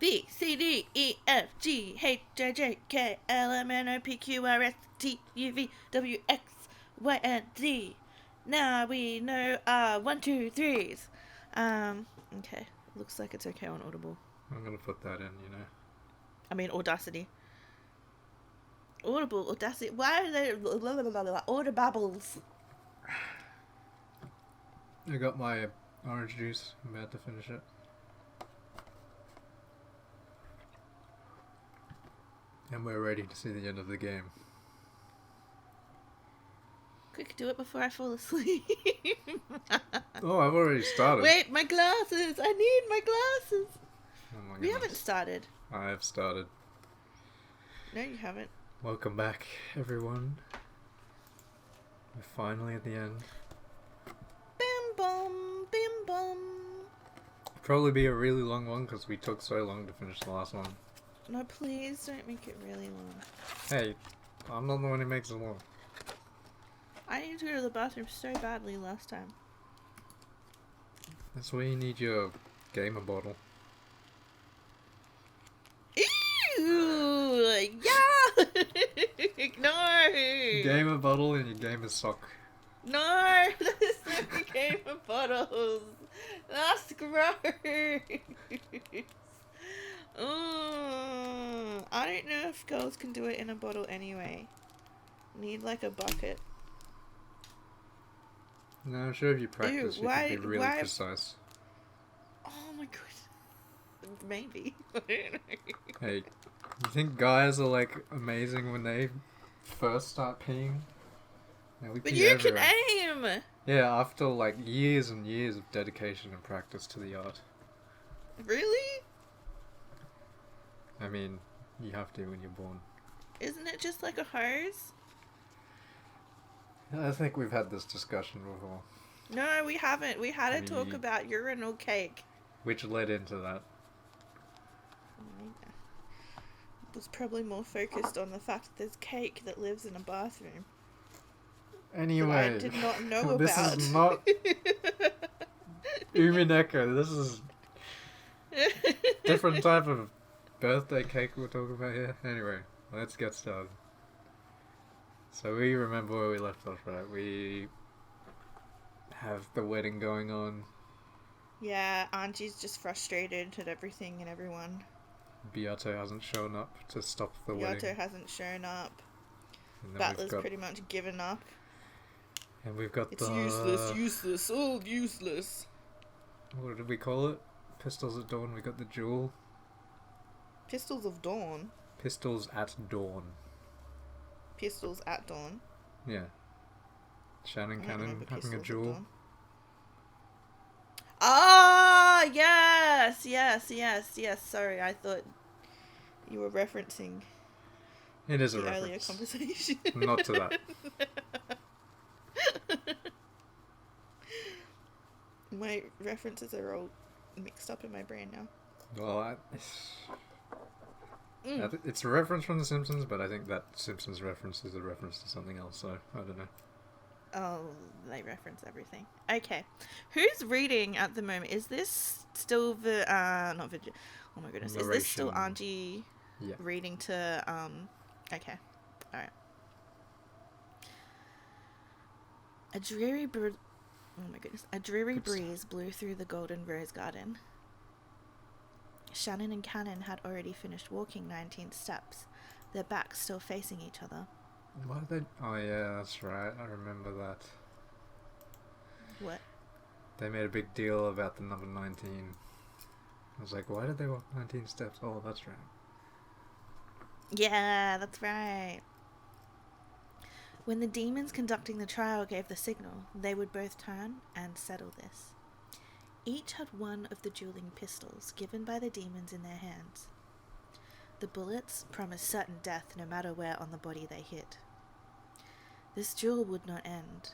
B C D E F G H I J K L M N O P Q R S T U V W X Y and Z. Now we know our 1, 2, 3s. Okay. Looks like it's okay on Audible. I'm gonna put that in, you know. I mean, Audacity. Audible, Audacity. Why are they order bubbles? I got my orange juice. I'm about to finish it. And we're ready to see the end of the game. Quick, do it before I fall asleep. Oh, I've already started. Wait, my glasses! I need my glasses! Oh my We goodness. haven't started. I have started. No, you haven't. Welcome back, everyone. We're finally at the end. Bim bum, bim bum. Probably be a really long one because we took so long to finish the last one. No, please don't make it really long. Hey, I'm not the one who makes it long. I need to go to the bathroom so badly last time. That's why you need your gamer bottle. Ew! Yeah! No! Gamer bottle and your gamer sock. No! There's no gamer bottles! That's gross! I don't know if girls can do it in a bottle anyway. Need like a bucket. No, I'm sure if you practice, you can be really precise. Oh my god. Maybe. I don't know. Hey, you think guys are like amazing when they first start peeing? Yeah, we But pee you everywhere. can aim! Yeah, after like years and years of dedication and practice to the art. Really? I mean, you have to when you're born. Isn't it just like a hose? I think we've had this discussion before. No, we haven't. We had a talk about urinal cake. Which led into that. It was probably more focused on the fact that there's cake that lives in a bathroom. Anyway, that I did not know this about. is not Umineko. This is different type of birthday cake we're talking about here. Anyway, let's get started. So we remember where we left off, right? We have the wedding going on. Yeah, Angie's just frustrated at everything and everyone. Beato hasn't shown up to stop the wedding. Beato hasn't shown up. And then Battler's pretty much given up. And we've got It's useless, all useless. What did we call it? Pistols at Dawn. We got the jewel. Pistols of Dawn? Pistols at Dawn. Pistols at Dawn? Yeah. Shannon Cannon having a jewel. Ah, yes, sorry, I thought you were referencing It is a the reference. earlier conversation. Not to that. My references are all mixed up in my brain now. Well, it's a reference from The Simpsons, but I think that Simpsons reference is a reference to something else, so I don't know. Oh, they reference everything. Okay. Who's reading at the moment? Is this still not Virgin? Oh my goodness. Narration. Is this still Angie Yeah. reading to, okay. Alright. A dreary breeze blew through the golden rose garden. Shannon and Cannon had already finished walking 19 steps, their backs still facing each other. What did they... Oh yeah, that's right. I remember that. What? They made a big deal about the number 19. I was like, why did they walk 19 steps? Oh, that's right. Yeah, that's right. When the demons conducting the trial gave the signal, they would both turn and settle this. Each had one of the dueling pistols given by the demons in their hands. The bullets promised certain death no matter where on the body they hit. This duel would not end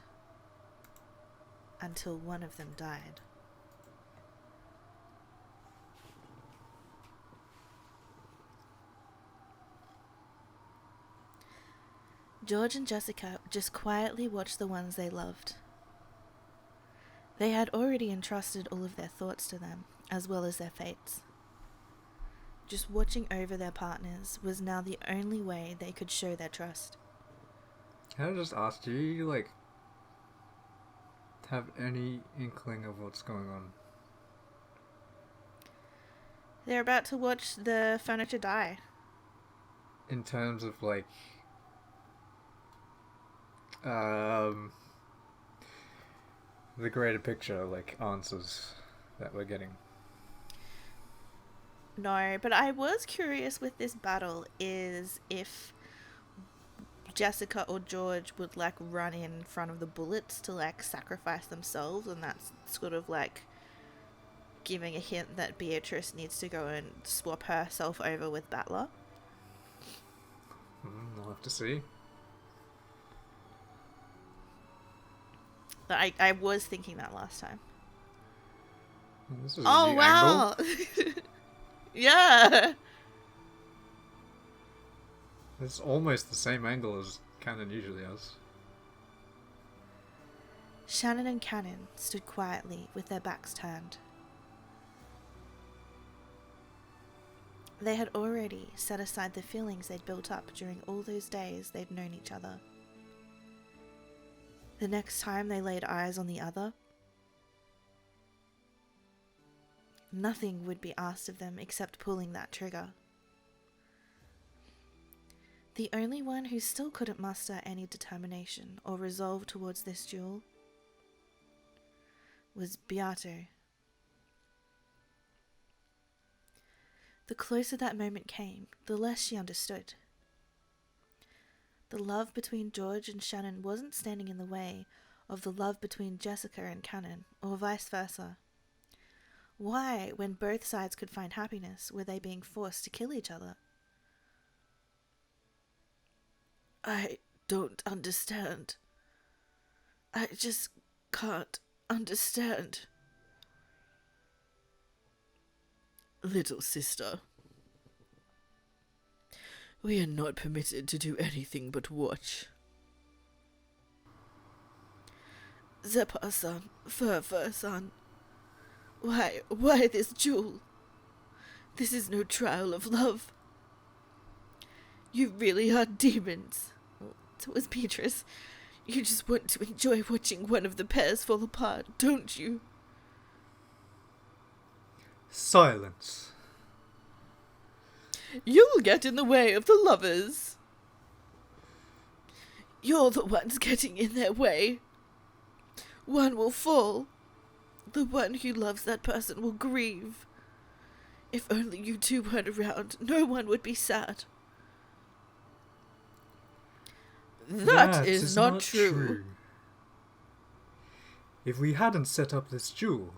until one of them died. George and Jessica just quietly watched the ones they loved. They had already entrusted all of their thoughts to them, as well as their fates. Just watching over their partners was now the only way they could show their trust. Can I just ask, do you, like, have any inkling of what's going on? They're about to watch the furniture die. In terms of, like, the greater picture, like, answers that we're getting. No, but I was curious with this battle is if Jessica or George would like run in front of the bullets to like sacrifice themselves, and that's sort of like giving a hint that Beatrice needs to go and swap herself over with Battler. We'll have to see. But I was thinking that last time. This is a new angle. Yeah. It's almost the same angle as Cannon usually has. Shannon and Cannon stood quietly with their backs turned. They had already set aside the feelings they'd built up during all those days they'd known each other. The next time they laid eyes on the other, nothing would be asked of them except pulling that trigger. The only one who still couldn't muster any determination or resolve towards this duel was Beato. The closer that moment came, the less she understood. The love between George and Shannon wasn't standing in the way of the love between Jessica and Cannon, or vice versa. Why, when both sides could find happiness, were they being forced to kill each other? I don't understand. I just can't understand. Little sister, we are not permitted to do anything but watch. Zeppa-san, Fur-Fur-san, why this duel? This is no trial of love. You really are demons. So is Beatrice. You just want to enjoy watching one of the pairs fall apart, don't you? Silence. You'll get in the way of the lovers. You're the ones getting in their way. One will fall. The one who loves that person will grieve. If only you two weren't around, no one would be sad. That is not true. If we hadn't set up this duel,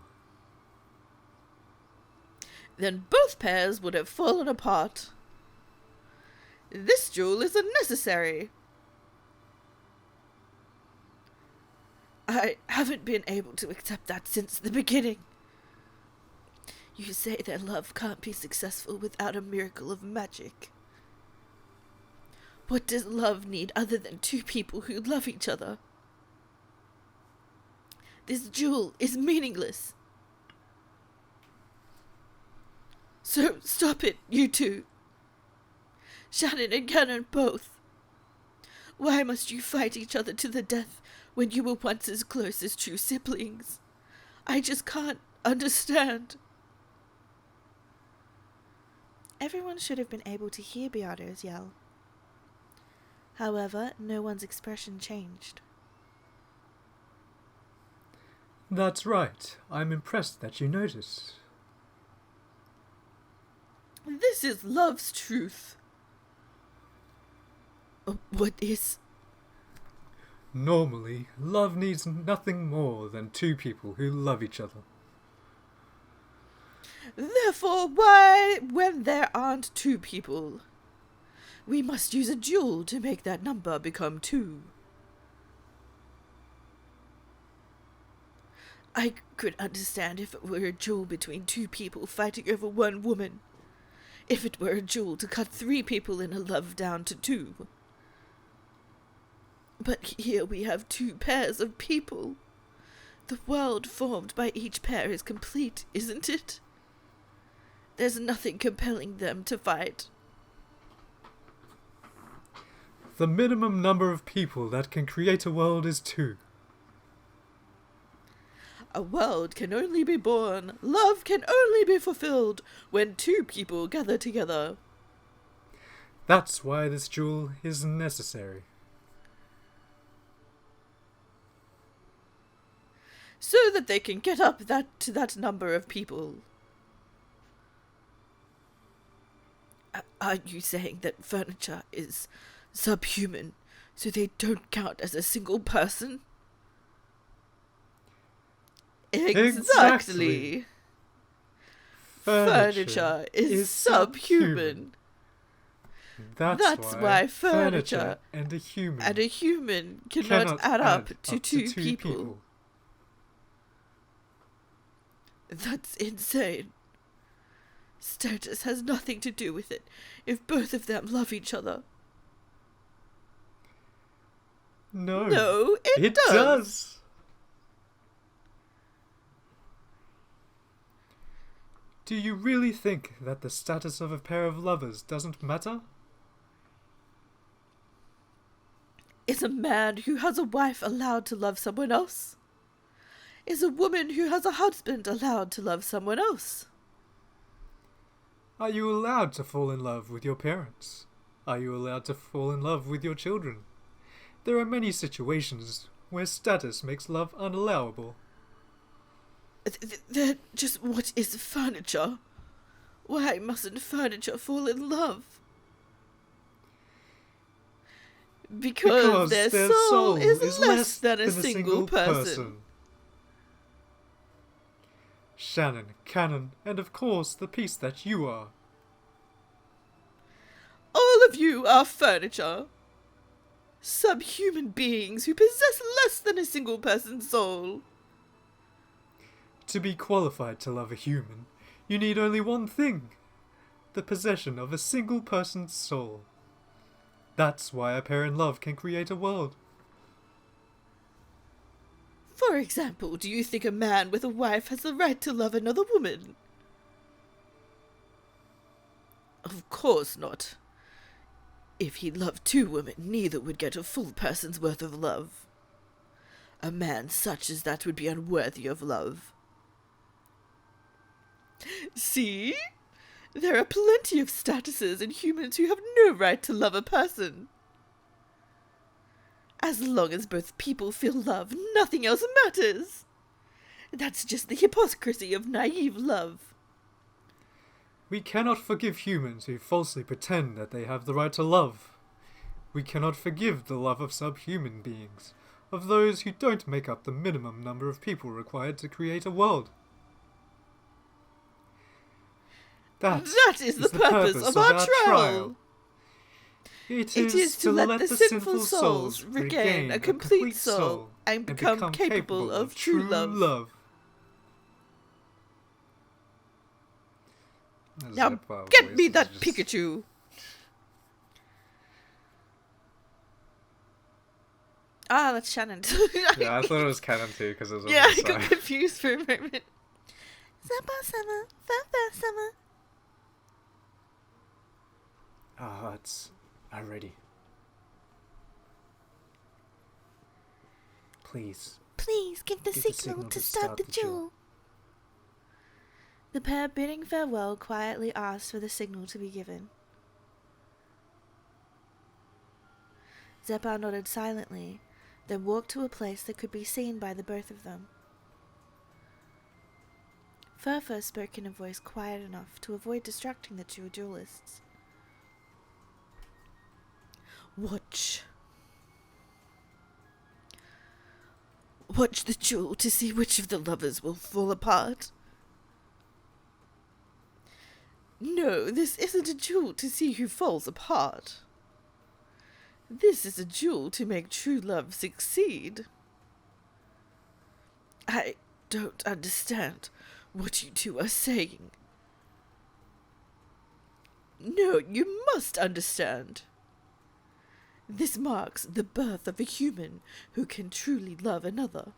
then both pairs would have fallen apart. This duel is unnecessary. I haven't been able to accept that since the beginning. You say their love can't be successful without a miracle of magic. What does love need other than two people who love each other? This duel is meaningless. So stop it, you two. Shannon and Cannon both. Why must you fight each other to the death when you were once as close as true siblings? I just can't understand. Everyone should have been able to hear Beato's yell. However, no one's expression changed. That's right. I'm impressed that you noticed. This is love's truth. What is? Normally, love needs nothing more than two people who love each other. Therefore, why, when there aren't two people, we must use a duel to make that number become two? I could understand if it were a duel between two people fighting over one woman. If it were a duel to cut three people in a love down to two. But here we have two pairs of people. The world formed by each pair is complete, isn't it? There's nothing compelling them to fight. The minimum number of people that can create a world is 2. A world can only be born, love can only be fulfilled when 2 people gather together. That's why this duel is necessary. So that they can get up to that number of people. Are you saying that furniture is subhuman, so they don't count as a single person? Exactly. Furniture is subhuman. That's why furniture and a human cannot add up to 2 people. That's insane. Status has nothing to do with it if both of them love each other. No, it does. Do you really think that the status of a pair of lovers doesn't matter? Is a man who has a wife allowed to love someone else? Is a woman who has a husband allowed to love someone else? Are you allowed to fall in love with your parents? Are you allowed to fall in love with your children? There are many situations where status makes love unallowable. Then just what is furniture? Why mustn't furniture fall in love? Because their soul is less than a single person. Shannon, Cannon, and of course the piece that you are. All of you are furniture. Subhuman beings who possess less than a single person's soul. To be qualified to love a human, you need only one thing: the possession of a single person's soul. That's why a pair in love can create a world. For example, do you think a man with a wife has the right to love another woman? Of course not. If he loved 2 women, neither would get a full person's worth of love. A man such as that would be unworthy of love. See? There are plenty of statuses in humans who have no right to love a person. As long as both people feel love, nothing else matters. That's just the hypocrisy of naive love. We cannot forgive humans who falsely pretend that they have the right to love. We cannot forgive the love of subhuman beings, of those who don't make up the minimum number of people required to create a world. That is the purpose of our trial. It is to let the sinful souls regain a complete soul and become capable of true love. Now get me that Pikachu! Ah, that's Shannon. Yeah, I thought it was Cannon too, because it was on yeah, the I got side. confused for a moment. Summer. Ah, I'm ready. Please give the signal to start the duel. The pair, bidding farewell, quietly asked for the signal to be given. Zepar nodded silently, then walked to a place that could be seen by the both of them. Furfur spoke in a voice quiet enough to avoid distracting the 2 duelists. Watch the duel to see which of the lovers will fall apart. No, this isn't a duel to see who falls apart. This is a duel to make true love succeed. I don't understand what you 2 are saying. No, you must understand. This marks the birth of a human who can truly love another.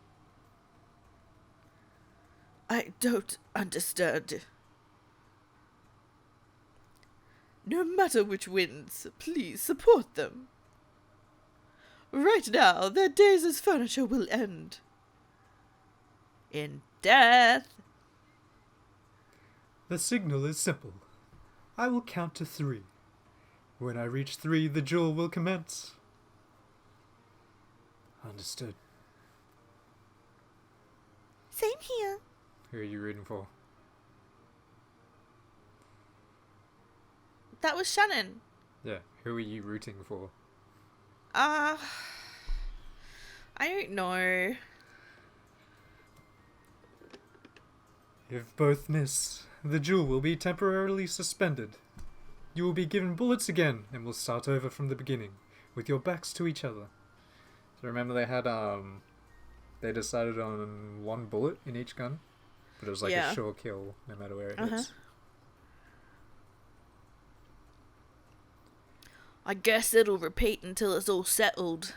I don't understand. No matter which wins, please support them. Right now, their days as furniture will end. In death. The signal is simple. I will count to 3. When I reach 3, the duel will commence. Understood. Same here. Who are you rooting for? That was Shannon. Yeah, who are you rooting for? I don't know. If both miss, the duel will be temporarily suspended. You will be given bullets again, and will start over from the beginning, with your backs to each other. So remember they decided on 1 bullet in each gun, but it was like a sure kill no matter where it hits. I guess it'll repeat until it's all settled.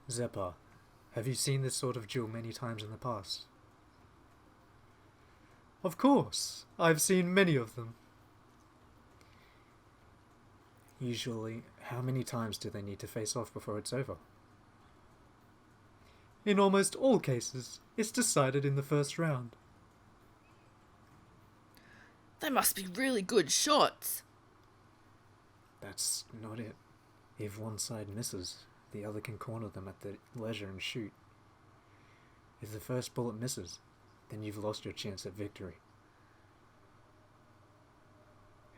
Zeppa, have you seen this sort of duel many times in the past? Of course, I've seen many of them. Usually, how many times do they need to face off before it's over? In almost all cases, it's decided in the first round. They must be really good shots. That's not it. If one side misses, the other can corner them at their leisure and shoot. If the first bullet misses, then you've lost your chance at victory.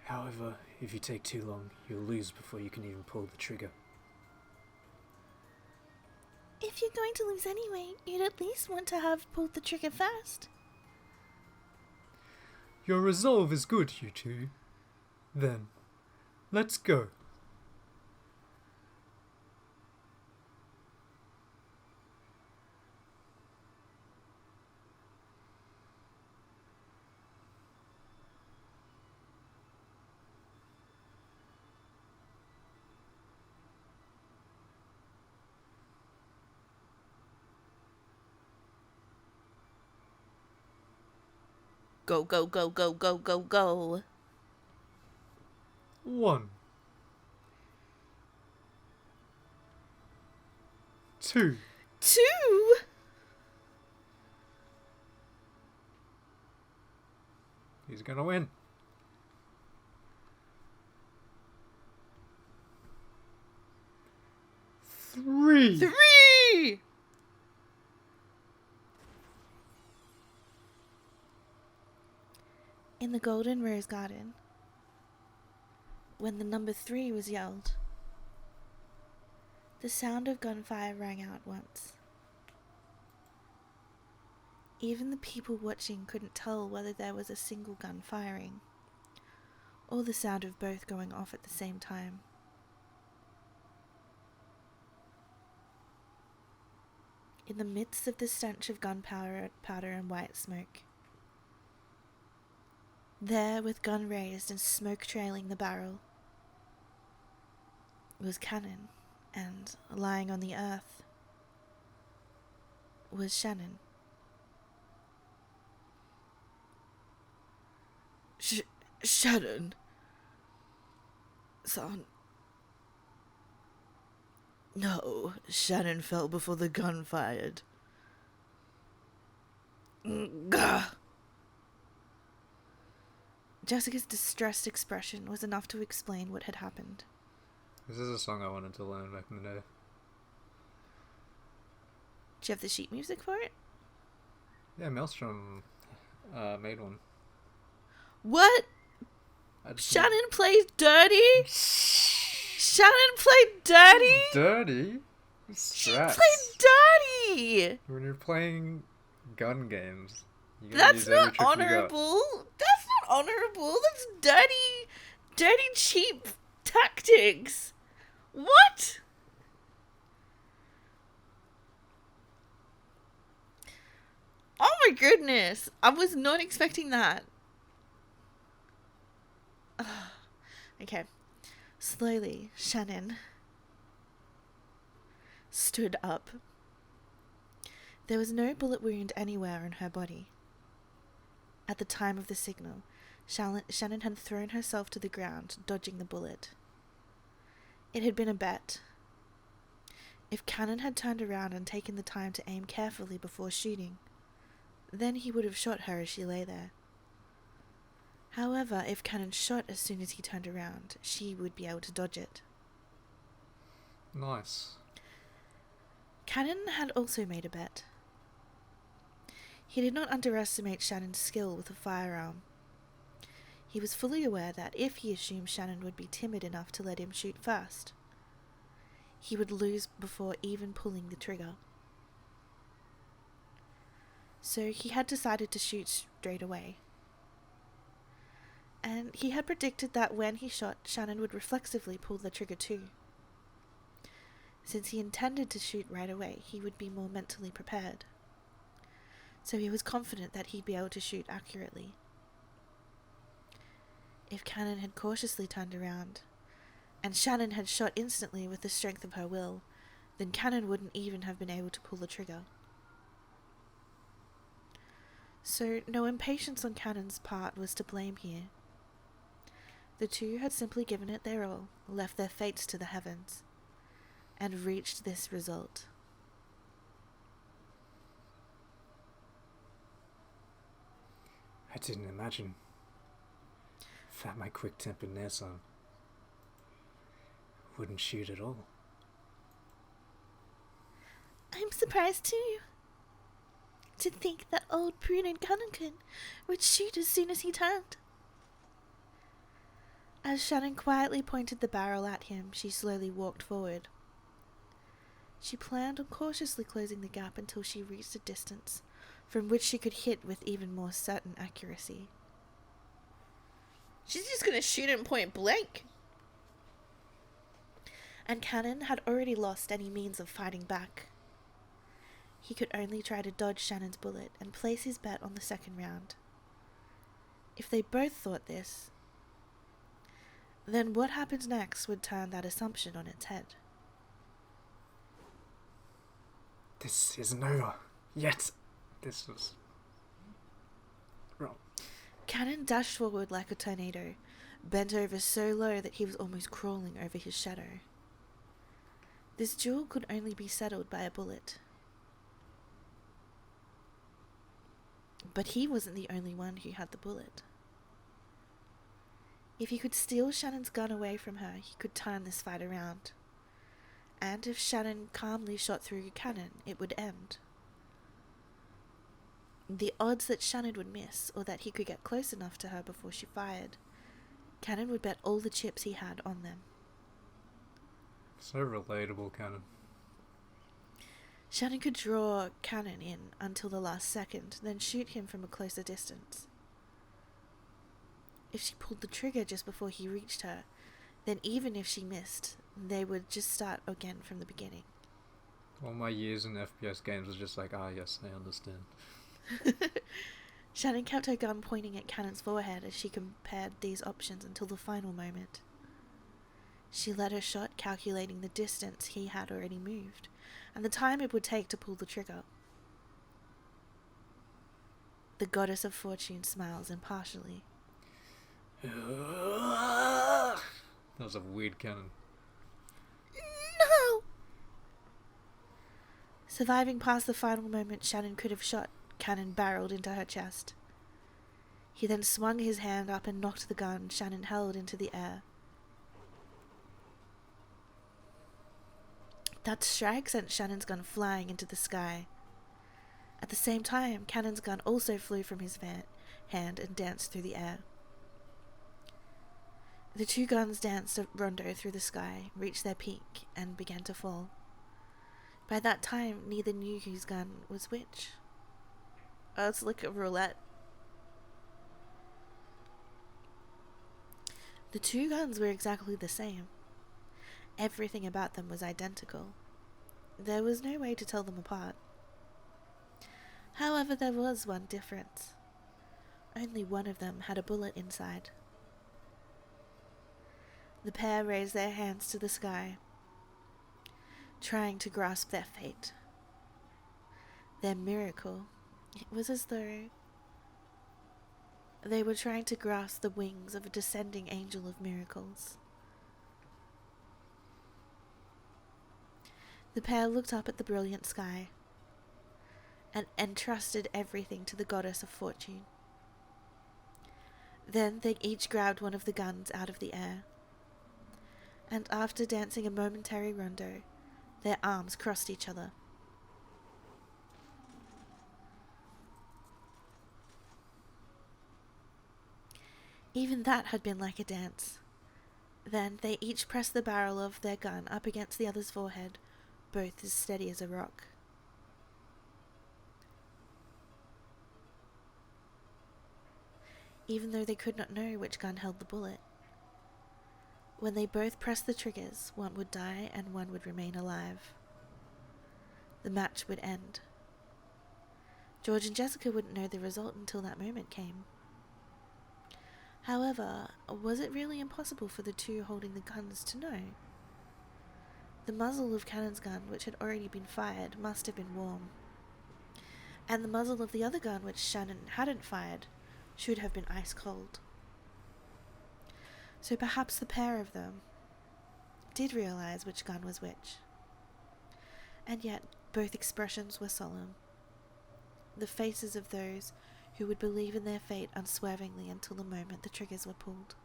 However, if you take too long, you'll lose before you can even pull the trigger. If you're going to lose anyway, you'd at least want to have pulled the trigger first. Your resolve is good, you two. Then, let's go. Go, go, go, go, go, go, go. 1, 2. 2? Who's gonna win? 3. 3! In the Golden Rose Garden, when the number 3 was yelled, the sound of gunfire rang out once. Even the people watching couldn't tell whether there was a single gun firing, or the sound of both going off at the same time. In the midst of the stench of gunpowder and white smoke, there, with gun raised and smoke trailing the barrel, was Cannon, and lying on the earth was Shannon. Shannon, son. No, Shannon fell before the gun fired. Gah! Jessica's distressed expression was enough to explain what had happened. This is a song I wanted to learn back in the day. Do you have the sheet music for it? Yeah, Maelstrom made one. What? Shannon plays dirty? Shannon played dirty? Dirty? She Strats. played dirty! When you're playing gun games, you gotta That's use every not trick you got. honorable. That's not honorable. That's dirty, cheap tactics. What? Oh my goodness. I was not expecting that. Okay. Slowly, Shannon stood up. There was no bullet wound anywhere on her body. At the time of the signal, Shannon had thrown herself to the ground, dodging the bullet. It had been a bet. If Cannon had turned around and taken the time to aim carefully before shooting, then he would have shot her as she lay there. However, if Cannon shot as soon as he turned around, she would be able to dodge it. Nice. Cannon had also made a bet. He did not underestimate Shannon's skill with a firearm. He was fully aware that if he assumed Shannon would be timid enough to let him shoot first, he would lose before even pulling the trigger. So he had decided to shoot straight away. And he had predicted that when he shot, Shannon would reflexively pull the trigger too. Since he intended to shoot right away, he would be more mentally prepared. So he was confident that he'd be able to shoot accurately. If Cannon had cautiously turned around, and Shannon had shot instantly with the strength of her will, then Cannon wouldn't even have been able to pull the trigger. So no impatience on Cannon's part was to blame here. The two had simply given it their all, left their fates to the heavens, and reached this result. I didn't imagine that my quick-tempered Nason wouldn't shoot at all. I'm surprised too. To think that old prudent Cunnington would shoot as soon as he turned. As Shannon quietly pointed the barrel at him, she slowly walked forward. She planned on cautiously closing the gap until she reached a distance from which she could hit with even more certain accuracy. She's just gonna shoot him point blank. And Cannon had already lost any means of fighting back. He could only try to dodge Shannon's bullet and place his bet on the second round. If they both thought this, then what happens next would turn that assumption on its head. This isn't over yet. This was wrong. Cannon dashed forward like a tornado, bent over so low that he was almost crawling over his shadow. This duel could only be settled by a bullet. But he wasn't the only one who had the bullet. If he could steal Shannon's gun away from her, he could turn this fight around. And if Shannon calmly shot through Cannon, it would end. The odds that Shannon would miss, or that he could get close enough to her before she fired, Cannon would bet all the chips he had on them. So relatable, Cannon. Shannon could draw Cannon in until the last second, then shoot him from a closer distance. If she pulled the trigger just before he reached her, then even if she missed, they would just start again from the beginning. All my years in FPS games was just like, yes, I understand. Shannon kept her gun pointing at Cannon's forehead as she compared these options until the final moment. She let her shot, calculating the distance he had already moved, and the time it would take to pull the trigger. The goddess of fortune smiles impartially. That was a weird cannon. No! Surviving past the final moment Shannon could have shot, Cannon barreled into her chest. He then swung his hand up and knocked the gun Shannon held into the air. That strike sent Shannon's gun flying into the sky. At the same time, Cannon's gun also flew from his hand and danced through the air. The two guns danced a rondo through the sky, reached their peak, and began to fall. By that time, neither knew whose gun was which. Oh, it's like a roulette. The two guns were exactly the same. Everything about them was identical. There was no way to tell them apart. However, there was one difference. Only one of them had a bullet inside. The pair raised their hands to the sky, trying to grasp their fate. Their miracle. It was as though they were trying to grasp the wings of a descending angel of miracles. The pair looked up at the brilliant sky and entrusted everything to the goddess of fortune. Then they each grabbed one of the guns out of the air, and after dancing a momentary rondo, their arms crossed each other. Even that had been like a dance. Then they each pressed the barrel of their gun up against the other's forehead, both as steady as a rock. Even though they could not know which gun held the bullet. When they both pressed the triggers, one would die and one would remain alive. The match would end. George and Jessica wouldn't know the result until that moment came. However, was it really impossible for the two holding the guns to know? The muzzle of Cannon's gun, which had already been fired, must have been warm. And the muzzle of the other gun, which Shannon hadn't fired, should have been ice cold. So perhaps the pair of them did realize which gun was which. And yet, both expressions were solemn. The faces of those who would believe in their fate unswervingly until the moment the triggers were pulled.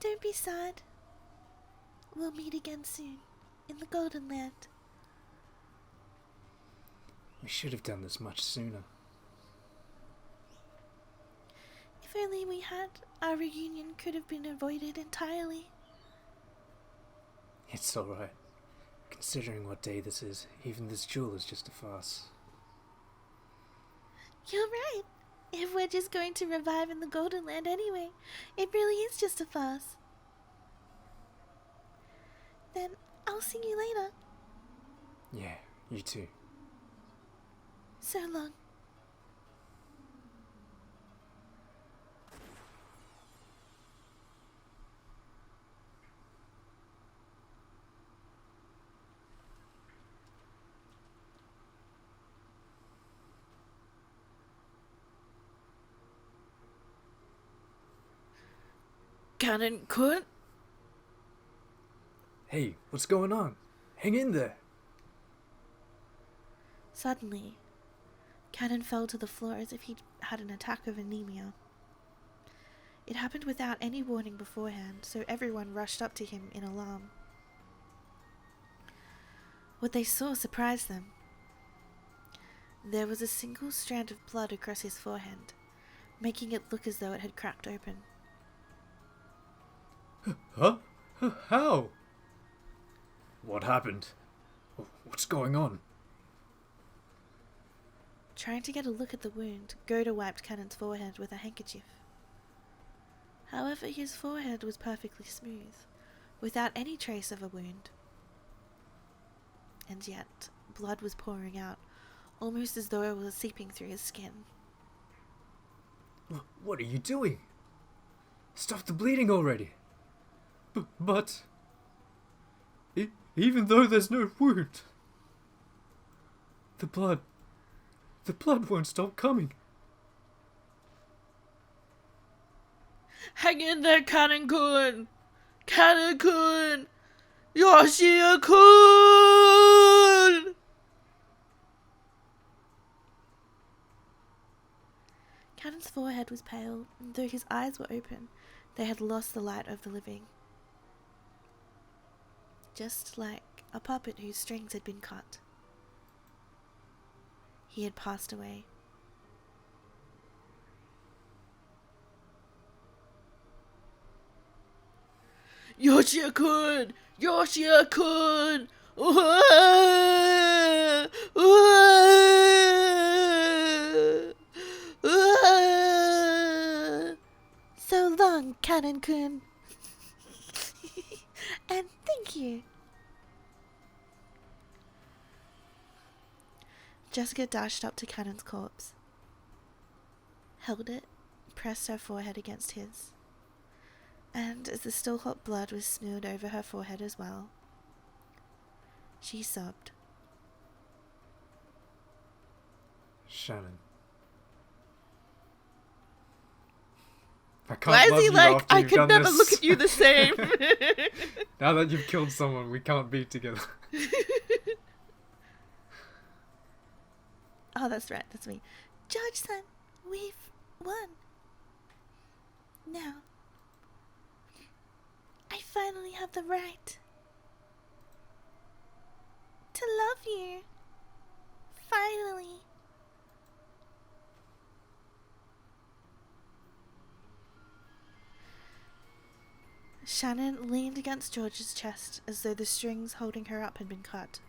Don't be sad. We'll meet again soon, in the Golden Land. We should have done this much sooner. If only we had, our reunion could have been avoided entirely. It's alright. Considering what day this is, even this duel is just a farce. You're right. If we're just going to revive in the Golden Land anyway, it really is just a farce. Then I'll see you later. Yeah, you too. So long. Cannon-kun? Hey, what's going on? Hang in there. Suddenly, Cannon fell to the floor as if he'd had an attack of anemia. It happened without any warning beforehand, so everyone rushed up to him in alarm. What they saw surprised them. There was a single strand of blood across his forehead, making it look as though it had cracked open. Huh? How? What happened? What's going on? Trying to get a look at the wound, Goda wiped Cannon's forehead with a handkerchief. However, his forehead was perfectly smooth, without any trace of a wound. And yet, blood was pouring out, almost as though it was seeping through his skin. What are you doing? Stop the bleeding already! But... even though there's no wound... The blood won't stop coming. Hang in there, Cannon-kun! Cannon-kun! Yoshia-kun! Cannon's forehead was pale, and though his eyes were open, they had lost the light of the living. Just like a puppet whose strings had been cut. He had passed away. Yoshia-kun! Yoshia-kun! So long, Cannon-kun. And thank you. Jessica dashed up to Cannon's corpse, held it, pressed her forehead against his, and as the still hot blood was smeared over her forehead as well, she sobbed. Shannon. I can't Why is love he you like, after I you've can done never this. look at you the same? Now that you've killed someone, we can't be together. Oh, that's right. That's me. Judge-san, we've won. Now, I finally have the right to love you. Finally. Shannon leaned against George's chest as though the strings holding her up had been cut.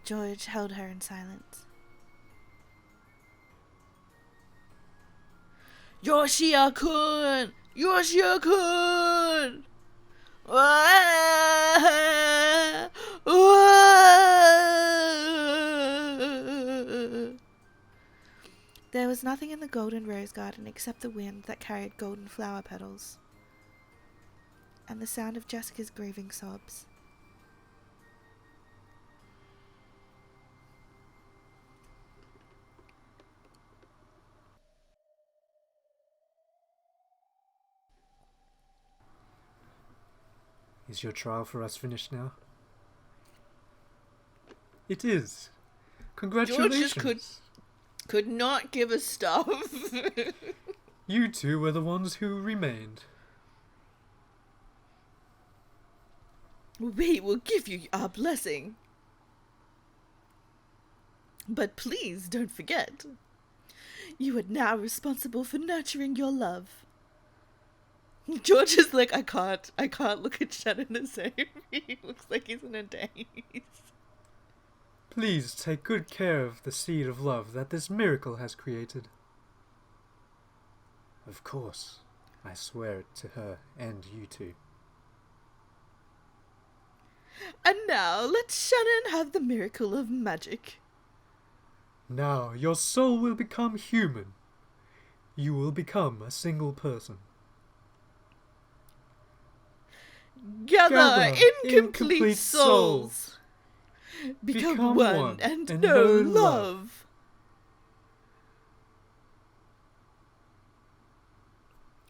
George held her in silence. Yoshia-kun! Yoshia-kun! There was nothing in the golden rose garden except the wind that carried golden flower petals, and the sound of Jessica's grieving sobs. Is your trial for us finished now? It is. Congratulations. George could not give a stuff. You two were the ones who remained. We will give you our blessing. But please don't forget, you are now responsible for nurturing your love. George is like, I can't look at Shannon the same. He looks like he's in a daze. Please take good care of the seed of love that this miracle has created. Of course, I swear it to her and you two. And now let Shannon have the miracle of magic. Now your soul will become human. You will become a single person. Gather incomplete souls. Become one and know love.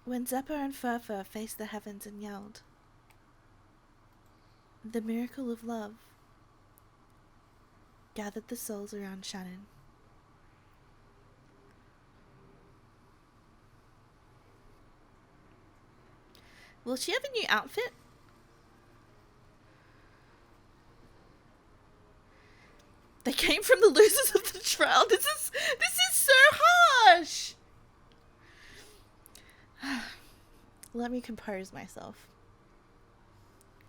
When Zephyr and Furfur faced the heavens and yelled, the miracle of love gathered the souls around Shannon. Will she have a new outfit? They came from the losers of the trial. This is so harsh. Let me compose myself.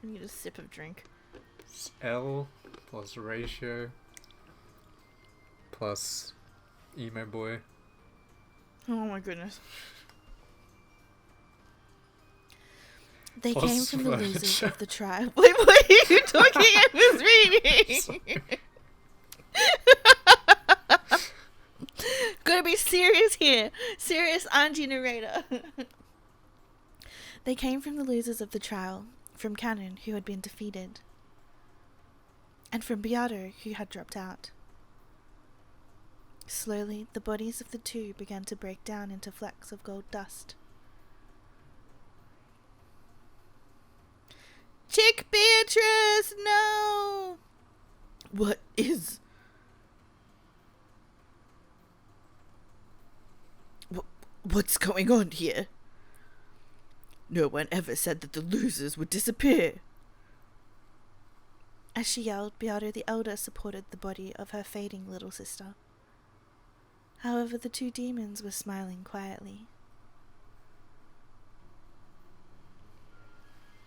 I need a sip of drink. It's L plus ratio plus emo boy. Oh my goodness. They Plus came from the losers furniture. of the trial. Wait, what are you talking? I was reading. Gotta be serious here. Serious Angie narrator. They came from the losers of the trial, from Cannon, who had been defeated, and from Beato, who had dropped out. Slowly, the bodies of the two began to break down into flecks of gold dust. Chick Beatrice, no! What's going on here? No one ever said that the losers would disappear. As she yelled, Beato the Elder supported the body of her fading little sister. However, the two demons were smiling quietly.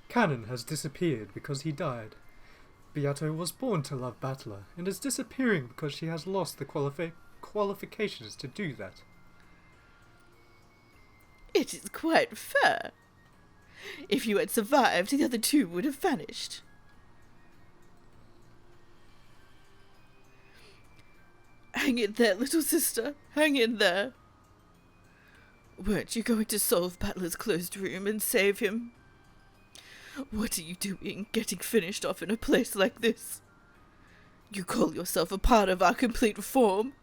Cannon has disappeared because he died. Beato was born to love Battler and is disappearing because she has lost the qualifications to do that. It is quite fair. If you had survived, the other two would have vanished. Hang in there, little sister. Hang in there. Weren't you going to solve Battler's closed room and save him? What are you doing, getting finished off in a place like this? You call yourself a part of our complete reform?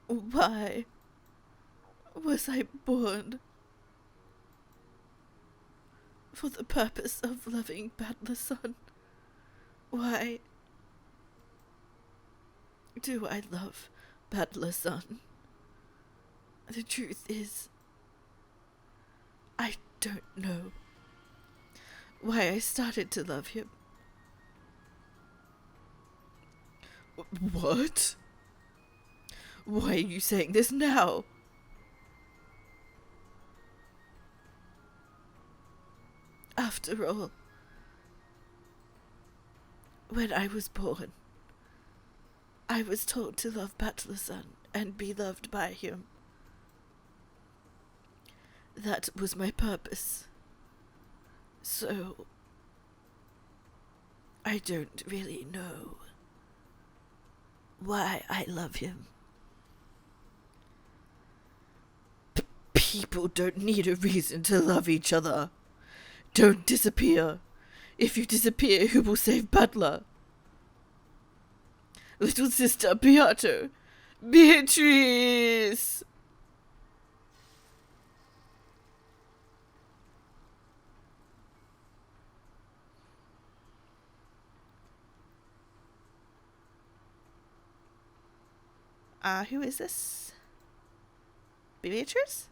Why was I born? For the purpose of loving Battler-san? Why do I love Battler-san? The truth is, I don't know why I started to love him. What? Why are you saying this now? After all, when I was born, I was told to love Battler-san and be loved by him. That was my purpose. So, I don't really know why I love him. People don't need a reason to love each other. Don't disappear. If you disappear, who will save Battler? Little sister Beato. Beatrice! Who is this? Beatrice?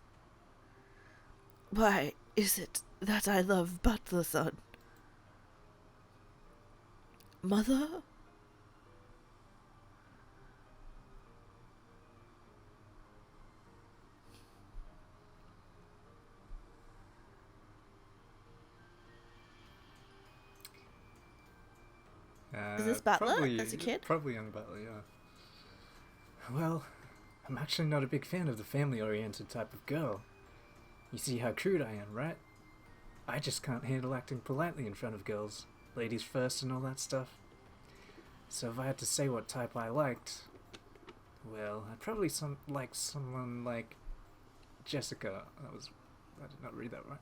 Why is it that I love Battler-san? Mother? Is this Butler Probably, as a kid? Probably young Butler, yeah. Well, I'm actually not a big fan of the family-oriented type of girl. You see how crude I am, right? I just can't handle acting politely in front of girls. Ladies first and all that stuff. So if I had to say what type I liked, well, I'd probably like someone like Jessica. I did not read that right.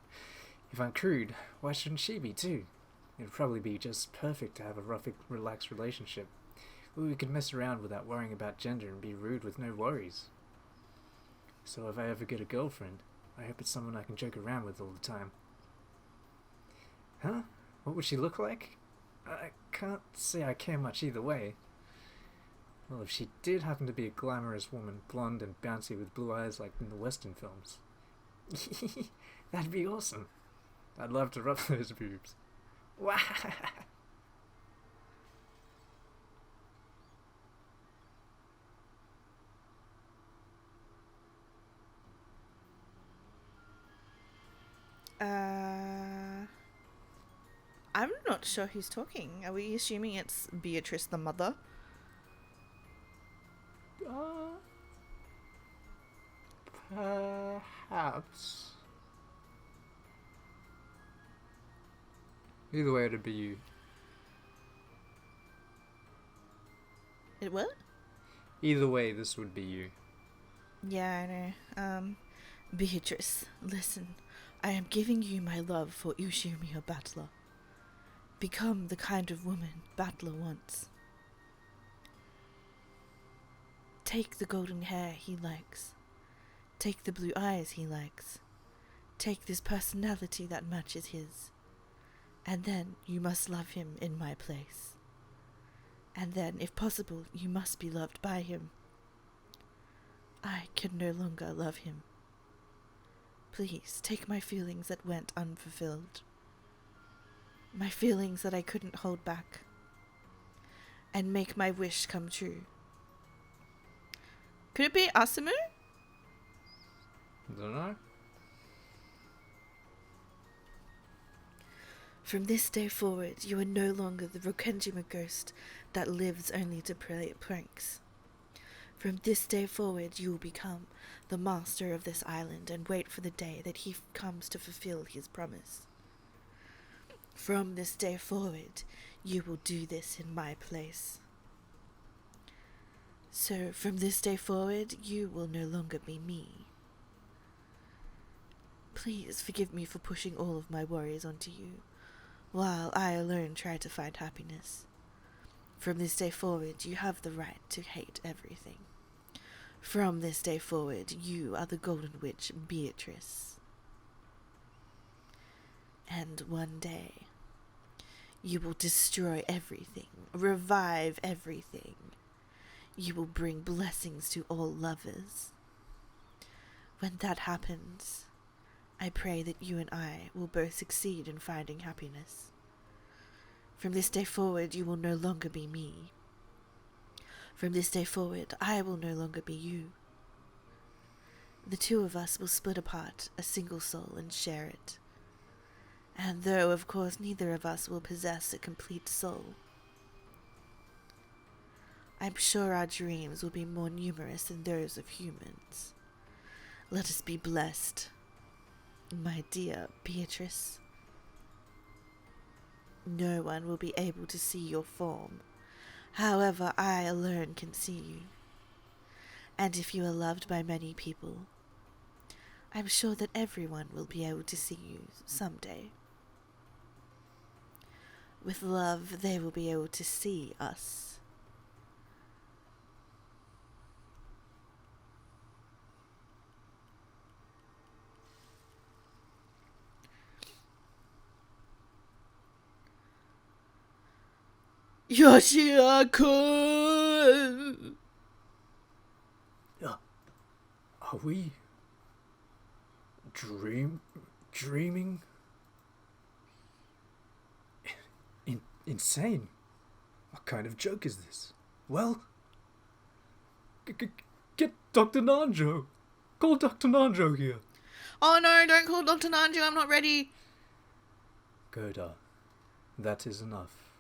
If I'm crude, why shouldn't she be too? It'd probably be just perfect to have a rough, relaxed relationship. We could mess around without worrying about gender and be rude with no worries. So if I ever get a girlfriend, I hope it's someone I can joke around with all the time. Huh? What would she look like? I can't say I care much either way. Well, if she did happen to be a glamorous woman, blonde and bouncy with blue eyes like in the Western films, that'd be awesome. I'd love to rub those boobs. Wow. I'm not sure who's talking. Are we assuming it's Beatrice the mother? Perhaps. Either way, it'd be you. It what? Either way, this would be you. Yeah, I know. Beatrice, listen. I am giving you my love for Ushimiya Battler. Become the kind of woman Battler wants. Take the golden hair he likes. Take the blue eyes he likes. Take this personality that matches his. And then you must love him in my place. And then, if possible, you must be loved by him. I can no longer love him. Please, take my feelings that went unfulfilled. My feelings that I couldn't hold back. And make my wish come true. Could it be Asumu? Don't know. From this day forward, you are no longer the Rokenjima ghost that lives only to play pranks. From this day forward, you will become the master of this island and wait for the day that he comes to fulfill his promise. From this day forward, you will do this in my place. So, from this day forward, you will no longer be me. Please forgive me for pushing all of my worries onto you, while I alone try to find happiness. From this day forward, you have the right to hate everything. From this day forward, you are the Golden Witch Beatrice. And one day, you will destroy everything, revive everything. You will bring blessings to all lovers. When that happens, I pray that you and I will both succeed in finding happiness. From this day forward, you will no longer be me. From this day forward, I will no longer be you. The two of us will split apart, a single soul, and share it. And though, of course, neither of us will possess a complete soul, I'm sure our dreams will be more numerous than those of humans. Let us be blessed, my dear Beatrice. No one will be able to see your form. However, I alone can see you. And if you are loved by many people, I'm sure that everyone will be able to see you someday. With love, they will be able to see us. Yoshia-kun! Are we dreaming? Insane. What kind of joke is this? Well, get Dr. Nanjo. Call Dr. Nanjo here. Oh no, don't call Dr. Nanjo, I'm not ready. Goda, that is enough.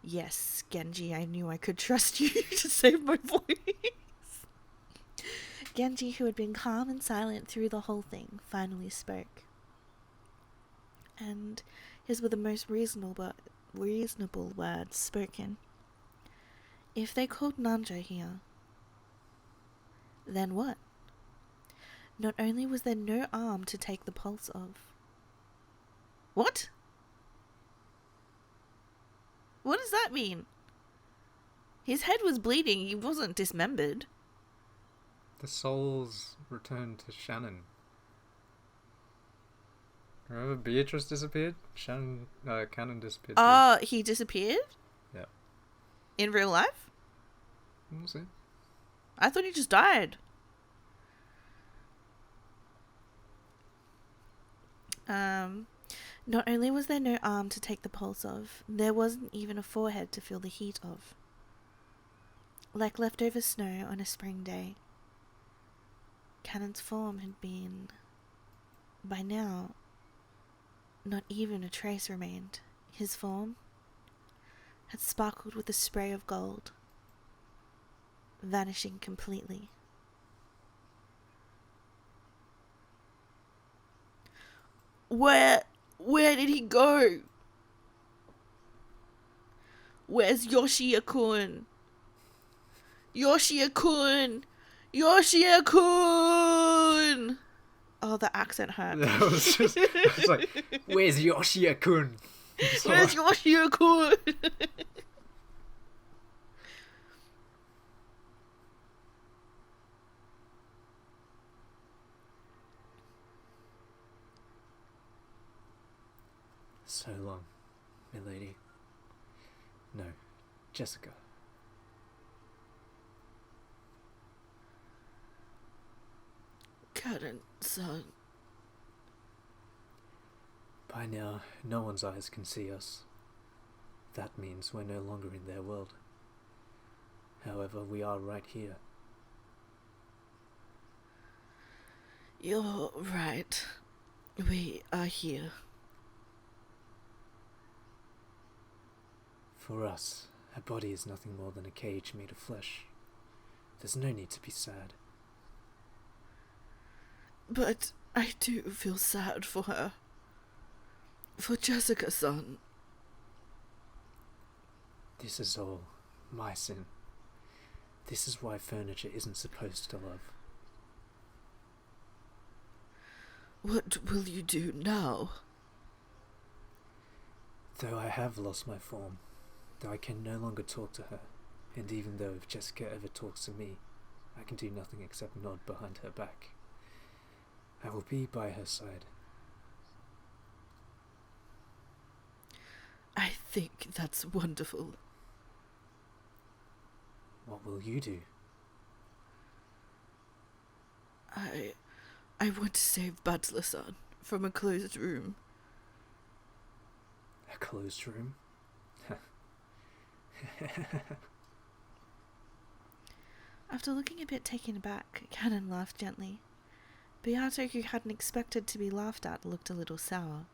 Yes, Genji, I knew I could trust you to save my voice. Genji, who had been calm and silent through the whole thing, finally spoke. And his were the most reasonable words spoken. If they called Nanjo here, then what? Not only was there no arm to take the pulse of. What? What does that mean? His head was bleeding, he wasn't dismembered. The souls returned to Shannon. Remember Beatrice disappeared? Cannon disappeared too. Oh, he disappeared? Yeah. In real life? We'll see. I thought he just died. Not only was there no arm to take the pulse of, there wasn't even a forehead to feel the heat of. Like leftover snow on a spring day, Cannon's form had been, by now, not even a trace remained. His form had sparkled with a spray of gold, vanishing completely. Where did he go? Where's Yoshia-kun? Yoshia-kun! Yoshia-kun! Oh, the accent hurt. That was just, I was like, where's Yoshia-kun? Where's Yoshia-kun? So long, milady. No, Jessica. Cannon-san. By now, no one's eyes can see us. That means we're no longer in their world. However, we are right here. You're right. We are here. For us, a body is nothing more than a cage made of flesh. There's no need to be sad. But I do feel sad for her. For Jessica-san. This is all my sin. This is why furniture isn't supposed to love. What will you do now? Though I have lost my form, though I can no longer talk to her, and even though if Jessica ever talks to me, I can do nothing except nod behind her back, I will be by her side. I think that's wonderful. What will you do? I want to save Butler-san from a closed room. A closed room? After looking a bit taken aback, Cannon laughed gently. Beato, who hadn't expected to be laughed at, looked a little sour.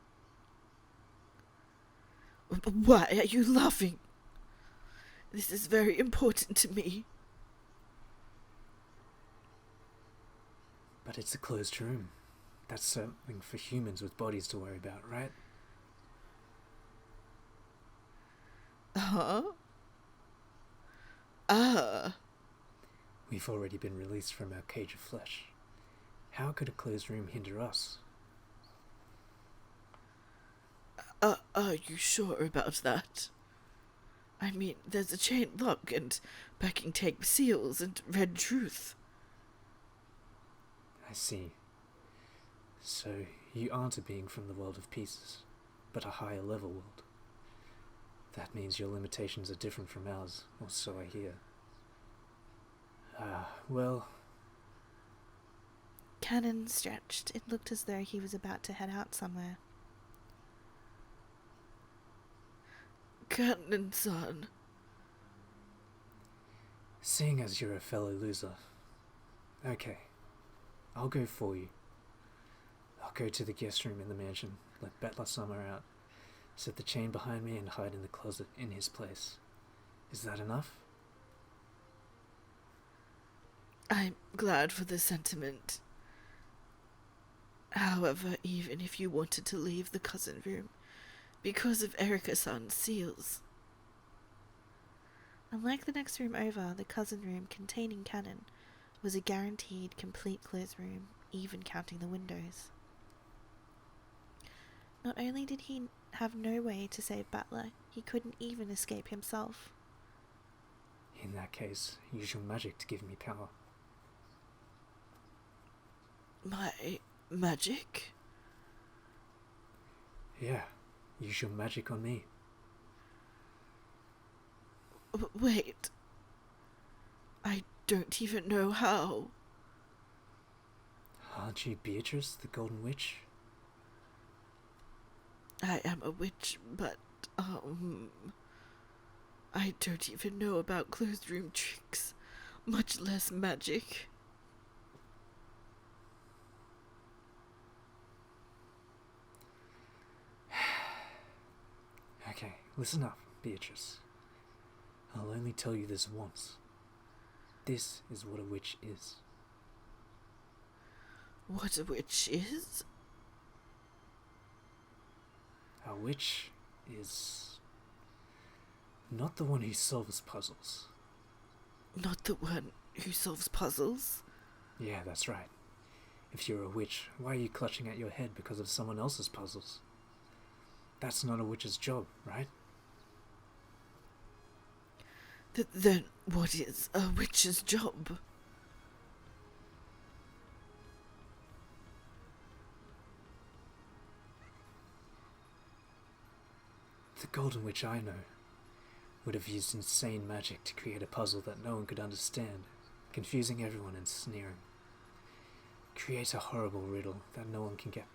Why are you laughing? This is very important to me. But it's a closed room. That's something for humans with bodies to worry about, right? Huh? We've already been released from our cage of flesh. How could a closed room hinder us? Are you sure about that? I mean, there's a chain lock and packing tape seals and red truth. I see. So, you aren't a being from the world of pieces, but a higher level world. That means your limitations are different from ours, or so I hear. Well... Cannon stretched. It looked as though he was about to head out somewhere. Cannon-san. Seeing as you're a fellow loser... Okay, I'll go for you. I'll go to the guest room in the mansion, let Butler-sama out, set the chain behind me and hide in the closet in his place. Is that enough? I'm glad for the sentiment. However, even if you wanted to leave the cousin room, because of Erika-san's seals... Unlike the next room over, the cousin room containing Cannon was a guaranteed complete closed room, even counting the windows. Not only did he have no way to save Butler, he couldn't even escape himself. In that case, use your magic to give me power. My magic? Yeah, use your magic on me. Wait. I don't even know how. Aren't you Beatrice, the Golden Witch? I am a witch, but, I don't even know about closed room tricks, much less magic. Okay, listen up, Beatrice. I'll only tell you this once. This is what a witch is. What a witch is? A witch is not the one who solves puzzles. Not the one who solves puzzles? Yeah, that's right. If you're a witch, why are you clutching at your head because of someone else's puzzles? That's not a witch's job, right? Then what is a witch's job? The Golden Witch I know would have used insane magic to create a puzzle that no one could understand, confusing everyone and sneering. Create a horrible riddle that no one can get,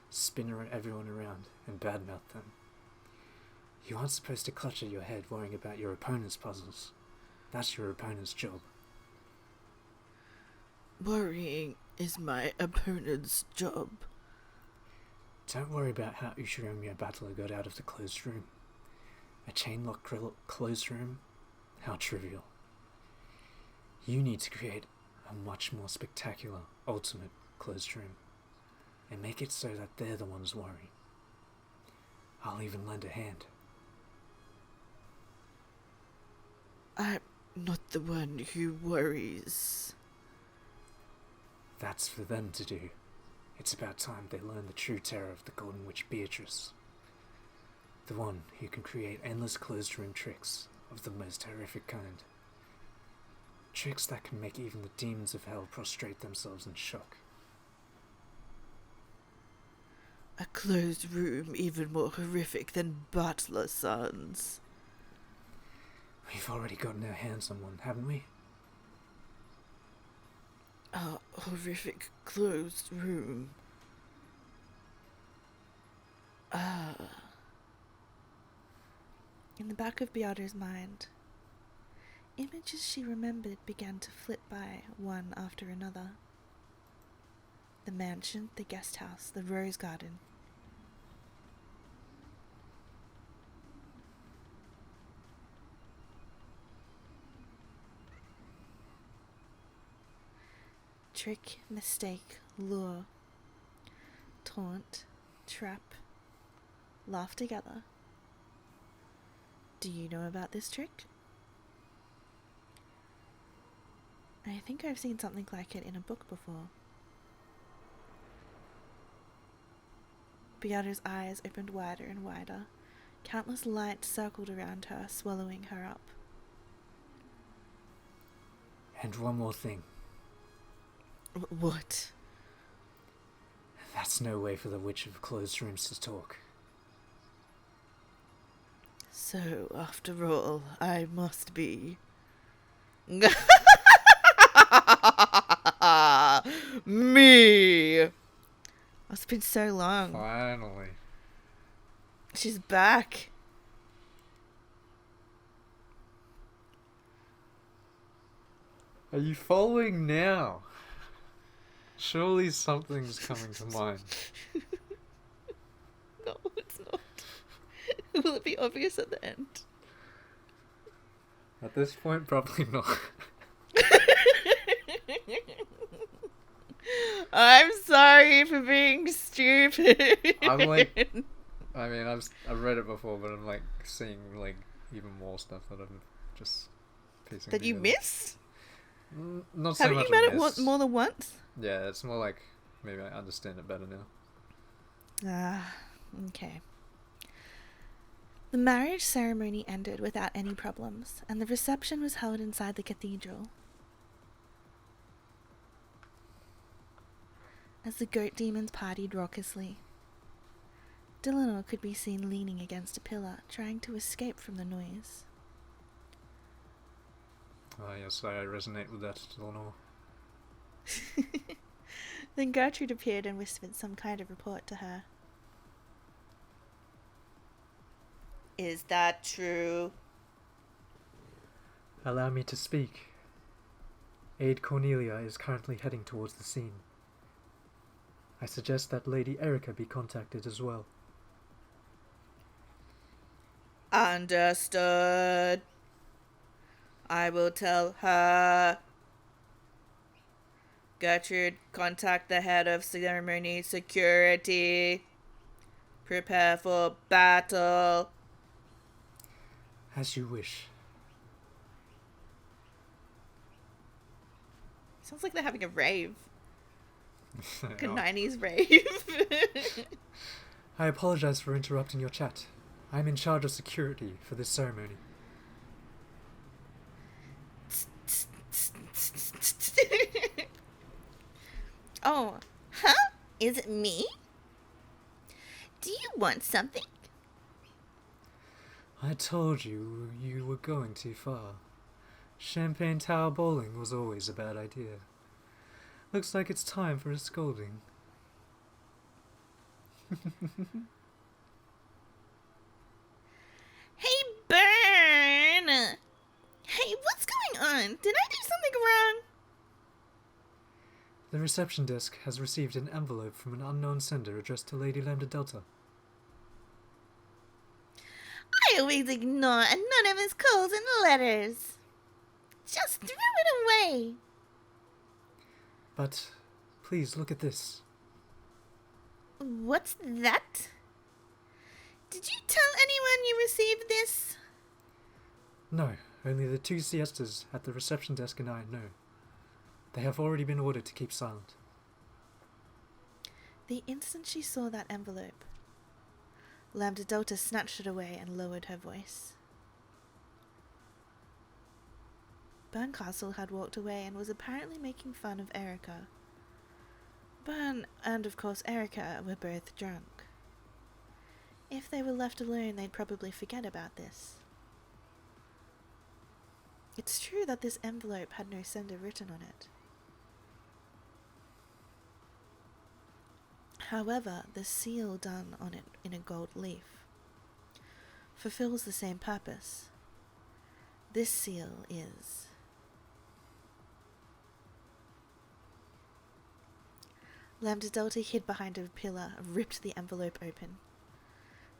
spin everyone around and badmouth them. You aren't supposed to clutch at your head worrying about your opponent's puzzles. That's your opponent's job. Worrying is my opponent's job. Don't worry about how Ushiromiya Battler got out of the closed room. A chain-locked closed room? How trivial. You need to create a much more spectacular, ultimate closed room. And make it so that they're the ones worrying. I'll even lend a hand. I'm not the one who worries. That's for them to do. It's about time they learn the true terror of the Golden Witch Beatrice. The one who can create endless closed room tricks of the most horrific kind. Tricks that can make even the demons of hell prostrate themselves in shock. A closed room even more horrific than Butler Sons. We've already gotten our hands on one, haven't we? A horrific closed room. In the back of Beata's mind, images she remembered began to flit by one after another. The mansion, the guest house, the rose garden. Trick, mistake, lure, taunt, trap, laugh together. Do you know about this trick? I think I've seen something like it in a book before. Beata's eyes opened wider and wider. Countless lights circled around her, swallowing her up. And one more thing. What? That's no way for the Witch of Closed Rooms to talk. So, after all, I must be... Me! It's been so long. Finally. She's back. Are you following now? Surely something's coming to mind. No, it's not. Will it be obvious at the end? At this point, probably not. I'm sorry for being stupid. I'm like, I mean, I've read it before, but I'm like seeing like even more stuff that I'm just piecing that you together. missed? Not so Haven't much you met a it miss. more than once? Yeah, it's more like maybe I understand it better now. Ah, okay. The marriage ceremony ended without any problems, and the reception was held inside the cathedral. As the goat demons partied raucously, Dylanor could be seen leaning against a pillar, trying to escape from the noise. Ah, yes, I resonate with that, Eleanor. Then Gertrude appeared and whispered some kind of report to her. Is that true? Allow me to speak. Aide Cornelia is currently heading towards the scene. I suggest that Lady Erica be contacted as well. Understood. I will tell her. Gertrude, contact the head of ceremony security. Prepare for battle. As you wish. Sounds like they're having a rave. Like a Oh. 90s rave. I apologize for interrupting your chat. I'm in charge of security for this ceremony. Oh, huh? Is it me? Do you want something? I told you you were going too far. Champagne Tower bowling was always a bad idea. Looks like it's time for a scolding. Hey, Burn! Hey, what's going on? Did I do something wrong? The reception desk has received an envelope from an unknown sender addressed to Lady Lambda Delta. I always ignore anonymous calls and letters. Just threw it away. But please look at this. What's that? Did you tell anyone you received this? No, only the two siestas at the reception desk and I know. They have already been ordered to keep silent. The instant she saw that envelope, Lambda Delta snatched it away and lowered her voice. Berncastle had walked away and was apparently making fun of Erica. Bern and, of course, Erica were both drunk. If they were left alone, they'd probably forget about this. It's true that this envelope had no sender written on it. However, the seal done on it in a gold leaf fulfills the same purpose. This seal is... Lambda Delta hid behind a pillar, ripped the envelope open,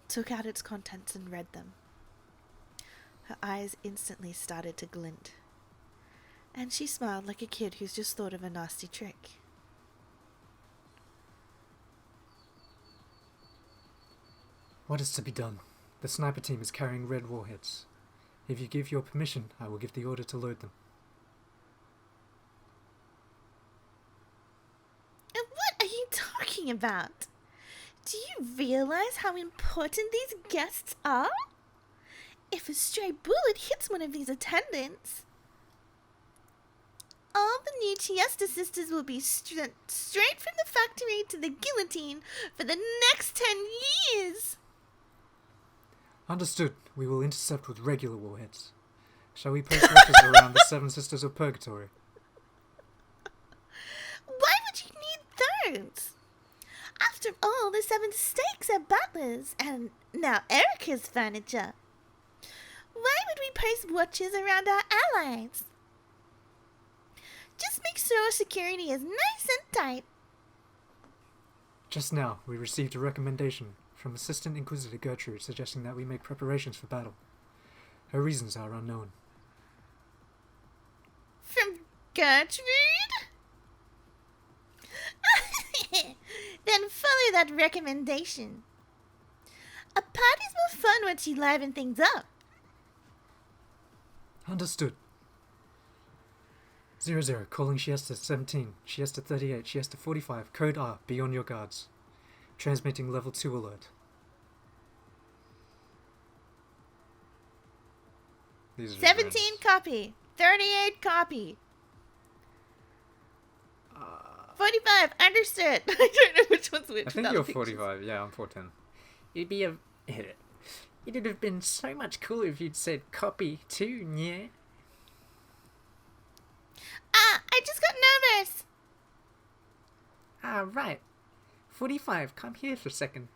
took out its contents and read them. Her eyes instantly started to glint, and she smiled like a kid who's just thought of a nasty trick. What is to be done? The sniper team is carrying red warheads. If you give your permission, I will give the order to load them. And what are you talking about? Do you realize how important these guests are? If a stray bullet hits one of these attendants, all the new Chiesta sisters will be straight from the factory to the guillotine for the next 10 years. Understood. We will intercept with regular warheads. Shall we place watches around the Seven Sisters of Purgatory? Why would you need those? After all, the Seven Stakes are butlers, and now Erica's furniture. Why would we place watches around our allies? Just make sure our security is nice and tight. Just now, we received a recommendation from Assistant Inquisitor Gertrude suggesting that we make preparations for battle. Her reasons are unknown. From Gertrude? Then follow that recommendation. A party's more fun once you liven things up. Understood. 00, calling Chiesta 17, Chiesta 38, Chiesta 45, code R, be on your guards. Transmitting level 2 alert. These are 17 random. copy. 38 copy. 45, understood. I don't know which one's which. I think you're 45, yeah, I'm 410. It'd have been so much cooler if you'd said copy too, yeah? I just got nervous. Ah, right. 45, come here for a second.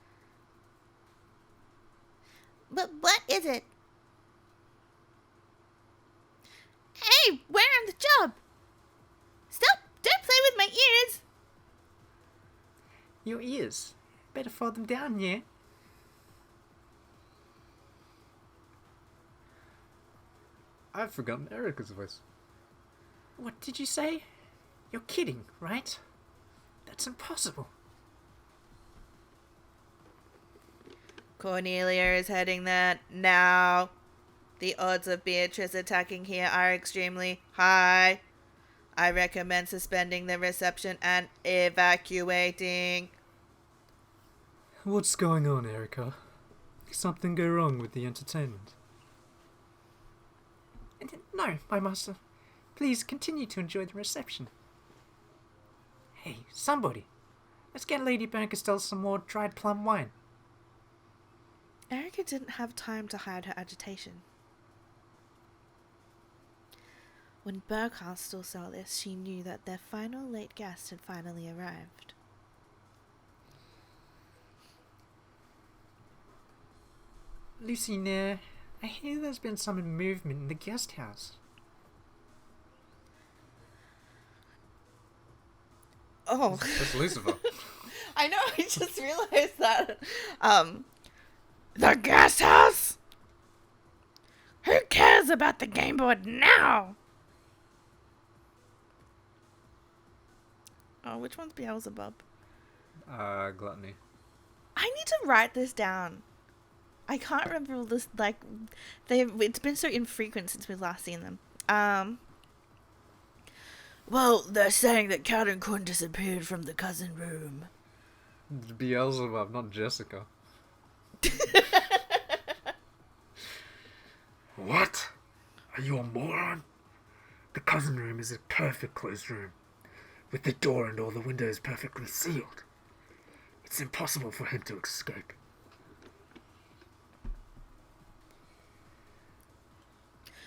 But what is it? Hey, we're on the job. Stop, don't play with my ears. Your ears. Better fold them down, yeah? I've forgotten Erica's voice. What did you say? You're kidding, right? That's impossible. Cornelia is heading that now. The odds of Beatrice attacking here are extremely high. I recommend suspending the reception and evacuating. What's going on, Erica? Did something go wrong with the entertainment? No, my master. Please continue to enjoy the reception. Hey, somebody. Let's get Lady Berncastel some more dried plum wine. Erica didn't have time to hide her agitation. When Berncastel saw this, she knew that their final late guest had finally arrived. Lucy, Nair, I hear there's been some movement in the guest house. Oh. That's Lucifer. I know, I just realized that. The guest house? Who cares about the game board now? Oh, which one's Beelzebub? Gluttony. I need to write this down. I can't remember all this, like, it's been so infrequent since we've last seen them. Well, they're saying that Cat and Kun disappeared from the cousin room. Beelzebub, not Jessica. What? Are you a moron? The cousin room is a perfect closed room, with the door and all the windows perfectly sealed. It's impossible for him to escape.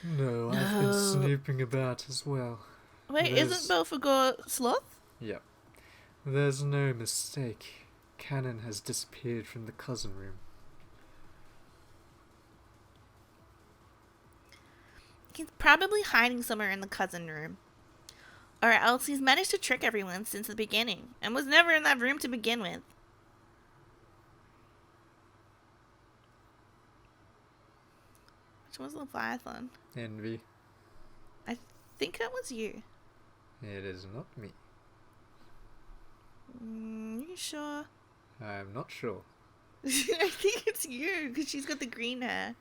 No, I've been No. snooping about as well. Wait, There's- isn't Belphegor sloth? Yep. There's no mistake. Cannon has disappeared from the cousin room. He's probably hiding somewhere in the cousin room. Or else he's managed to trick everyone since the beginning and was never in that room to begin with. Which was Leviathan? Envy. I think that was you. It is not me. You sure? I'm not sure. I think it's you because she's got the green hair.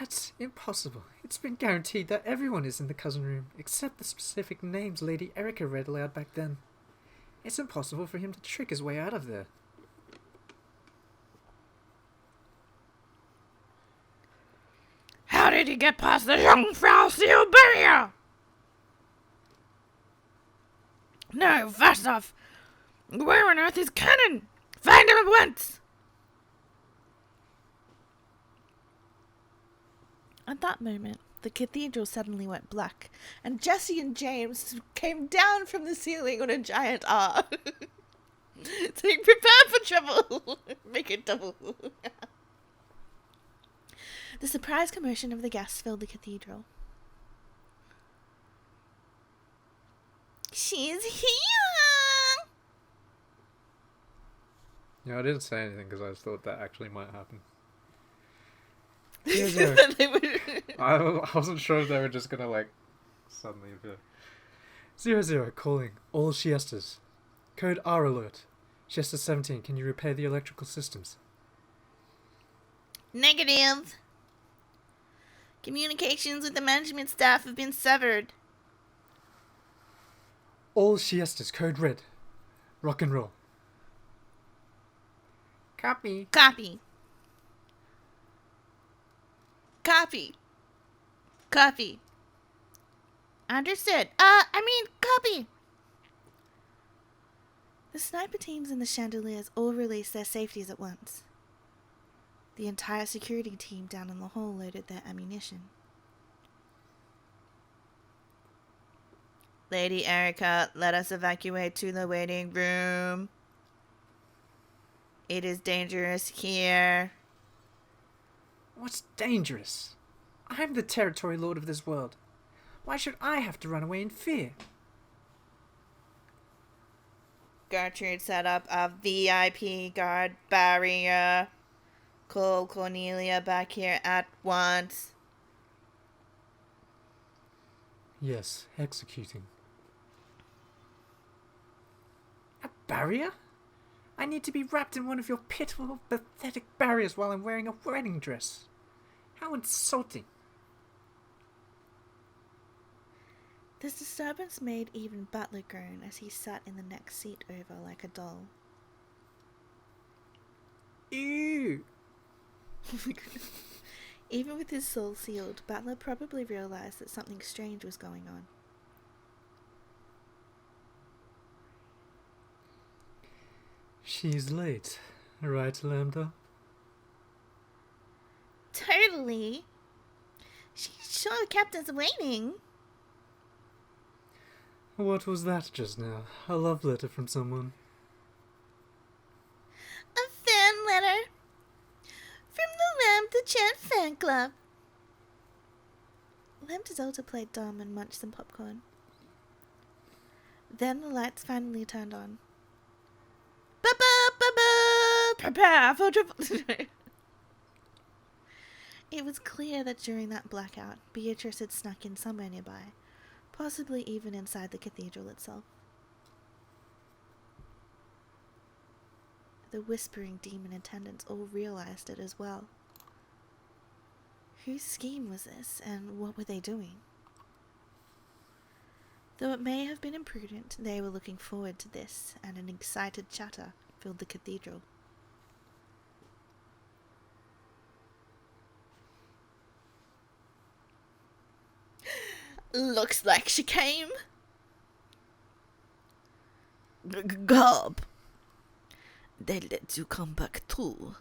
That's impossible. It's been guaranteed that everyone is in the cousin room, except the specific names Lady Erica read aloud back then. It's impossible for him to trick his way out of there. How did he get past the Jungfrau seal barrier? No, first off, where on earth is Cannon? Find him at once! At that moment, the cathedral suddenly went black, and Jesse and James came down from the ceiling on a giant R. Saying, prepare for trouble! Make it double. The surprise commotion of the guests filled the cathedral. She's here! Yeah, I didn't say anything because I thought that actually might happen. That they would- I wasn't sure if they were just gonna, like, suddenly appear. 00 calling all Shiestas. Code R alert. Shiesta 17, can you repair the electrical systems? Negative. Communications with the management staff have been severed. All Shiestas, code red. Rock and roll. Copy. Copy. Copy. Copy. Understood. Copy. The sniper teams and the chandeliers all released their safeties at once. The entire security team down in the hall loaded their ammunition. Lady Erica, let us evacuate to the waiting room. It is dangerous here. What's dangerous? I'm the territory lord of this world. Why should I have to run away in fear? Gertrude set up a VIP guard barrier. Call Cornelia back here at once. Yes, executing. A barrier? I need to be wrapped in one of your pitiful, pathetic barriers while I'm wearing a wedding dress. How insulting. This disturbance made even Butler groan as he sat in the next seat over like a doll. Ew! Oh my goodness. Even with his soul sealed, Butler probably realized that something strange was going on. She's late, right, Lambda? Totally. She sure kept us waiting. What was that just now? A love letter from someone? A fan letter from the Lambda Chat fan club. Lambda Zelda played dumb and munched some popcorn. Then the lights finally turned on. Ba-ba-ba-ba! Prepare for trouble. It was clear that during that blackout, Beatrice had snuck in somewhere nearby, possibly even inside the cathedral itself. The whispering demon attendants all realized it as well. Whose scheme was this, and what were they doing? Though it may have been imprudent, they were looking forward to this, and an excited chatter filled the cathedral. Looks like she came. Gob. They let you come back too.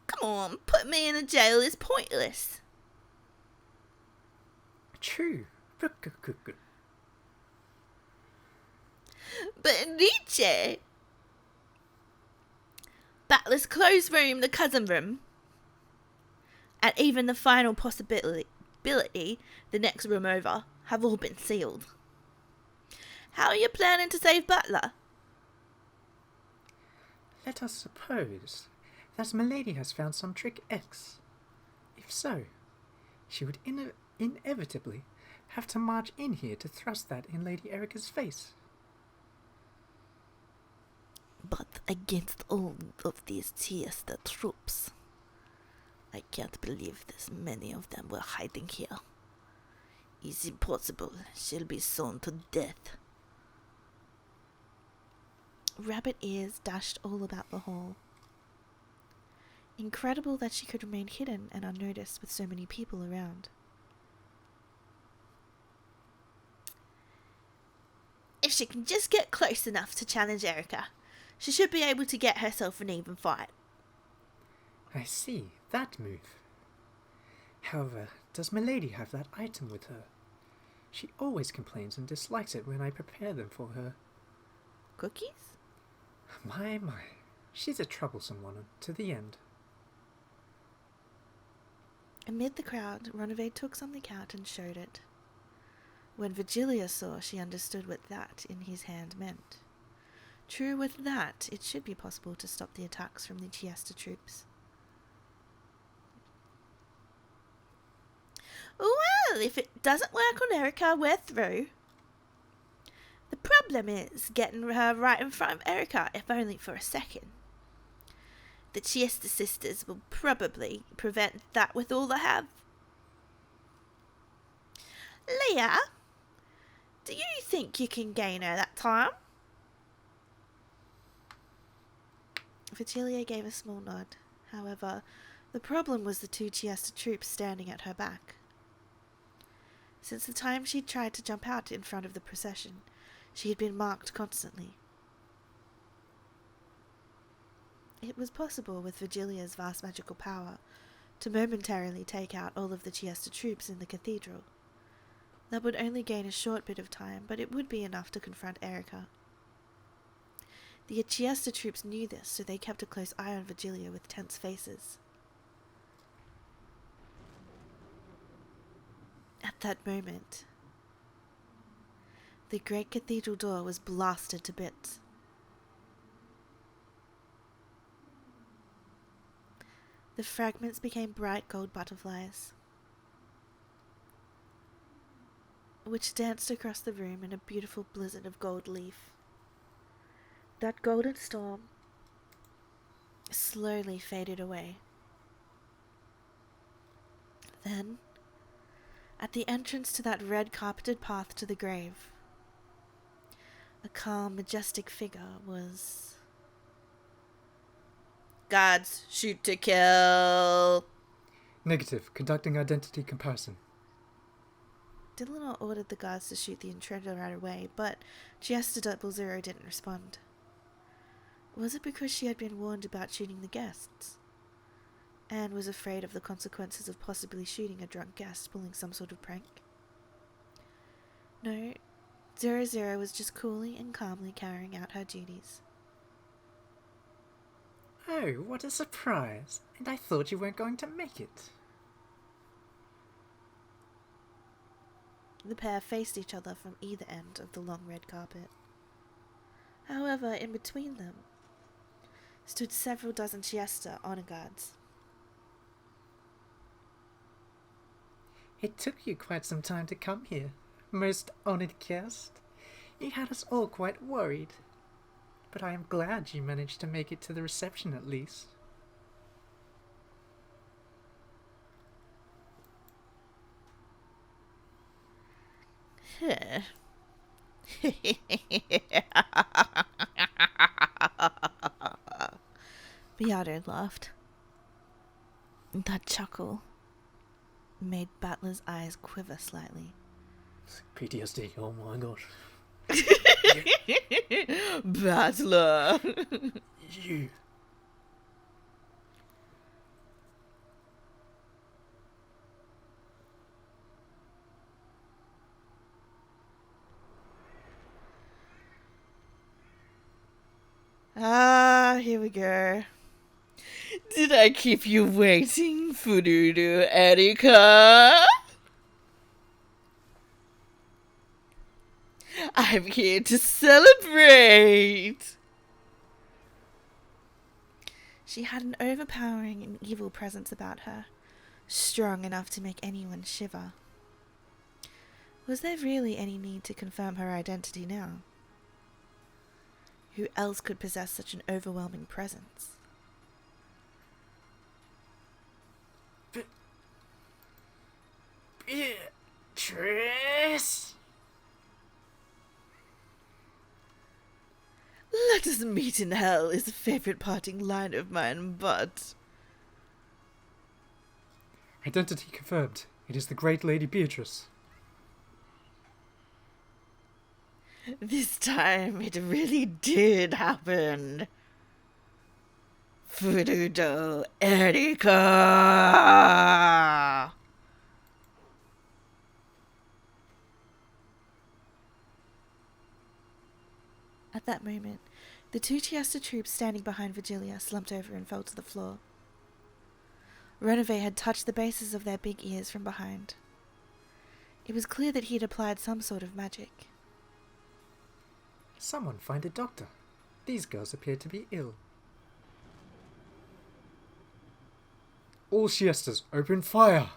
Come on, put me in a jail is pointless. True. But Nietzsche. Battler's clothes room, the cousin room, and even the final possibility, the next room over, have all been sealed. How are you planning to save Butler? Let us suppose that Milady has found some trick X. If so, she would inevitably have to march in here to thrust that in Lady Erica's face. But against all of these Tiesta troops, I can't believe this many of them were hiding here. It's impossible. She'll be sewn to death. Rabbit ears dashed all about the hall. Incredible that she could remain hidden and unnoticed with so many people around. If she can just get close enough to challenge Erica, she should be able to get herself an even fight. I see, that move. However, does Milady have that item with her? She always complains and dislikes it when I prepare them for her. Cookies? My, she's a troublesome one to the end. Amid the crowd, Ronove took something out and showed it. When Virgilia saw, she understood what that in his hand meant. True, with that, it should be possible to stop the attacks from the Chiesta troops. Well, if it doesn't work on Erica, we're through. The problem is getting her right in front of Erica, if only for a second. The Chiesta sisters will probably prevent that with all they have. Leah, do you think you can gain her that time? Virgilia gave a small nod. However, the problem was the two Chiesta troops standing at her back. Since the time she'd tried to jump out in front of the procession, she had been marked constantly. It was possible with Virgilia's vast magical power to momentarily take out all of the Chiesta troops in the cathedral. That would only gain a short bit of time, but it would be enough to confront Erica. The Chiesta troops knew this, so they kept a close eye on Virgilia with tense faces. At that moment, the great cathedral door was blasted to bits. The fragments became bright gold butterflies, which danced across the room in a beautiful blizzard of gold leaf. That golden storm slowly faded away. Then, at the entrance to that red carpeted path to the grave, a calm, majestic figure was... Guards, shoot to kill. Negative. Conducting identity comparison. Dylanor ordered the guards to shoot the intruder right away, but Chiesta 00 didn't respond. Was it because she had been warned about shooting the guests? And was afraid of the consequences of possibly shooting a drunk guest pulling some sort of prank? No, 00 was just coolly and calmly carrying out her duties. Oh, what a surprise! And I thought you weren't going to make it. The pair faced each other from either end of the long red carpet. However, in between them stood several dozen Chiesta honor guards. It took you quite some time to come here, most honored guest. You had us all quite worried. But I am glad you managed to make it to the reception at least. Beato laughed. That chuckle. made Battler's eyes quiver slightly. PTSD, oh my gosh. Battler. You. Ah, here we go. Did I keep you waiting, Fududu Erika? I'm here to celebrate. She had an overpowering and evil presence about her, strong enough to make anyone shiver. Was there really any need to confirm her identity now? Who else could possess such an overwhelming presence? Beatrice? Let us meet in hell is a favorite parting line of mine, but... Identity confirmed. It is the great Lady Beatrice. This time it really did happen. Fududo Erika! At that moment, the two Chiesta troops standing behind Virgilia slumped over and fell to the floor. Renove had touched the bases of their big ears from behind. It was clear that he had applied some sort of magic. Someone find a doctor. These girls appear to be ill. All Chiestas, open fire!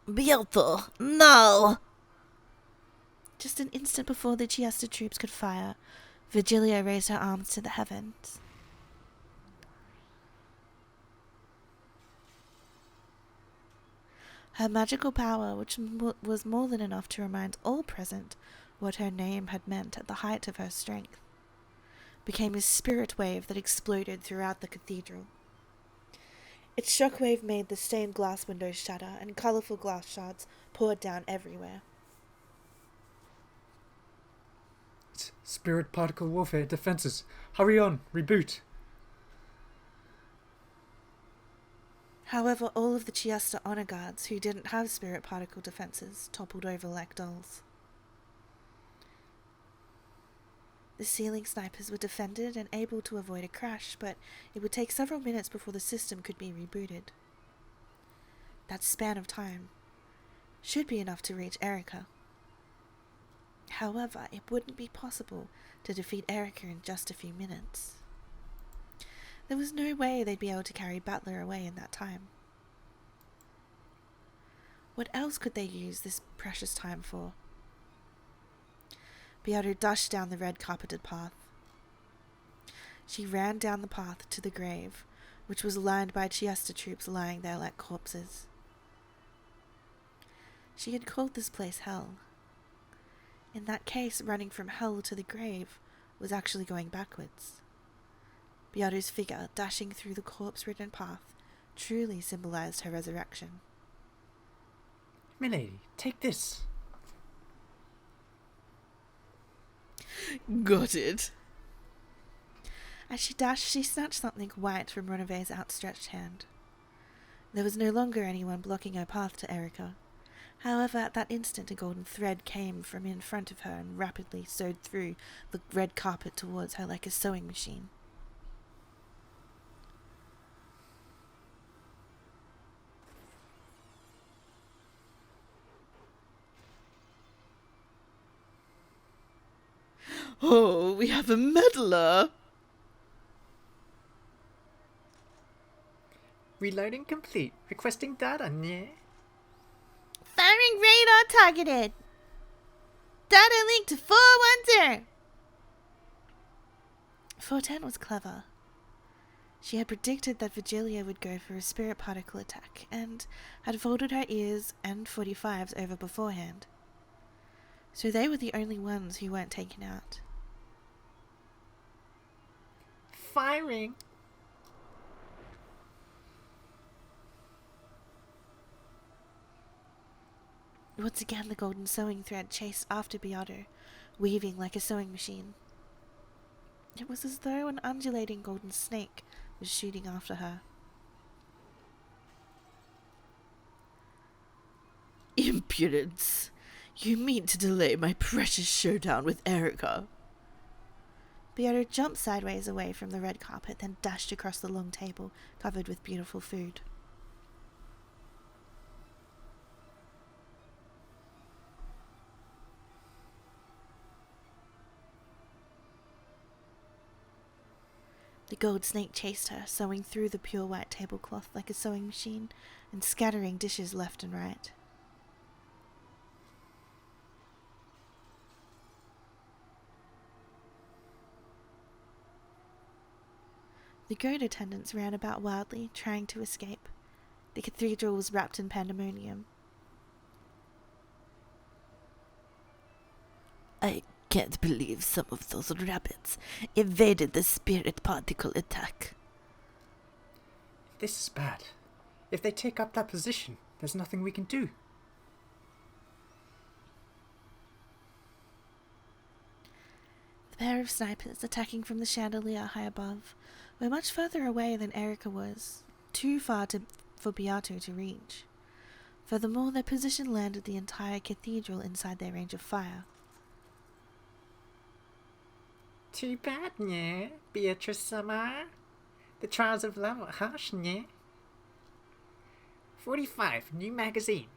Bielto, no! Just an instant before the Chiesta troops could fire, Virgilia raised her arms to the heavens. Her magical power, which was more than enough to remind all present what her name had meant at the height of her strength, became a spirit wave that exploded throughout the cathedral. Its shockwave made the stained glass windows shatter, and colourful glass shards poured down everywhere. It's spirit particle warfare defenses. Hurry on, reboot. However, all of the Chiesta honor guards who didn't have spirit particle defenses toppled over like dolls. The ceiling snipers were defended and able to avoid a crash, but it would take several minutes before the system could be rebooted. That span of time should be enough to reach Erika. However, it wouldn't be possible to defeat Erika in just a few minutes. There was no way they'd be able to carry Battler away in that time. What else could they use this precious time for? Beato dashed down the red carpeted path. She ran down the path to the grave, which was lined by Chiesta troops lying there like corpses. She had called this place hell. In that case, running from hell to the grave was actually going backwards. Beato's figure, dashing through the corpse-ridden path, truly symbolized her resurrection. Milady, take this. Got it. As she dashed, she snatched something white from Renove's outstretched hand. There was no longer anyone blocking her path to Erika. However, at that instant a golden thread came from in front of her and rapidly sewed through the red carpet towards her like a sewing machine. Oh, we have a meddler. Reloading complete. Requesting data, yeah. Firing radar targeted. Data linked to 410. 410 was clever. She had predicted that Virgilia would go for a spirit particle attack, and had folded her ears and 45s over beforehand. So they were the only ones who weren't taken out. Firing. Once again, the golden sewing thread chased after Beato, weaving like a sewing machine. It was as though an undulating golden snake was shooting after her. Impudence! You mean to delay my precious showdown with Erica? Beato jumped sideways away from the red carpet, then dashed across the long table covered with beautiful food. The gold snake chased her, sewing through the pure white tablecloth like a sewing machine and scattering dishes left and right. The goat attendants ran about wildly, trying to escape. The cathedral was wrapped in pandemonium. I can't believe some of those rabbits evaded the spirit particle attack. This is bad. If they take up that position, there's nothing we can do. The pair of snipers attacking from the chandelier high above were much further away than Erica was, too far for Beato to reach. Furthermore, their position landed the entire cathedral inside their range of fire. Too bad, yeah, Beatrice-sama. The trials of love are harsh, yeah. 45, new magazine.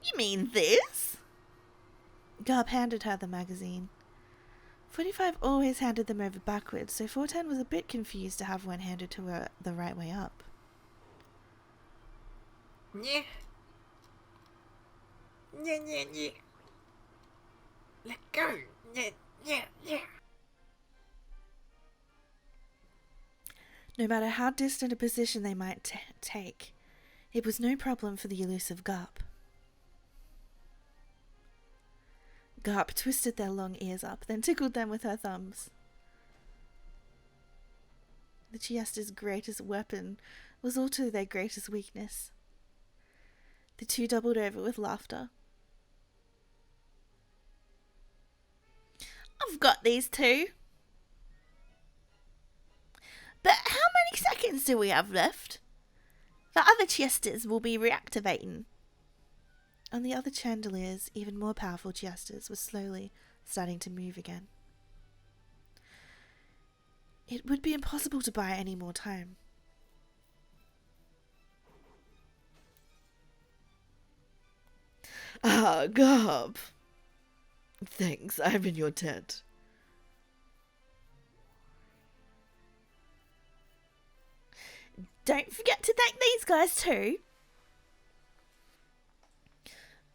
You mean this? Garb handed her the magazine. 45 always handed them over backwards, so 410 was a bit confused to have one handed to her the right way up. Yeah. Yeah, yeah, yeah. Let go. Yeah, yeah, yeah. No matter how distant a position they might take, it was no problem for the elusive Garp. Garp twisted their long ears up, then tickled them with her thumbs. The Chiesta's greatest weapon was also their greatest weakness. The two doubled over with laughter. I've got these two. But how many seconds do we have left? The other Chiestas will be reactivating. On the other chandeliers, even more powerful Chiestas were slowly starting to move again. It would be impossible to buy any more time. Ah, Garb. Thanks, I'm in your tent. Don't forget to thank these guys too.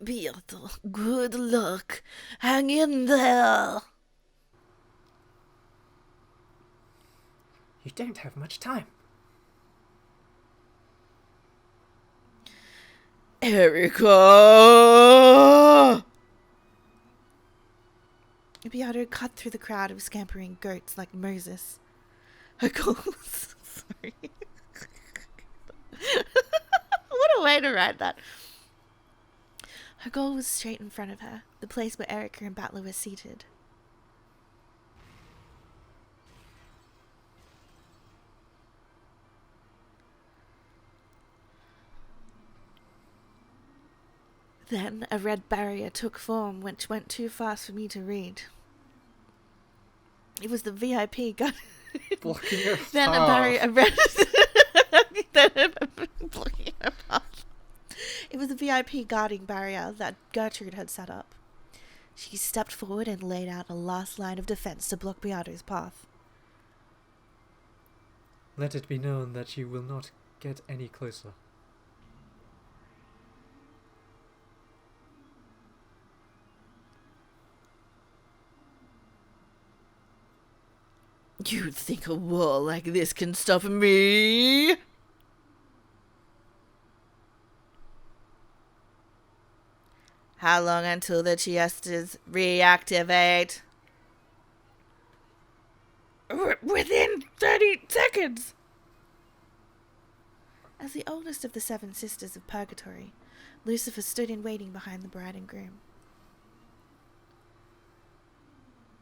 Beato, good luck. Hang in there. You don't have much time. Erica! Beato cut through the crowd of scampering goats like Moses. Her goal was... Sorry. What a way to write that. Her goal was straight in front of her, the place where Erica and Battler were seated. Then a red barrier took form which went too fast for me to read. It was the VIP gun. Blocking your Then path. a red blocking her path. It was a VIP guarding barrier that Gertrude had set up. She stepped forward and laid out a last line of defense to block Beato's path. Let it be known that you will not get any closer. You think a wall like this can stop me? How long until the Chiestas reactivate? Within 30 seconds! As the oldest of the 7 sisters of Purgatory, Lucifer stood in waiting behind the bride and groom.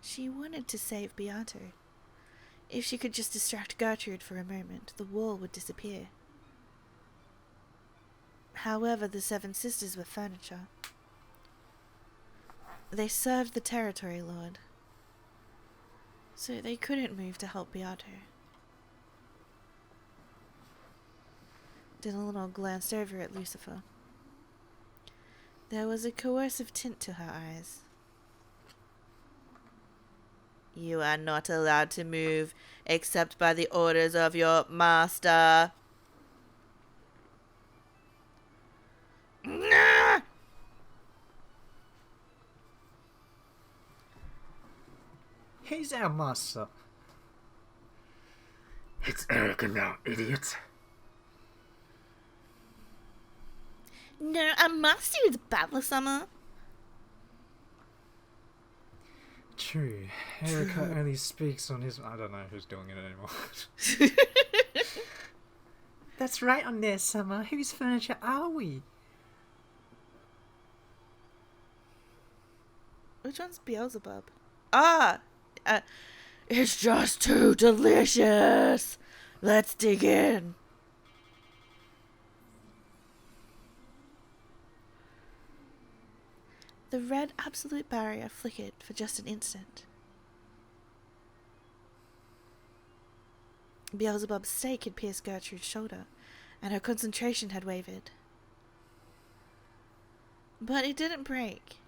She wanted to save Beato. If she could just distract Gertrude for a moment, the wall would disappear. However, the 7 sisters were furniture. They served the territory lord, so they couldn't move to help Beato. Dylan glanced over at Lucifer. There was a coercive tint to her eyes. You are not allowed to move except by the orders of your master. He's our master. It's Erica now, idiot. No, our master is Battler Summer. True. Erica only speaks on his... I don't know who's doing it anymore. That's right on there, Summer. Whose furniture are we? Which one's Beelzebub? It's just too delicious. Let's dig in. The red absolute barrier flickered for just an instant. Beelzebub's stake had pierced Gertrude's shoulder, and her concentration had wavered. But it didn't break.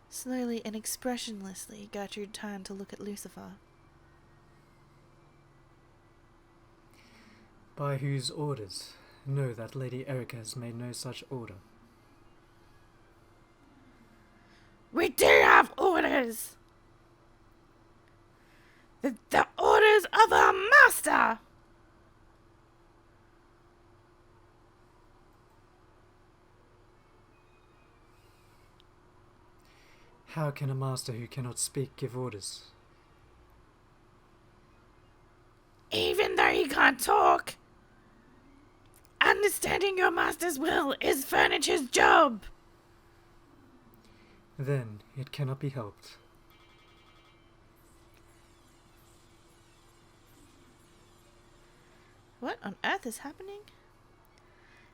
Slowly and expressionlessly, Gertrude turned to look at Lucifer. By whose orders? No, that Lady Erica has made no such order. We do have orders! The orders of our master! How can a master who cannot speak give orders? Even though he can't talk, understanding your master's will is furniture's job. Then it cannot be helped. What on earth is happening?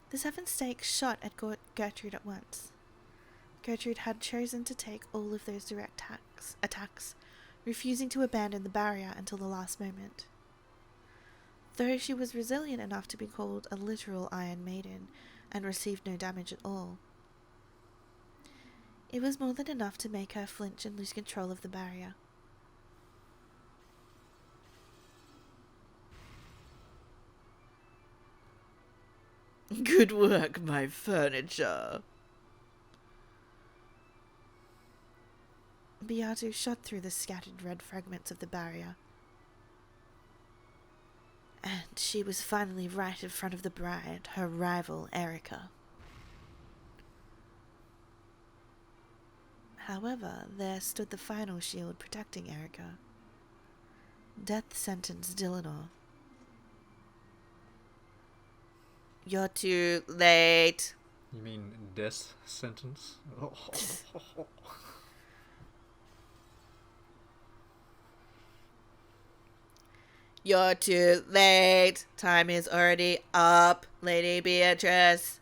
The 7 stakes shot at Gertrude at once. Gertrude had chosen to take all of those direct attacks, refusing to abandon the barrier until the last moment. Though she was resilient enough to be called a literal Iron Maiden and received no damage at all, it was more than enough to make her flinch and lose control of the barrier. Good work, my furniture. Beato shot through the scattered red fragments of the barrier. And she was finally right in front of the bride, her rival, Erica. However, there stood the final shield protecting Erica. Death sentence Dillinor. You're too late. You mean death sentence? You're too late. Time is already up, Lady Beatrice.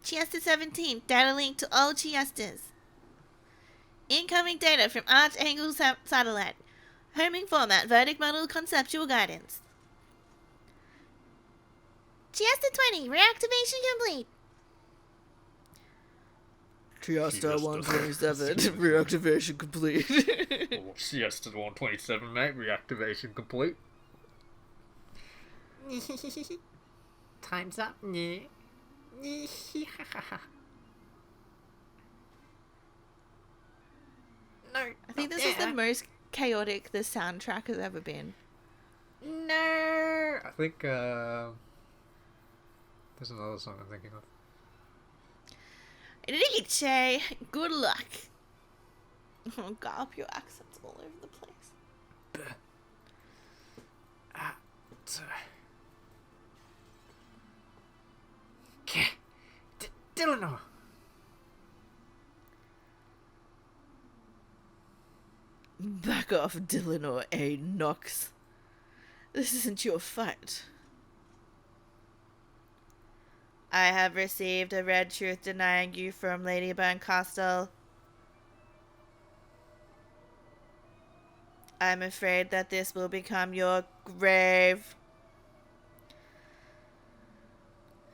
Chiesta 17, data link to all Chiestas. Incoming data from Arch-Angle Satellite. Homing format, verdict model, conceptual guidance. Chiesta 20, reactivation complete. Chiesta 127, reactivation complete. Siesta 127, mate. Reactivation complete. Time's up. Yeah. No. I think this is the most chaotic the soundtrack has ever been. No! I think, there's another song I'm thinking of. Liche, good luck. Oh, Garp, your accent's all over the place. Dylanor. Back off, Dylanor A. Knox. This isn't your fight. I have received a red truth denying you from Lady Burncastle. I'm afraid that this will become your grave.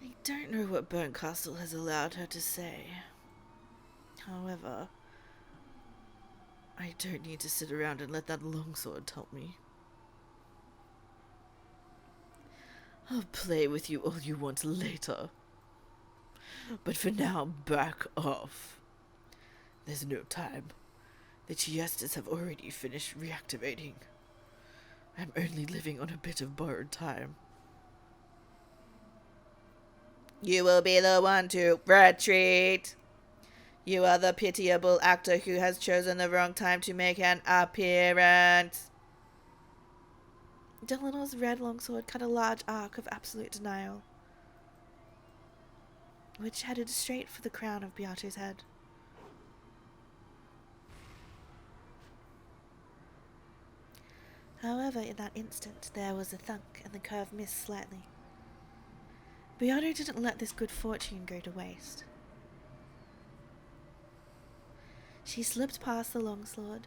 I don't know what Burncastle has allowed her to say. However, I don't need to sit around and let that longsword tell me. I'll play with you all you want later. But for now, back off. There's no time. The Chiestas have already finished reactivating. I'm only living on a bit of borrowed time. You will be the one to retreat. You are the pitiable actor who has chosen the wrong time to make an appearance. Delanor's red longsword cut a large arc of absolute denial, which headed straight for the crown of Beato's head. However, in that instant, there was a thunk, and the curve missed slightly. Beato didn't let this good fortune go to waste. She slipped past the longsword,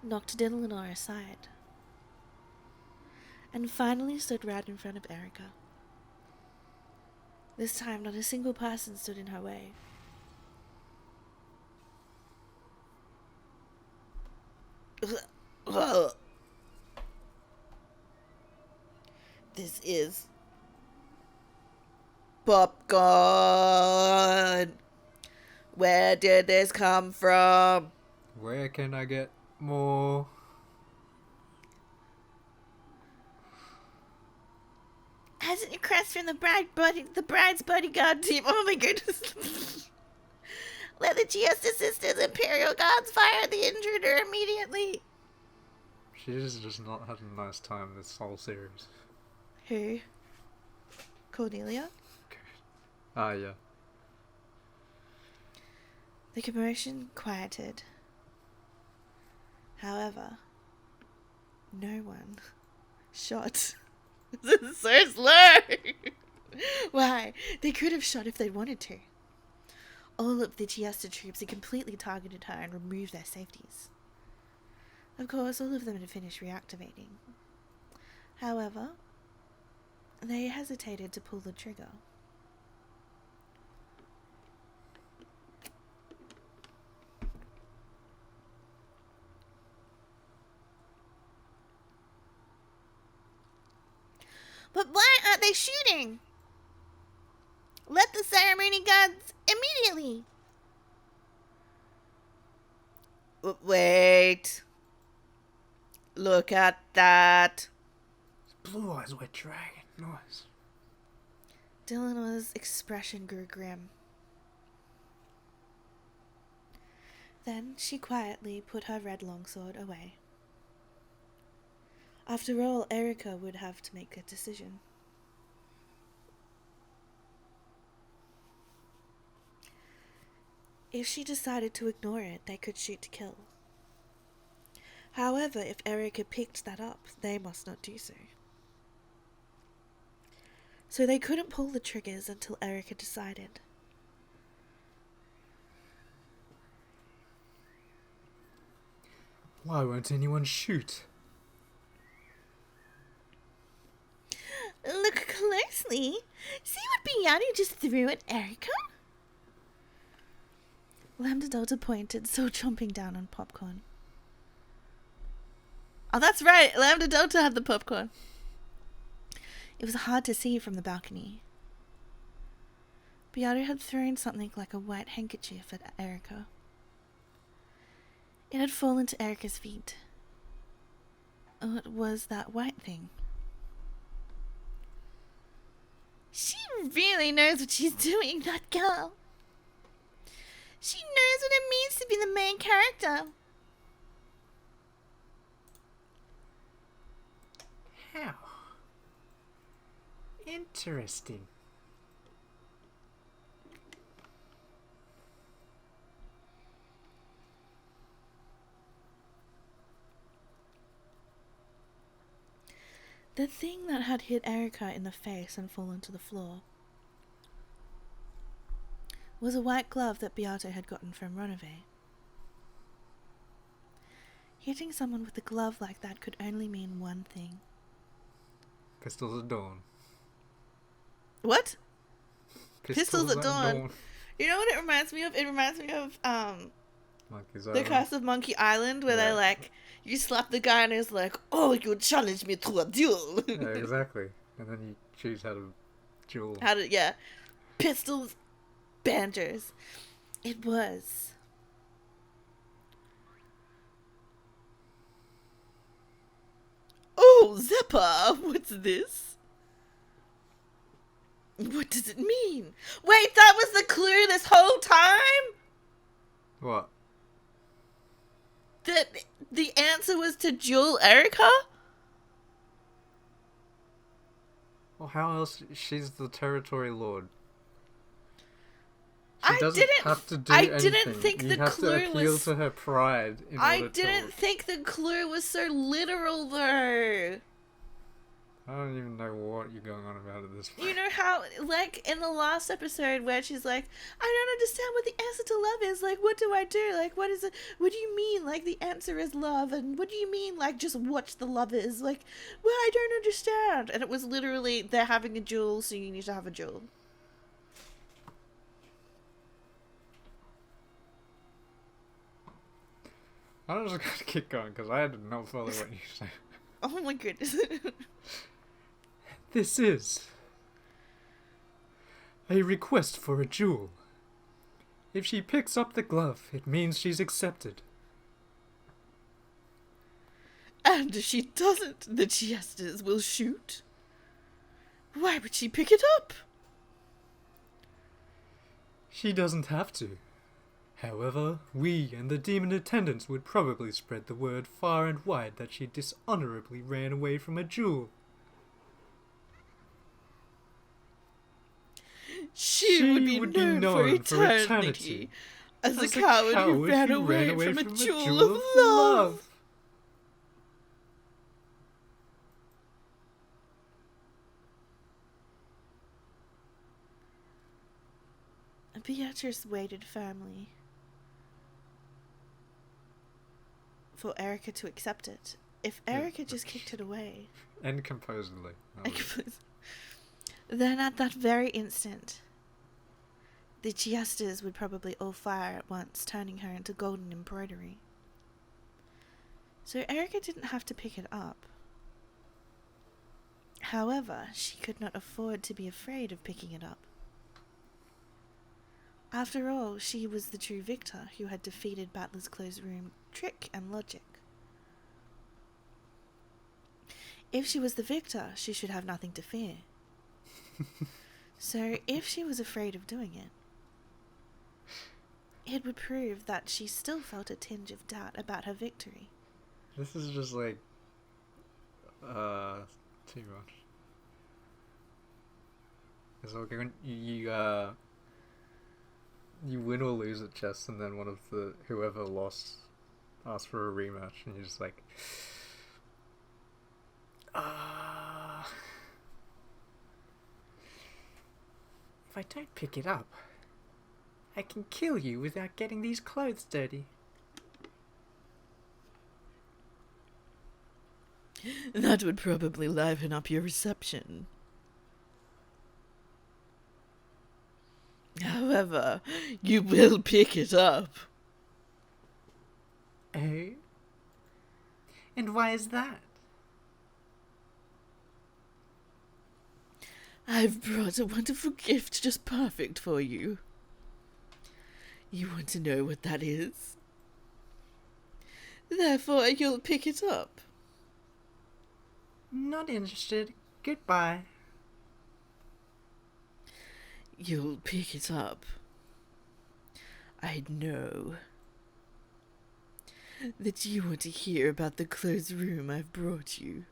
knocked Dylanor aside, and finally stood right in front of Erica. This time, not a single person stood in her way. This is popcorn. Where did this come from? Where can I get more? Hasn't it crest from the bride's bodyguard team? Oh my goodness. Let the Giesta Sisters Imperial Guards fire the injured her immediately. She's just not had a nice time this whole series. Who? Cordelia? Ah, yeah. The commotion quieted. However, no one shot. This is so slow! Why? They could have shot if they wanted to. All of the Giesta troops had completely targeted her and removed their safeties. Of course, all of them had finished reactivating. However, they hesitated to pull the trigger. But why aren't they shooting? Let the ceremony guards immediately. Wait. Look at that. Blue eyes were dragon. Nice. Dylan's expression grew grim. Then she quietly put her red longsword away. After all, Erica would have to make a decision. If she decided to ignore it, they could shoot to kill. However, if Erica picked that up, they must not do so. So they couldn't pull the triggers until Erica decided. Why won't anyone shoot? Look closely. See what Beato just threw at Erica? Lambda Delta pointed, still chomping down on popcorn. Oh, that's right. Lambda Delta had the popcorn. It was hard to see from the balcony. Beato had thrown something like a white handkerchief at Erica. It had fallen to Erica's feet. What was that white thing? She really knows what she's doing, that girl. She knows what it means to be the main character. How? Interesting. The thing that had hit Erica in the face and fallen to the floor was a white glove that Beato had gotten from Ronove. Hitting someone with a glove like that could only mean one thing. Pistols at dawn. What? Pistols at dawn. You know what it reminds me of? It reminds me of Monkey's The Island. Curse of Monkey Island, where they Yeah. like, you slap the guy and he's like, oh, you challenge me to a duel. Yeah, exactly. And then you choose how to duel. How did, yeah. Pistols, banters. It was. Oh, Zeppa, what's this? What does it mean? Wait, that was the clue this whole time? What? That the answer was to duel Erica? Well, how else? She's the territory lord. I She doesn't didn't- have to do I anything. didn't think you the have clue to appeal was- to her pride in I order didn't to... think the clue was so literal, though. I don't even know what you're going on about at this point. You know how, like, in the last episode where she's like, I don't understand what the answer to love is. Like, what do I do? Like, what is it? What do you mean, like, the answer is love? And what do you mean, like, just watch the lovers? Like, well, I don't understand. And it was literally, they're having a duel, so you need to have a duel. I'm just going to keep going because I did not follow what you said. Oh my goodness. This is a request for a duel. If she picks up the glove, it means she's accepted. And if she doesn't, the jesters will shoot. Why would she pick it up? She doesn't have to. However, we and the demon attendants would probably spread the word far and wide that she dishonorably ran away from a duel. She would be known for eternity as a coward who ran away from a duel of love. Beatrice waited firmly for Erica to accept it. If Erica just kicked it away, And composedly. then at that very instant, the jesters would probably all fire at once, turning her into golden embroidery. So Erica didn't have to pick it up. However, she could not afford to be afraid of picking it up. After all, she was the true victor who had defeated Battler's closed room trick and logic. If she was the victor, she should have nothing to fear. So if she was afraid of doing it, it would prove that she still felt a tinge of doubt about her victory. This is just like... too much. It's like when you win or lose at chess, and then one of the whoever lost asks for a rematch, and you're just like, If I don't pick it up, I can kill you without getting these clothes dirty. That would probably liven up your reception. However, you will pick it up. Oh? And why is that? I've brought a wonderful gift just perfect for you. You want to know what that is? Therefore, you'll pick it up. Not interested. Goodbye. You'll pick it up. I know that you want to hear about the closed room I've brought you,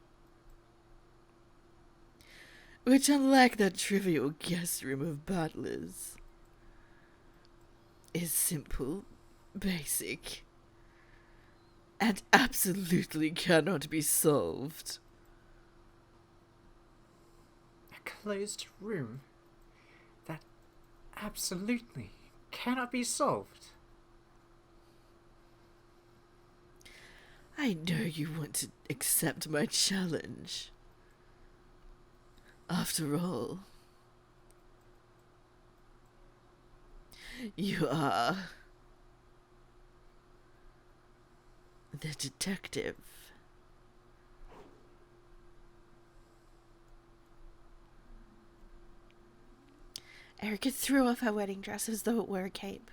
which, unlike that trivial guest room of Butler's, is simple, basic, and absolutely cannot be solved. A closed room that absolutely cannot be solved. I know you want to accept my challenge. After all, you are the detective. Erica threw off her wedding dress as though it were a cape.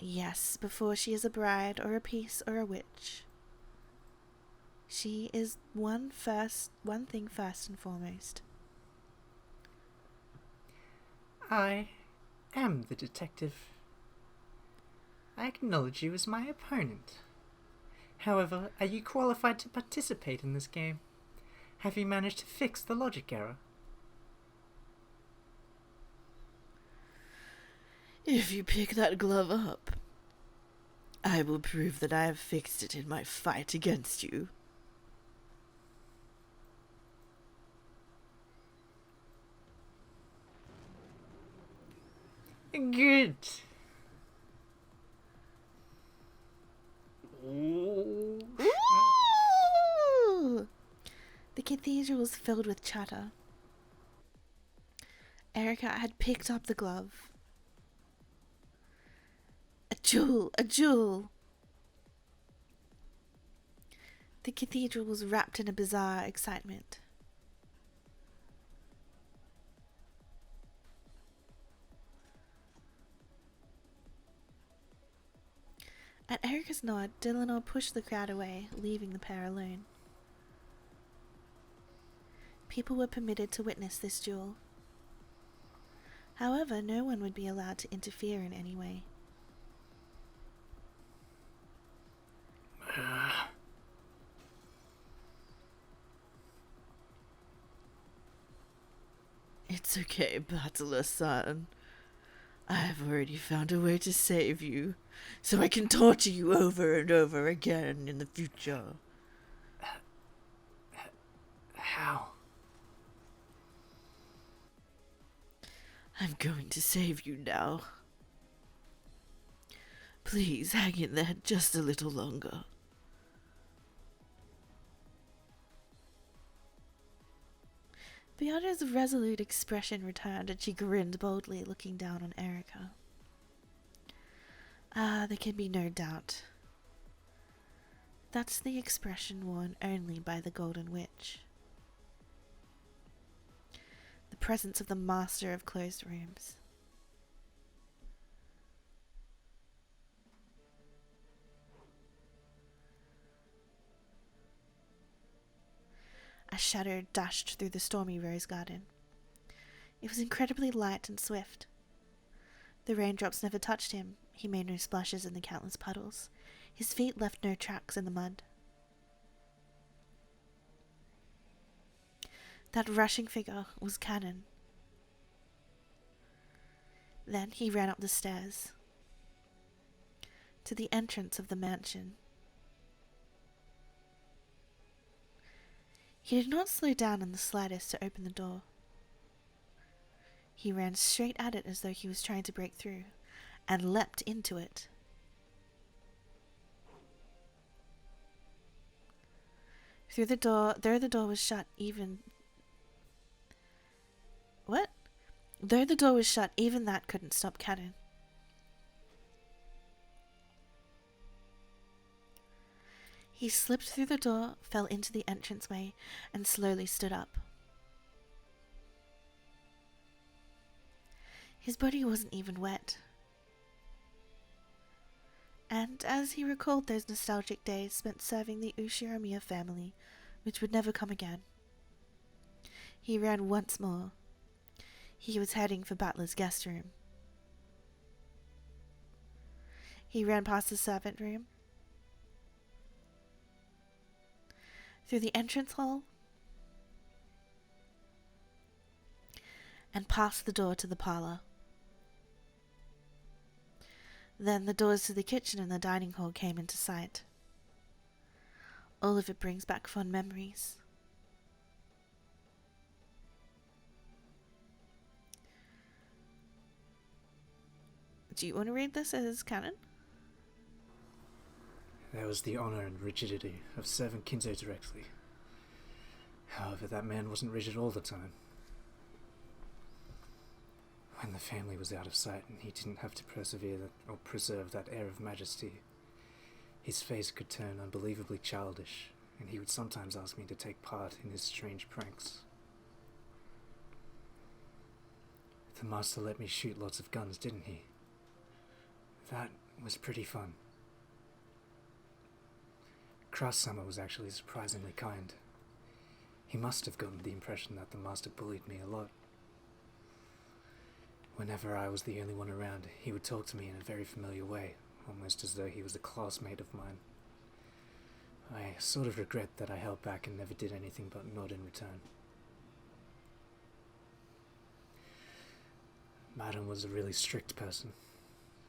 Yes, before she is a bride or a piece or a witch, she is one thing first and foremost. I am the detective. I acknowledge you as my opponent. However, are you qualified to participate in this game? Have you managed to fix the logic error? If you pick that glove up, I will prove that I have fixed it in my fight against you. Good. Ooh! The cathedral was filled with chatter. Erica had picked up the glove. A jewel! A jewel! The cathedral was wrapped in a bizarre excitement. At Erica's nod, Dylanor pushed the crowd away, leaving the pair alone. People were permitted to witness this duel. However, no one would be allowed to interfere in any way. It's okay, Battler-san. I've already found a way to save you, so I can torture you over and over again in the future. How? I'm going to save you now. Please hang in there just a little longer. Beata's resolute expression returned and she grinned boldly, looking down on Erica. Ah, there can be no doubt. That's the expression worn only by the Golden Witch. The presence of the master of closed rooms. A shadow dashed through the stormy rose garden. It was incredibly light and swift. The raindrops never touched him. He made no splashes in the countless puddles. His feet left no tracks in the mud. That rushing figure was Cannon. Then he ran up the stairs to the entrance of the mansion. He did not slow down in the slightest to open the door. He ran straight at it as though he was trying to break through, and leapt into it. Though the door was shut, even that couldn't stop Cannon. He slipped through the door, fell into the entranceway, and slowly stood up. His body wasn't even wet. And as he recalled those nostalgic days spent serving the Ushiromiya family, which would never come again, he ran once more. He was heading for Butler's guest room. He ran past the servant room, through the entrance hall, and past the door to the parlour. Then the doors to the kitchen and the dining hall came into sight. All of it brings back fond memories. Do you want to read this as canon? That was the honour and rigidity of serving Kinzo directly. However, that man wasn't rigid all the time. When the family was out of sight and he didn't have to preserve that air of majesty, his face could turn unbelievably childish, and he would sometimes ask me to take part in his strange pranks. The master let me shoot lots of guns, didn't he? That was pretty fun. Cross-Summer was actually surprisingly kind. He must have gotten the impression that the master bullied me a lot. Whenever I was the only one around, he would talk to me in a very familiar way, almost as though he was a classmate of mine. I sort of regret that I held back and never did anything but nod in return. Madam was a really strict person.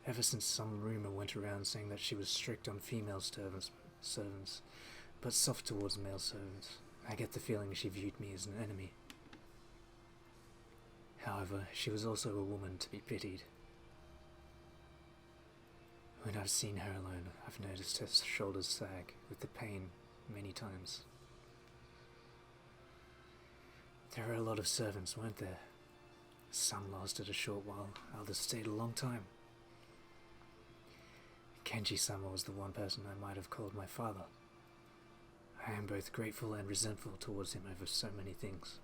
Ever since some rumour went around saying that she was strict on female servants, but soft towards male servants, I get the feeling she viewed me as an enemy. However, she was also a woman to be pitied. When I've seen her alone, I've noticed her shoulders sag with the pain many times. There were a lot of servants, weren't there? Some lasted a short while, others stayed a long time. Kenji-sama was the one person I might have called my father. I am both grateful and resentful towards him over so many things.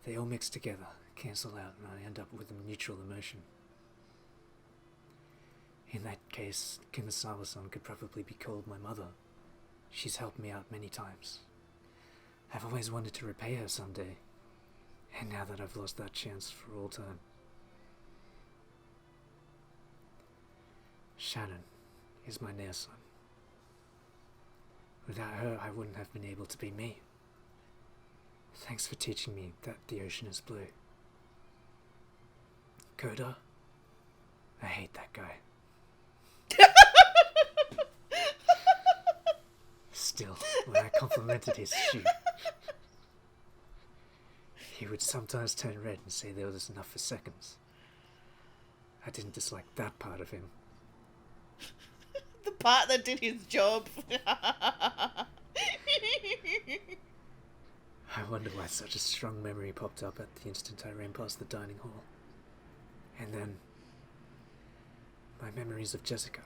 They all mix together, cancel out, and I end up with a neutral emotion. In that case, Kumasawa-san could probably be called my mother. She's helped me out many times. I've always wanted to repay her someday, and now that I've lost that chance for all time. Shannon is my near-son. Without her, I wouldn't have been able to be me. Thanks for teaching me that the ocean is blue. Koda, I hate that guy. Still, when I complimented his shoe, he would sometimes turn red and say there was enough for seconds. I didn't dislike that part of him. The part that did his job. I wonder why such a strong memory popped up at the instant I ran past the dining hall. And then, my memories of Jessica.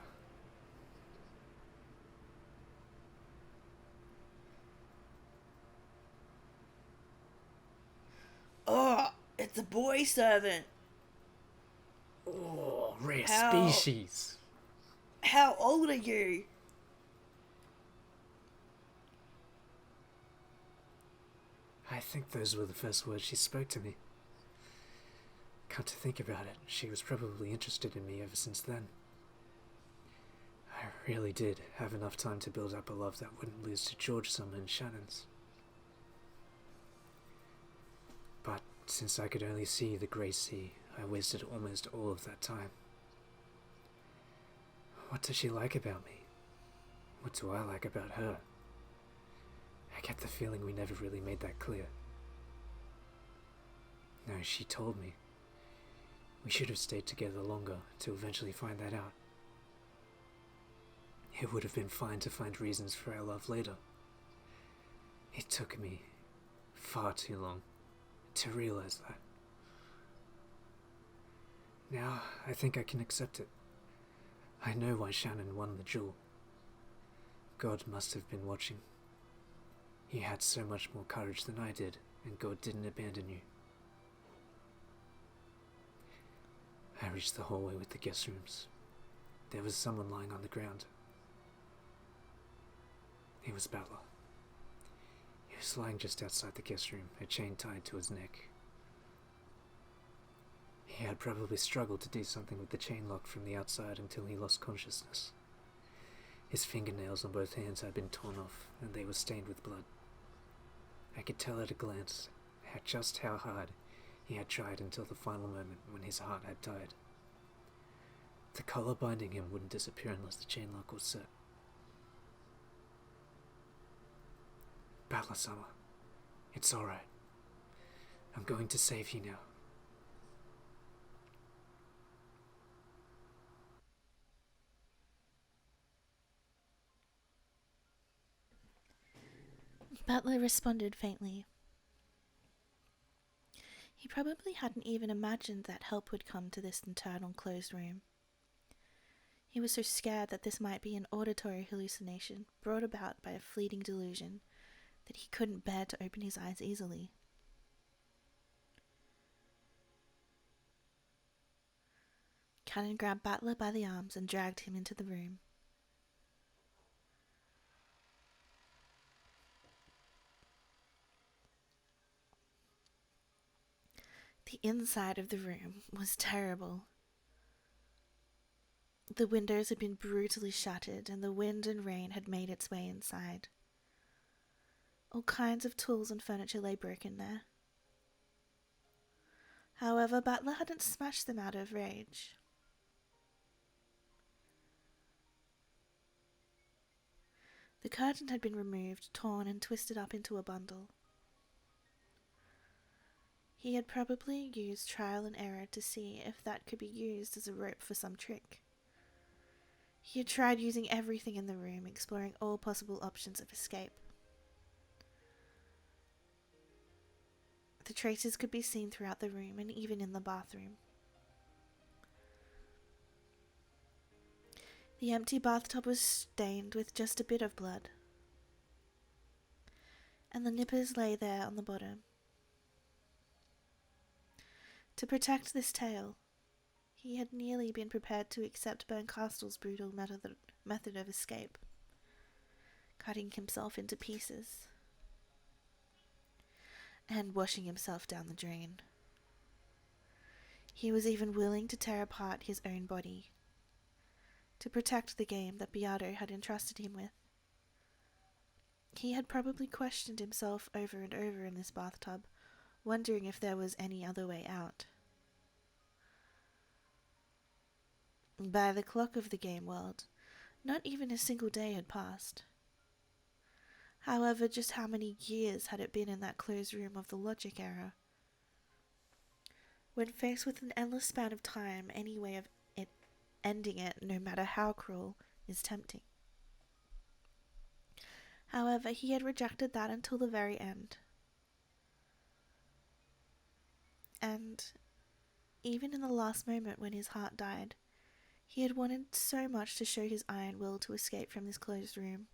Oh, it's a boy servant. Oh, rare How? species. How old are you? I think those were the first words she spoke to me. Come to think about it, she was probably interested in me ever since then. I really did have enough time to build up a love that wouldn't lose to George Summer and Shannon's. But since I could only see the grey sea, I wasted almost all of that time. What does she like about me? What do I like about her? I get the feeling we never really made that clear. No, she told me. We should have stayed together longer to eventually find that out. It would have been fine to find reasons for our love later. It took me far too long to realize that. Now, I think I can accept it. I know why Shannon won the duel. God must have been watching. You had so much more courage than I did, and God didn't abandon you. I reached the hallway with the guest rooms. There was someone lying on the ground. It was Bella. He was lying just outside the guest room, a chain tied to his neck. He had probably struggled to do something with the chain lock from the outside until he lost consciousness. His fingernails on both hands had been torn off, and they were stained with blood. I could tell at a glance just how hard he had tried until the final moment when his heart had died. The collar binding him wouldn't disappear unless the chain lock was set. Battle-sama, it's alright. I'm going to save you now. Butler responded faintly. He probably hadn't even imagined that help would come to this internal closed room. He was so scared that this might be an auditory hallucination brought about by a fleeting delusion that he couldn't bear to open his eyes easily. Cannon grabbed Butler by the arms and dragged him into the room. The inside of the room was terrible. The windows had been brutally shattered, and the wind and rain had made its way inside. All kinds of tools and furniture lay broken there. However, Butler hadn't smashed them out of rage. The curtain had been removed, torn, and twisted up into a bundle. He had probably used trial and error to see if that could be used as a rope for some trick. He had tried using everything in the room, exploring all possible options of escape. The traces could be seen throughout the room and even in the bathroom. The empty bathtub was stained with just a bit of blood, and the nippers lay there on the bottom. To protect this tale, he had nearly been prepared to accept Berncastle's brutal method of escape, cutting himself into pieces and washing himself down the drain. He was even willing to tear apart his own body to protect the game that Beato had entrusted him with. He had probably questioned himself over and over in this bathtub, wondering if there was any other way out. By the clock of the game world, not even a single day had passed. However, just how many years had it been in that closed room of the logic era? When faced with an endless span of time, any way of it ending it, no matter how cruel, is tempting. However, he had rejected that until the very end. And even in the last moment when his heart died, he had wanted so much to show his iron will to escape from this closed room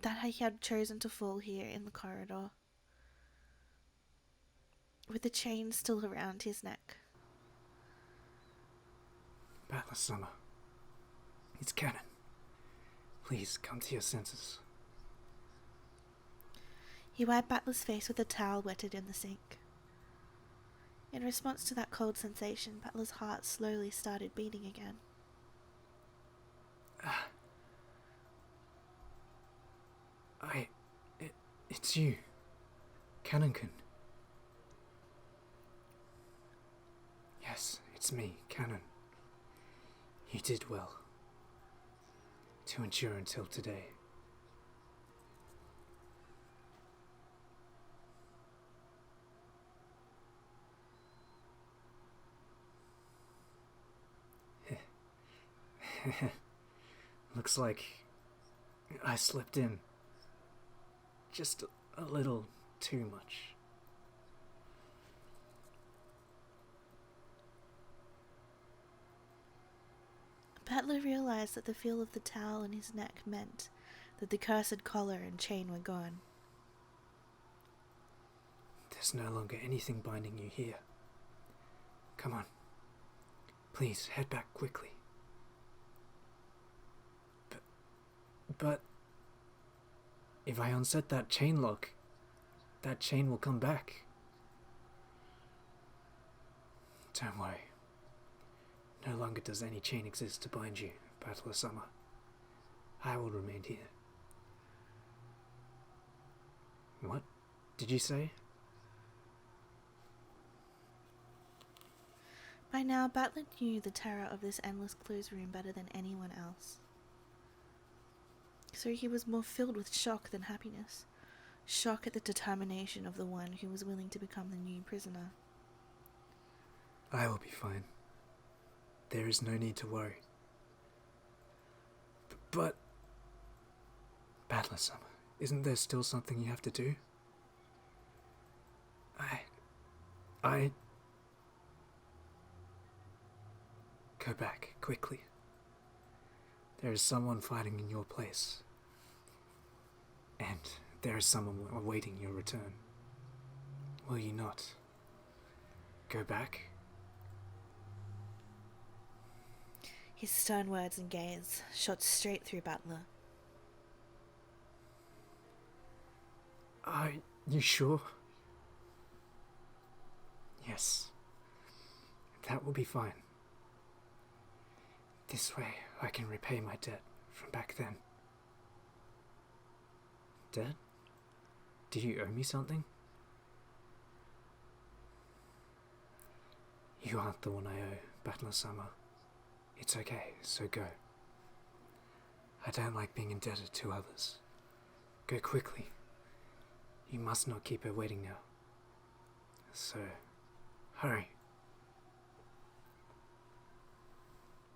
that he had chosen to fall here in the corridor, with the chain still around his neck. Battle-sama, it's Cannon. Please, come to your senses. He wiped Butler's face with a towel wetted in the sink. In response to that cold sensation, Butler's heart slowly started beating again. It's you, Cannon-kun. Yes, it's me, Cannon. You did well to endure until today. Looks like I slipped in just a little too much. Butler realized that the feel of the towel in his neck meant that the cursed collar and chain were gone. There's no longer anything binding you here. Come on. Please, head back quickly. But if I unset that chain lock, that chain will come back. Don't worry. No longer does any chain exist to bind you, Battler Summer. I will remain here. What did you say? By now, Battler knew the terror of this endless closed room better than anyone else. So he was more filled with shock than happiness. Shock at the determination of the one who was willing to become the new prisoner. I will be fine. There is no need to worry. But... Battler Summer, isn't there still something you have to do? I... Go back, quickly. There is someone fighting in your place. And there is someone awaiting your return. Will you not go back? His stern words and gaze shot straight through Battler. Are you sure? Yes. That will be fine. This way I can repay my debt from back then. Debt? Do you owe me something? You aren't the one I owe, Battler Summer. It's okay, so go. I don't like being indebted to others. Go quickly. You must not keep her waiting now. So, hurry.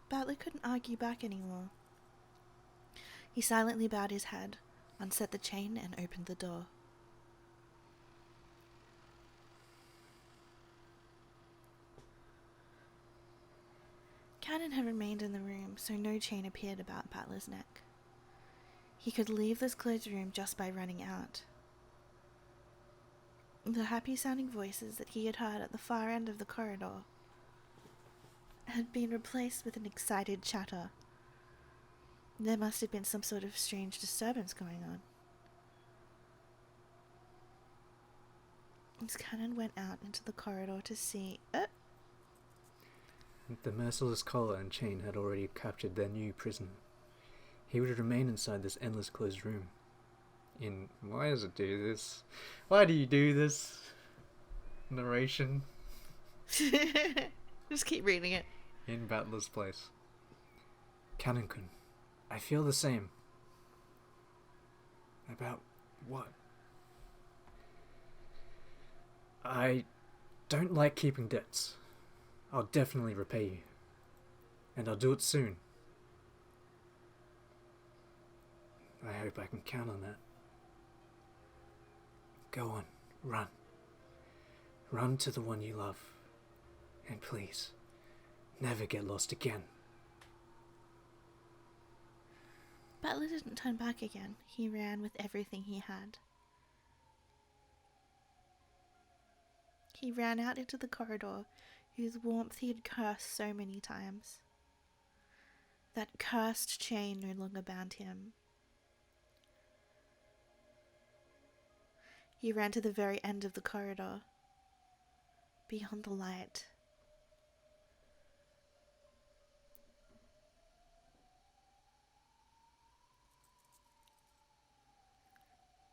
Battler couldn't argue back anymore. He silently bowed his head, unset the chain, and opened the door. Cannon had remained in the room, so no chain appeared about Battler's neck. He could leave this closed room just by running out. The happy-sounding voices that he had heard at the far end of the corridor had been replaced with an excited chatter. There must have been some sort of strange disturbance going on. As Cannon went out into the corridor to see... The merciless collar and chain had already captured their new prisoner. He would remain inside this endless closed room. Why does it do this? Why do you do this? Narration. Just keep reading it. In Battler's place. Cannon-kun, I feel the same. About what? I don't like keeping debts. I'll definitely repay you. And I'll do it soon. I hope I can count on that. Go on, run. Run to the one you love. And please, never get lost again. Battler didn't turn back again. He ran with everything he had. He ran out into the corridor, whose warmth he had cursed so many times. That cursed chain no longer bound him. He ran to the very end of the corridor, beyond the light.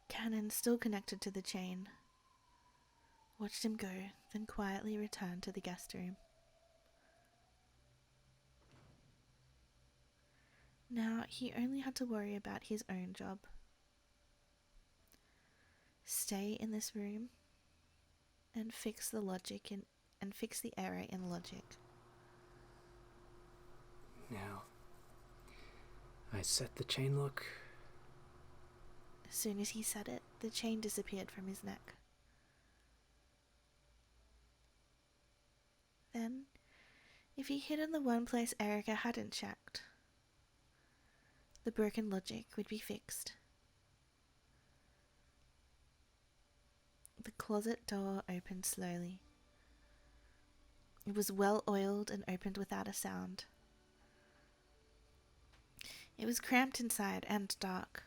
Cannon, still connected to the chain, watched him go, then quietly returned to the guest room. Now he only had to worry about his own job. Stay in this room and fix the fix the error in logic. Now, I set the chain lock. As soon as he said it, the chain disappeared from his neck. Then, if he hid in the one place Erica hadn't checked, the broken logic would be fixed. The closet door opened slowly. It was well oiled and opened without a sound. It was cramped inside and dark.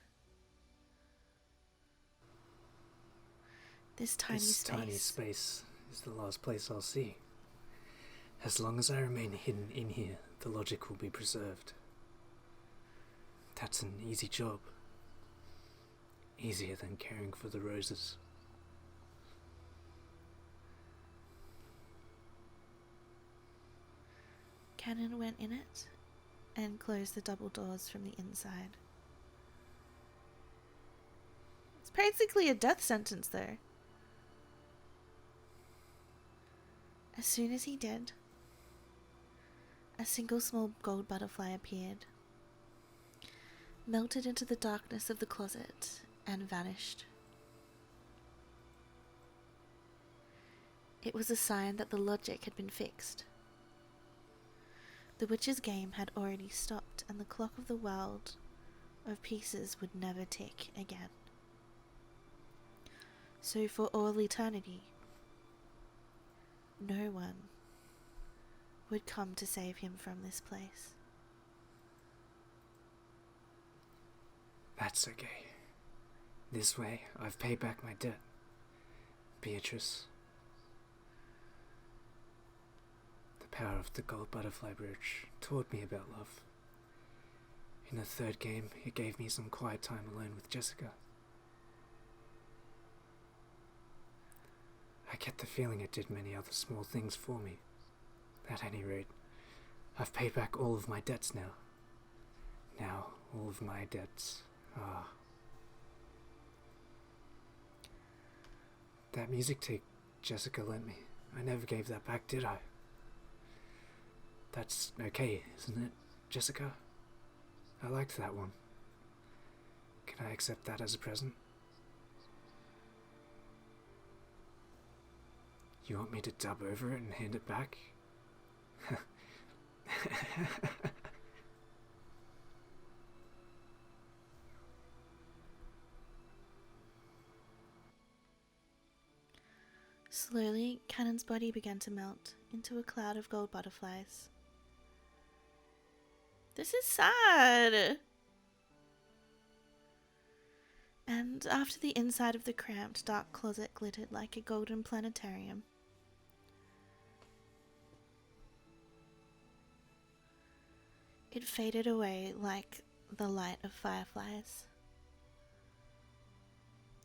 This tiny space is the last place I'll see. As long as I remain hidden in here, the logic will be preserved. That's an easy job. Easier than caring for the roses. Cannon went in it and closed the double doors from the inside. It's basically a death sentence, though. As soon as he did, a single small gold butterfly appeared, melted into the darkness of the closet, and vanished. It was a sign that the logic had been fixed. The witch's game had already stopped, and the clock of the world of pieces would never tick again. So for all eternity, no one would come to save him from this place. That's okay. This way, I've paid back my debt. Beatrice. The power of the gold butterfly brooch taught me about love. In the third game, it gave me some quiet time alone with Jessica. I get the feeling it did many other small things for me. At any rate, I've paid back all of my debts now. Now, all of my debts are... That music tape Jessica lent me, I never gave that back, did I? That's okay, isn't it, Jessica? I liked that one. Can I accept that as a present? You want me to dub over it and hand it back? Slowly, Cannon's body began to melt into a cloud of gold butterflies. This is sad! And after the inside of the cramped, dark closet glittered like a golden planetarium, it faded away like the light of fireflies,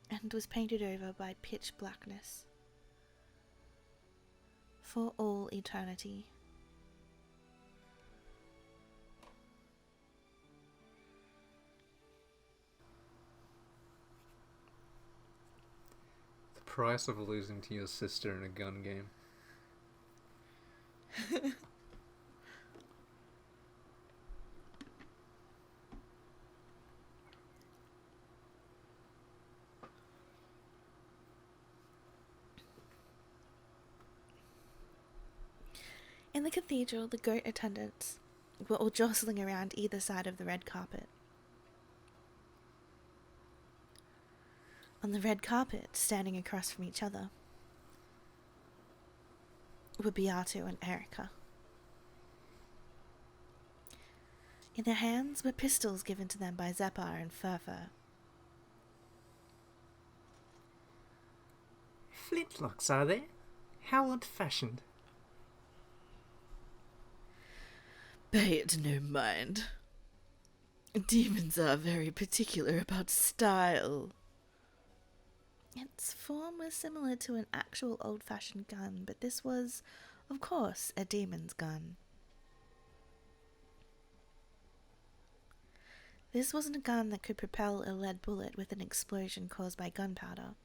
and was painted over by pitch blackness for all eternity. The price of losing to your sister in a gun game. In the cathedral, the goat attendants were all jostling around either side of the red carpet. On the red carpet, standing across from each other, were Beato and Erica. In their hands were pistols given to them by Zepar and Furfur. Flintlocks, are they? How old-fashioned. Pay it no mind. Demons are very particular about style. Its form was similar to an actual old-fashioned gun, but this was, of course, a demon's gun. This wasn't a gun that could propel a lead bullet with an explosion caused by gunpowder.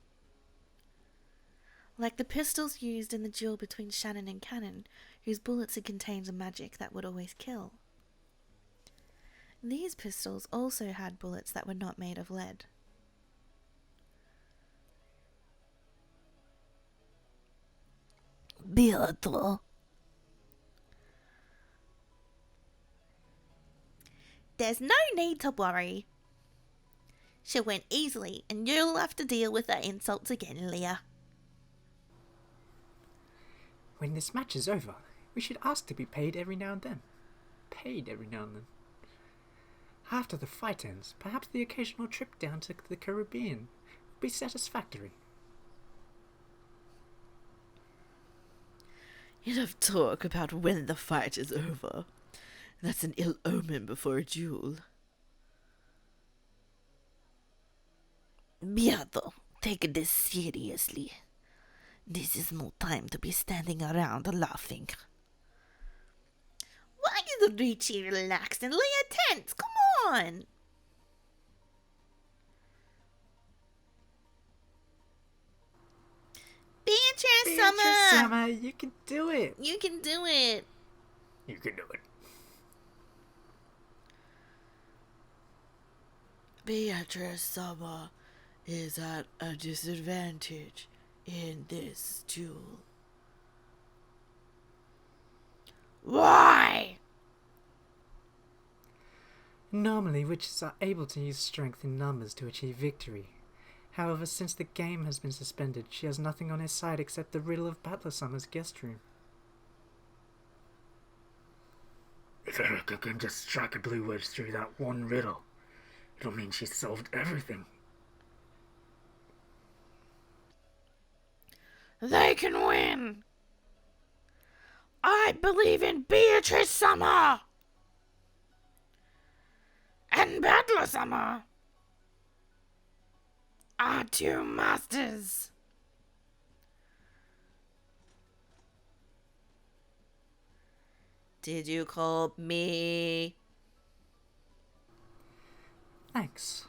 Like the pistols used in the duel between Shannon and Cannon, whose bullets had contained a magic that would always kill. These pistols also had bullets that were not made of lead. Beato. There's no need to worry. She went easily, and you'll have to deal with her insults again, Leah. When this match is over, we should ask to be paid every now and then. Paid every now and then. After the fight ends, perhaps the occasional trip down to the Caribbean would be satisfactory. Enough talk about when the fight is over. That's an ill omen before a duel. Beato, take this seriously. This is no time to be standing around laughing. Why you the Richie relaxed and lay a tent? Come on! Beatrice Summer! Summer, you can do it. You can do it. You can do it. Beatrice Summer is at a disadvantage in this duel. Why? Normally, witches are able to use strength in numbers to achieve victory. However, since the game has been suspended, she has nothing on her side except the riddle of Battler Summer's guest room. If Erica can just strike a blue wedge through that one riddle, it'll mean she's solved everything. They can win! I believe in Beatrice Summer! And Battler Summer! Our two masters! Did you call me? Thanks.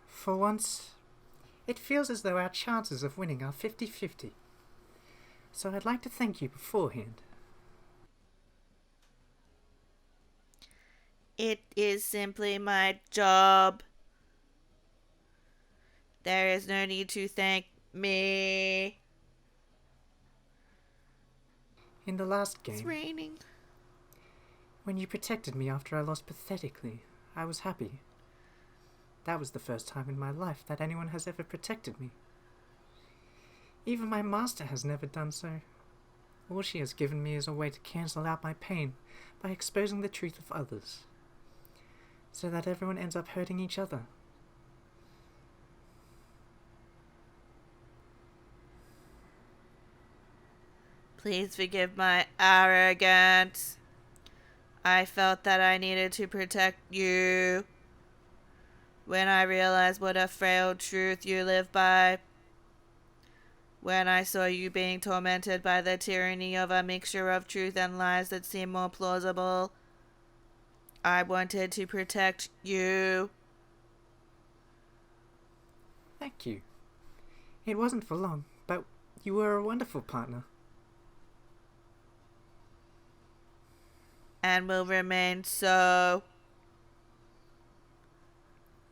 For once, it feels as though our chances of winning are 50-50. So I'd like to thank you beforehand. It is simply my job. There is no need to thank me. In the last It's game, raining. when you protected me after I lost pathetically, I was happy. That was the first time in my life that anyone has ever protected me. Even my master has never done so. All she has given me is a way to cancel out my pain by exposing the truth of others, so that everyone ends up hurting each other. Please forgive my arrogance. I felt that I needed to protect you. When I realized what a frail truth you live by. When I saw you being tormented by the tyranny of a mixture of truth and lies that seemed more plausible. I wanted to protect you. Thank you. It wasn't for long, but you were a wonderful partner. And will remain so.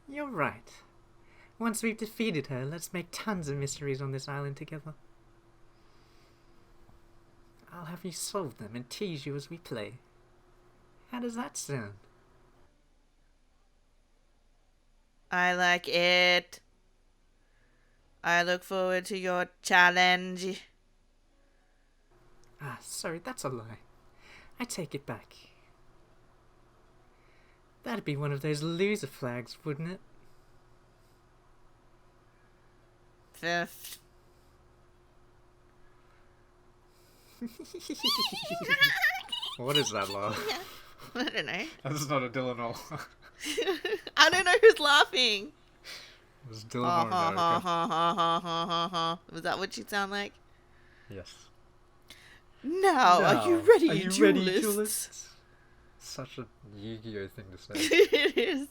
You're right. Once we've defeated her, let's make tons of mysteries on this island together. I'll have you solve them and tease you as we play. How does that sound? I like it. I look forward to your challenge. Ah, sorry, that's a lie. I take it back. That'd be one of those loser flags, wouldn't it? Fifth. What is that laugh? I don't know. That's not a Dylan or I don't know who's laughing. It's Dylan Ha or ha ha America. ha ha ha ha ha ha. Was that what you sound like? Yes. Now, are you ready, duelists? Such a Yu-Gi-Oh thing to say. It is.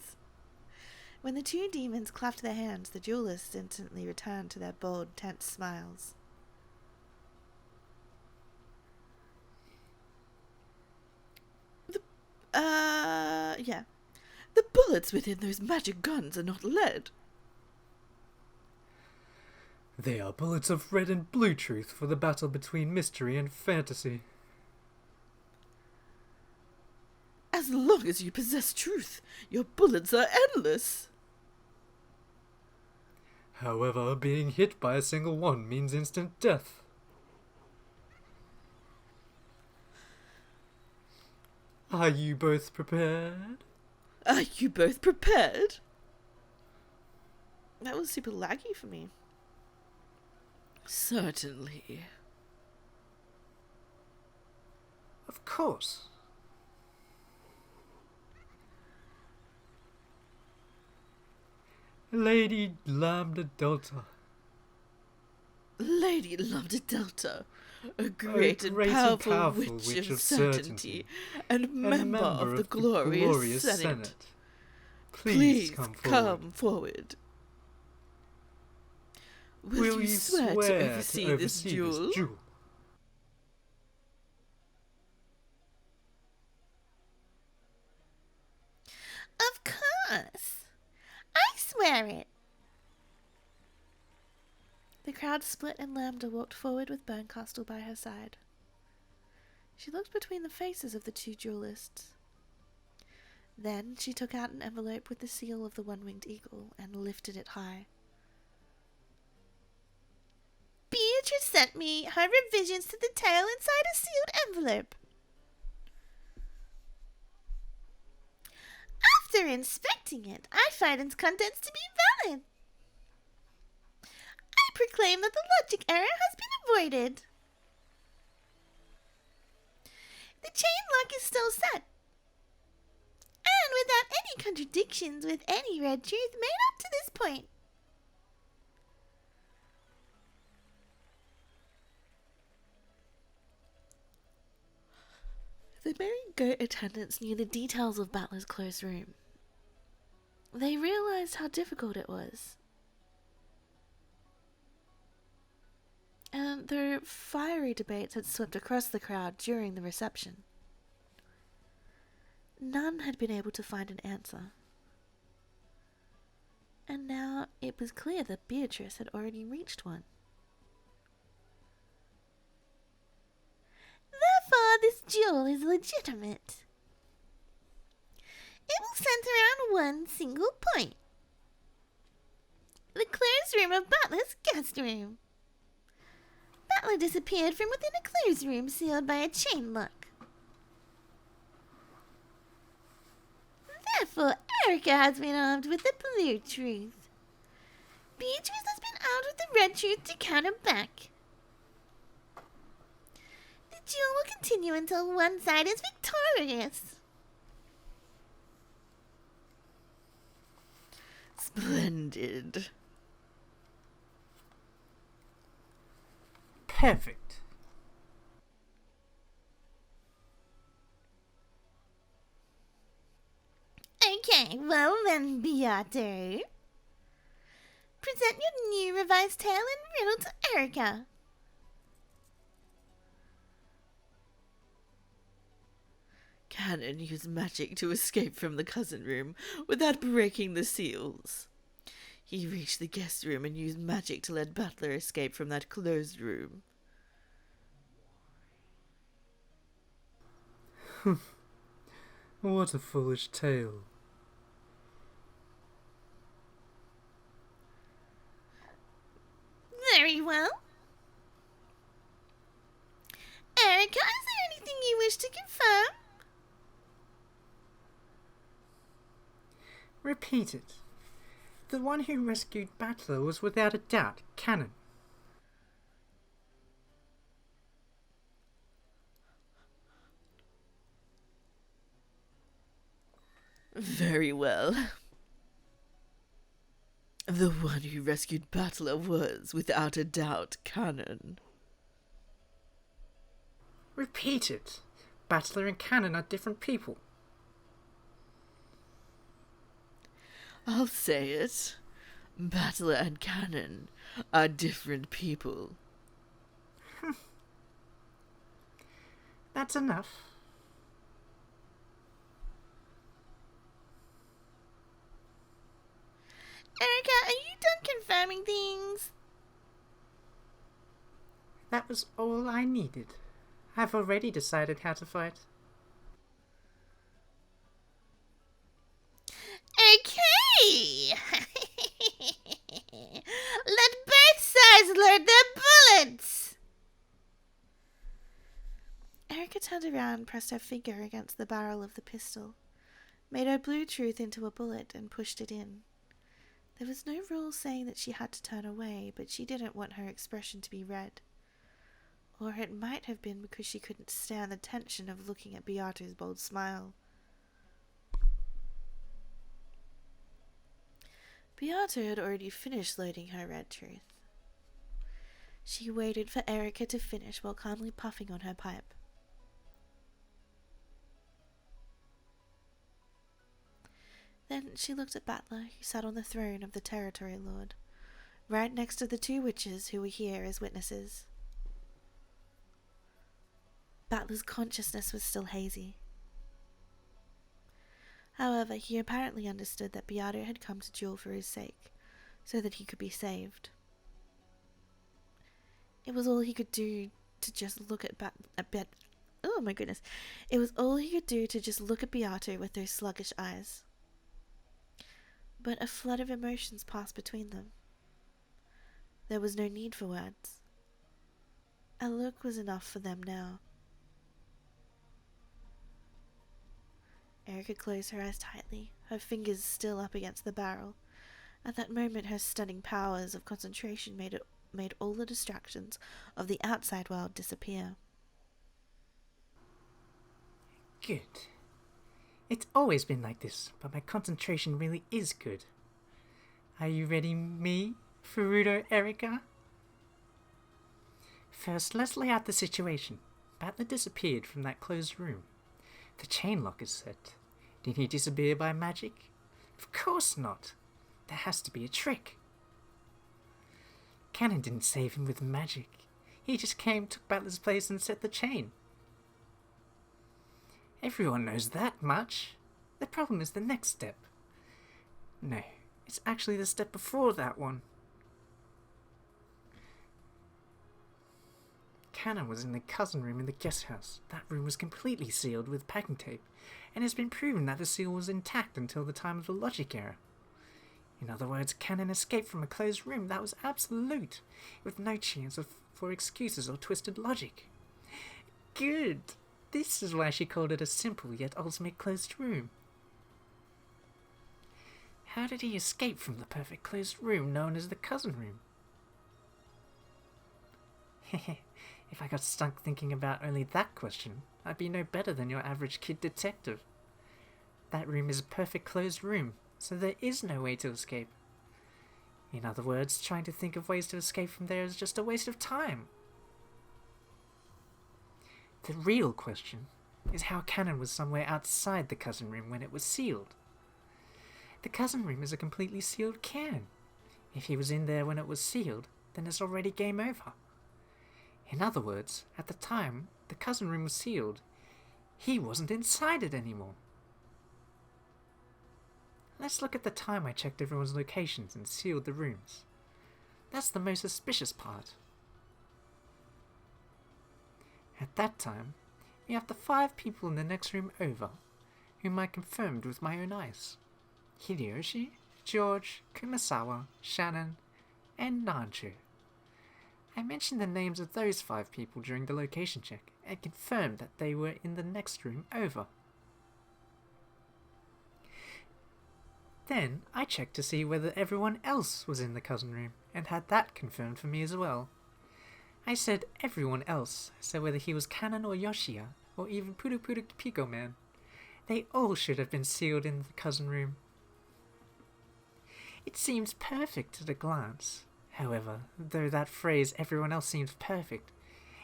When the two demons clapped their hands, the duelists instantly returned to their bold, tense smiles. Yeah. The bullets within those magic guns are not lead. They are bullets of red and blue truth for the battle between mystery and fantasy. As long as you possess truth, your bullets are endless. However, being hit by a single one means instant death. Are you both prepared? Are you both prepared? That was super laggy for me. Certainly. Of course. Lady Lambda Delta. Lady Lambda Delta, a great and powerful witch of certainty, and member of the glorious Senate. Please come forward. Will you swear to oversee this duel? Of course. I swear it. The crowd split and Lambda walked forward with Burncastle by her side. She looked between the faces of the two duelists. Then she took out an envelope with the seal of the one-winged eagle and lifted it high. Beatrice sent me her revisions to the tale inside a sealed envelope. After inspecting it, I find its contents to be valid. I proclaim that the logic error has been avoided. The chain lock is still set, and without any contradictions with any red truth made up to this point. The merry goat attendants knew the details of Battler's closed room. They realized how difficult it was. And their fiery debates had swept across the crowd during the reception. None had been able to find an answer. And now it was clear that Beatrice had already reached one. Therefore, this duel is legitimate. It will center around one single point. The closed room of Butler's guest room. Butler disappeared from within a closed room sealed by a chain lock. Therefore, Erica has been armed with the blue truth. Beatrice has been armed with the red truth to counter back. The duel will continue until one side is victorious. Splendid. Perfect. Okay, well then, Beato. Present your new revised tale and riddle to Erica. Cannon used magic to escape from the cousin room without breaking the seals. He reached the guest room and used magic to let Butler escape from that closed room. What a foolish tale. Very well. Erica, is there anything you wish to confirm? Repeat it. The one who rescued Battler was without a doubt Cannon. Very well. The one who rescued Battler was, without a doubt, Cannon. Repeat it. Battler and Cannon are different people. I'll say it. Battler and Cannon are different people. That's enough. Erica, are you done confirming things? That was all I needed. I've already decided how to fight. Okay. Let both sides load their bullets. Erica turned around, pressed her finger against the barrel of the pistol, made her blue truth into a bullet and pushed it in. There was no rule saying that she had to turn away, but she didn't want her expression to be read. Or it might have been because she couldn't stand the tension of looking at Beato's bold smile. Beato had already finished loading her red truth. She waited for Erica to finish while calmly puffing on her pipe. Then she looked at Battler, who sat on the throne of the Territory Lord, right next to the two witches who were here as witnesses. Battler's consciousness was still hazy. However, he apparently understood that Beato had come to duel for his sake, so that he could be saved. It was all he could do to just look at oh my goodness. It was all he could do to just look at Beato with those sluggish eyes. But a flood of emotions passed between them. There was no need for words. A look was enough for them now. Erica closed her eyes tightly, her fingers still up against the barrel. At that moment, her stunning powers of concentration made all the distractions of the outside world disappear. Good. It's always been like this, but my concentration really is good. Are you ready, me, Furuto Erica? First, let's lay out the situation. Battler disappeared from that closed room. The chain lock is set. Did he disappear by magic? Of course not. There has to be a trick. Cannon didn't save him with magic. He just came, took Battler's place and set the chain. Everyone knows that much. The problem is the next step. No, it's actually the step before that one. Cannon was in the cousin room in the guest house. That room was completely sealed with packing tape, and it's been proven that the seal was intact until the time of the logic error. In other words, Cannon escaped from a closed room that was absolute, with no chance for excuses or twisted logic. Good! This is why she called it a simple yet ultimate closed room. How did he escape from the perfect closed room known as the cousin room? If I got stuck thinking about only that question, I'd be no better than your average kid detective. That room is a perfect closed room, so there is no way to escape. In other words, trying to think of ways to escape from there is just a waste of time. The real question is how Cannon was somewhere outside the cousin room when it was sealed. The cousin room is a completely sealed can. If he was in there when it was sealed, then it's already game over. In other words, at the time the cousin room was sealed, he wasn't inside it anymore. Let's look at the time I checked everyone's locations and sealed the rooms. That's the most suspicious part. At that time, we have the 5 people in the next room over, whom I confirmed with my own eyes. Hideyoshi, George, Kumasawa, Shannon, and Nanchu. I mentioned the names of those 5 people during the location check and confirmed that they were in the next room over. Then I checked to see whether everyone else was in the cousin room and had that confirmed for me as well. I said everyone else, so whether he was Cannon or Yoshia, or even Puru Pico Man, they all should have been sealed in the cousin room. It seems perfect at a glance. However, though that phrase everyone else seems perfect,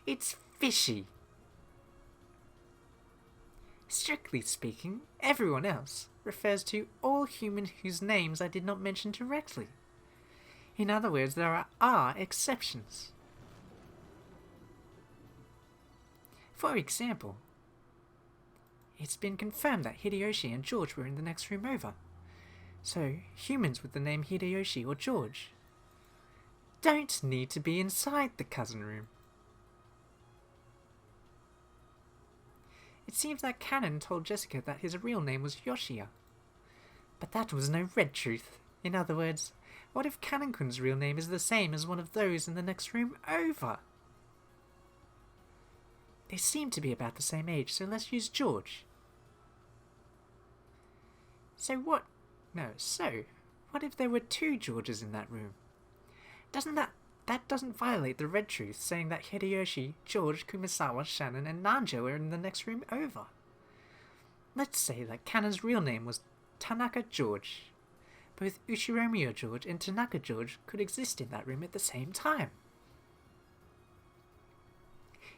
it's fishy. Strictly speaking, everyone else refers to all humans whose names I did not mention directly. In other words, there are exceptions. For example, it's been confirmed that Hideyoshi and George were in the next room over. So, humans with the name Hideyoshi or George don't need to be inside the cousin room. It seems that Cannon told Jessica that his real name was Yoshia. But that was no red truth. In other words, what if Cannon-kun's real name is the same as one of those in the next room over? They seem to be about the same age, so let's use George. So What if there were 2 Georges in that room? That doesn't violate the red truth saying that Hideyoshi, George, Kumisawa, Shannon, and Nanjo are in the next room over. Let's say that Kanon's real name was Tanaka George. Both Ushiromiya George and Tanaka George could exist in that room at the same time.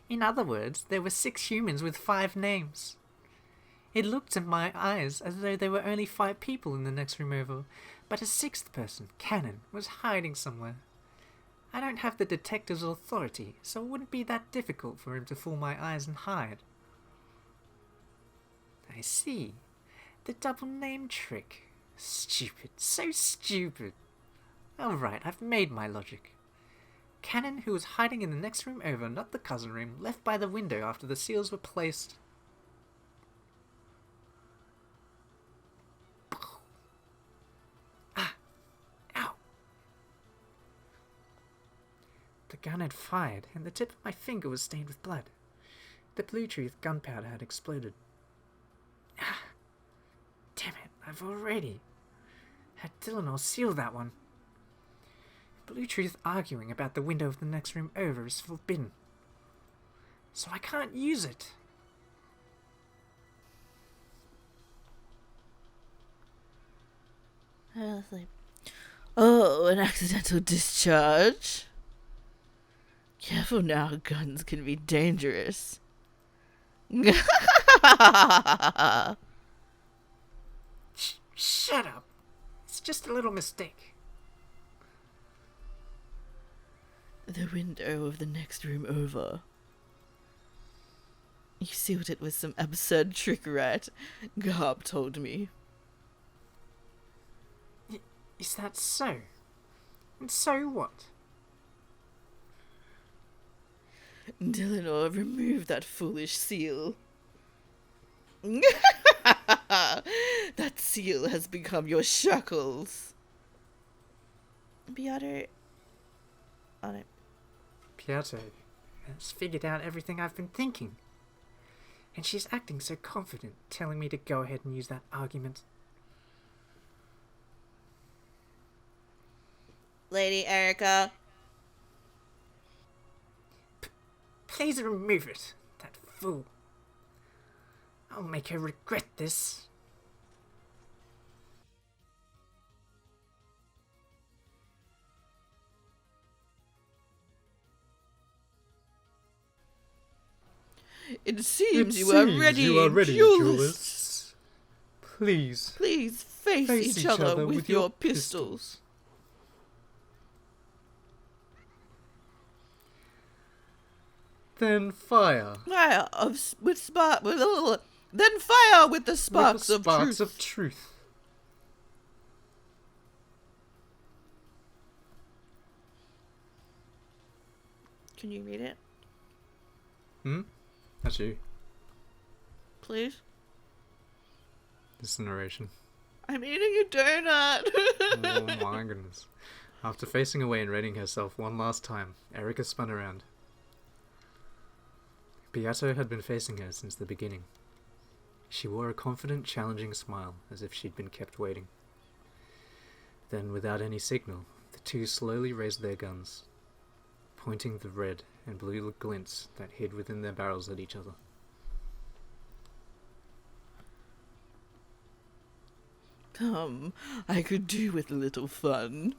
In other words, there were 6 humans with 5 names. It looked in my eyes as though there were only 5 people in the next room over, but a 6th person, Kanon, was hiding somewhere. I don't have the detective's authority, so it wouldn't be that difficult for him to fool my eyes and hide. I see. The double name trick. Stupid. So stupid. Alright, I've made my logic. Kanon, who was hiding in the next room over, not the cousin room, left by the window after the seals were placed. Ah! Ow! The gun had fired, and the tip of my finger was stained with blood. The Bluetooth gunpowder had exploded. Ah! Damn it, I've already had Dylanor seal that one. Bluetooth arguing about the window of the next room over is forbidden, so I can't use it. Oh, an accidental discharge? Careful now, guns can be dangerous. Shut up. It's just a little mistake. The window of the next room over. You sealed it with some absurd trick, right? Garb told me. Is that so? And so what? Dylanor, remove that foolish seal. That seal has become your shackles. Beato. On it. Piato has figured out everything I've been thinking. And she's acting so confident, telling me to go ahead and use that argument. Lady Erica. Please remove it, that fool. I'll make her regret this. It seems you are ready, duelists. Please. Please face each other with your pistols. Then fire. Fire with spark. Then fire with the sparks, With the sparks of truth. of truth. Can you read it, That's you. please? This is the narration. I'm eating a donut. Oh my goodness. After facing away and readying herself one last time, Erica spun around. Beato had been facing her since the beginning. She wore a confident, challenging smile, as if she'd been kept waiting. Then, without any signal, the two slowly raised their guns, pointing the red and blue glints that hid within their barrels at each other. Come, I could do with a little fun.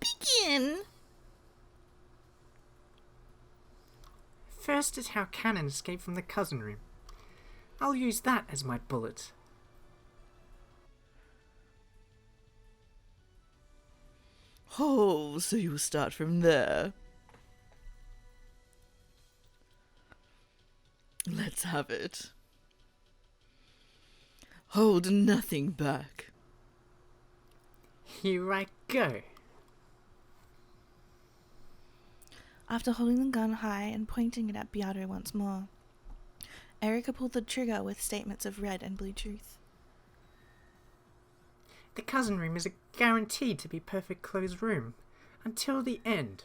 Begin. First is how Kanon escaped from the cousin room. I'll use that as my bullet. Oh, so you start from there. Let's have it. Hold nothing back. Here I go. After holding the gun high and pointing it at Beato once more, Erica pulled the trigger with statements of red and blue truth. The cousin room is guaranteed to be perfect closed room until the end.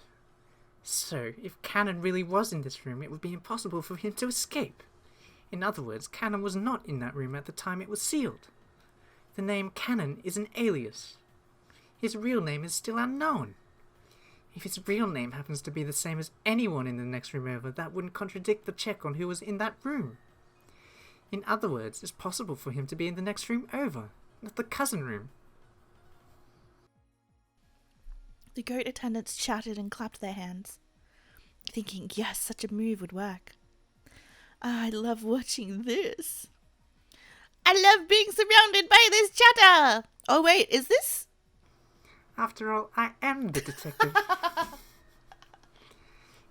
So, if Kanon really was in this room, it would be impossible for him to escape. In other words, Cannon was not in that room at the time it was sealed. The name Cannon is an alias. His real name is still unknown. If his real name happens to be the same as anyone in the next room over, that wouldn't contradict the check on who was in that room. In other words, it's possible for him to be in the next room over, not the cousin room. The goat attendants shouted and clapped their hands, thinking, yes, such a move would work. I love watching this. I love being surrounded by this chatter. Oh wait, is this? After all, I am the detective.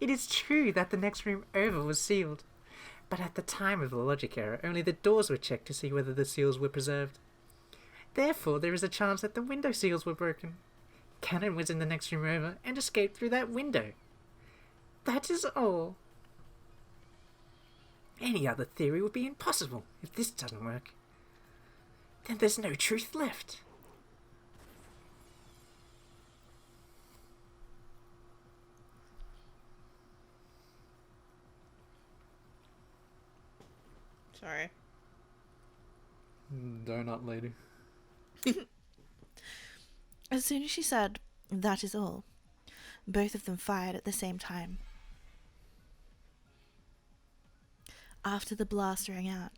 It is true that the next room over was sealed, but at the time of the logic error, only the doors were checked to see whether the seals were preserved. Therefore, there is a chance that the window seals were broken. Cannon was in the next room over and escaped through that window. That is all. Any other theory would be impossible if this doesn't work. Then there's no truth left. Sorry. Donut lady. As soon as she said, that is all, both of them fired at the same time. After the blast rang out,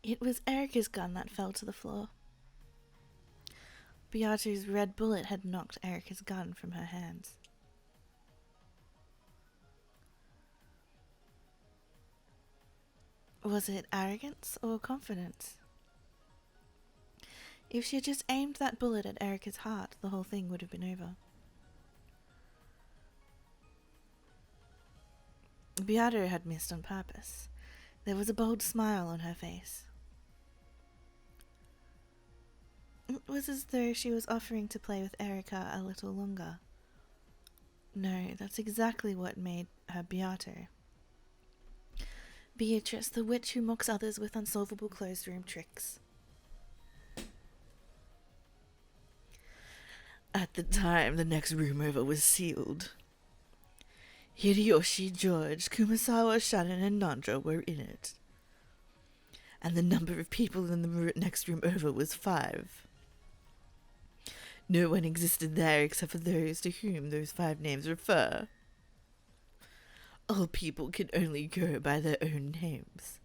it was Erica's gun that fell to the floor. Beato's red bullet had knocked Erica's gun from her hands. Was it arrogance or confidence? If she had just aimed that bullet at Erica's heart, the whole thing would have been over. Beato had missed on purpose. There was a bold smile on her face. It was as though she was offering to play with Erica a little longer. No, that's exactly what made her Beato. Beatrice, the witch who mocks others with unsolvable closed room tricks. At the time the next room over was sealed, Hideyoshi, George, Kumasawa, Shannon, and Nandra were in it. And the number of people in the next room over was 5. No one existed there except for those to whom those 5 names refer. All people can only go by their own names.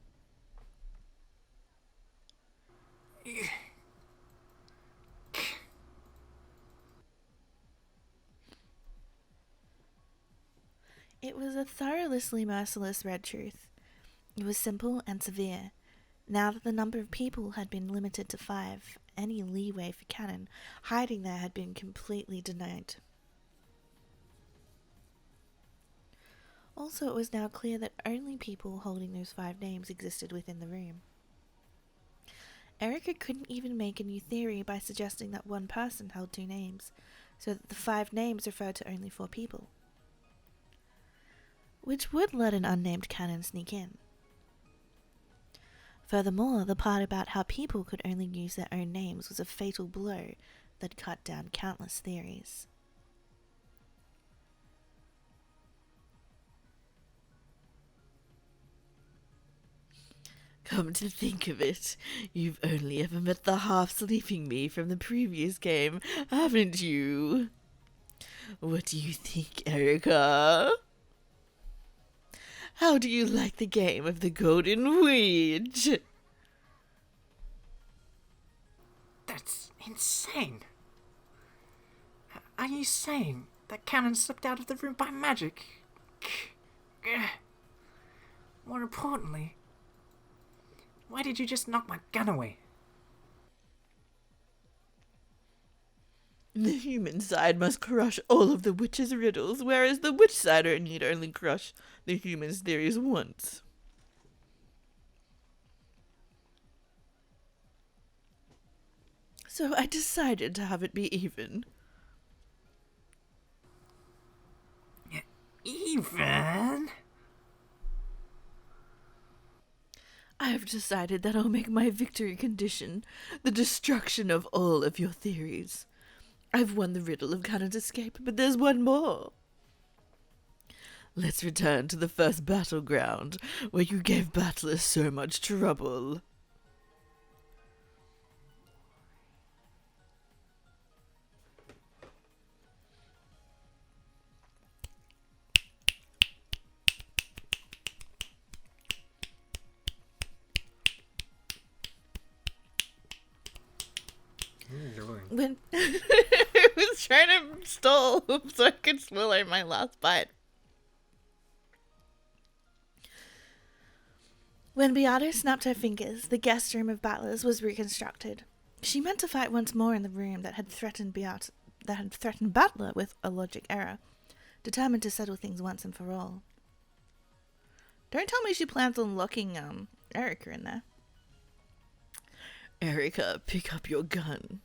It was a thoroughlessly merciless red truth. It was simple and severe. Now that the number of people had been limited to 5, any leeway for Cannon hiding there had been completely denied. Also, it was now clear that only people holding those 5 names existed within the room. Erica couldn't even make a new theory by suggesting that one person held 2 names, so that the 5 names referred to only 4 people. Which would let an unnamed Cannon sneak in. Furthermore, the part about how people could only use their own names was a fatal blow that cut down countless theories. Come to think of it, you've only ever met the half-sleeping me from the previous game, haven't you? What do you think, Erica? How do you like the game of the Golden Witch? That's insane. Are you saying that Cannon slipped out of the room by magic? More importantly, why did you just knock my gun away? The human side must crush all of the witch's riddles, whereas the witch side need only crush the human's theories once. So I decided to have it be even. Even? I have decided that I'll make my victory condition the destruction of all of your theories. I've won the riddle of Cannon's escape, but there's one more. Let's return to the first battleground, where you gave battlers so much trouble. What are you doing? When I was trying to stall so I could swallow my last bite. When Beato snapped her fingers, the guest room of battlers was reconstructed. She meant to fight once more in the room that had threatened Battler with a logic error, determined to settle things once and for all. Don't tell me she plans on locking Erica in there. Erica, pick up your gun.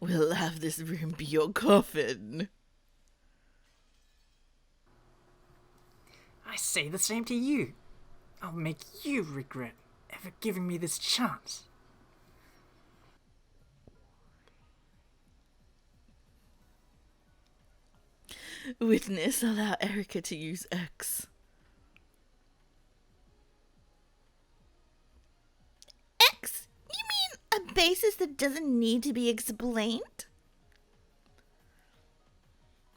We'll have this room be your coffin. I say the same to you. I'll make you regret ever giving me this chance. Witness, allow Erica to use X. X? You mean a basis that doesn't need to be explained?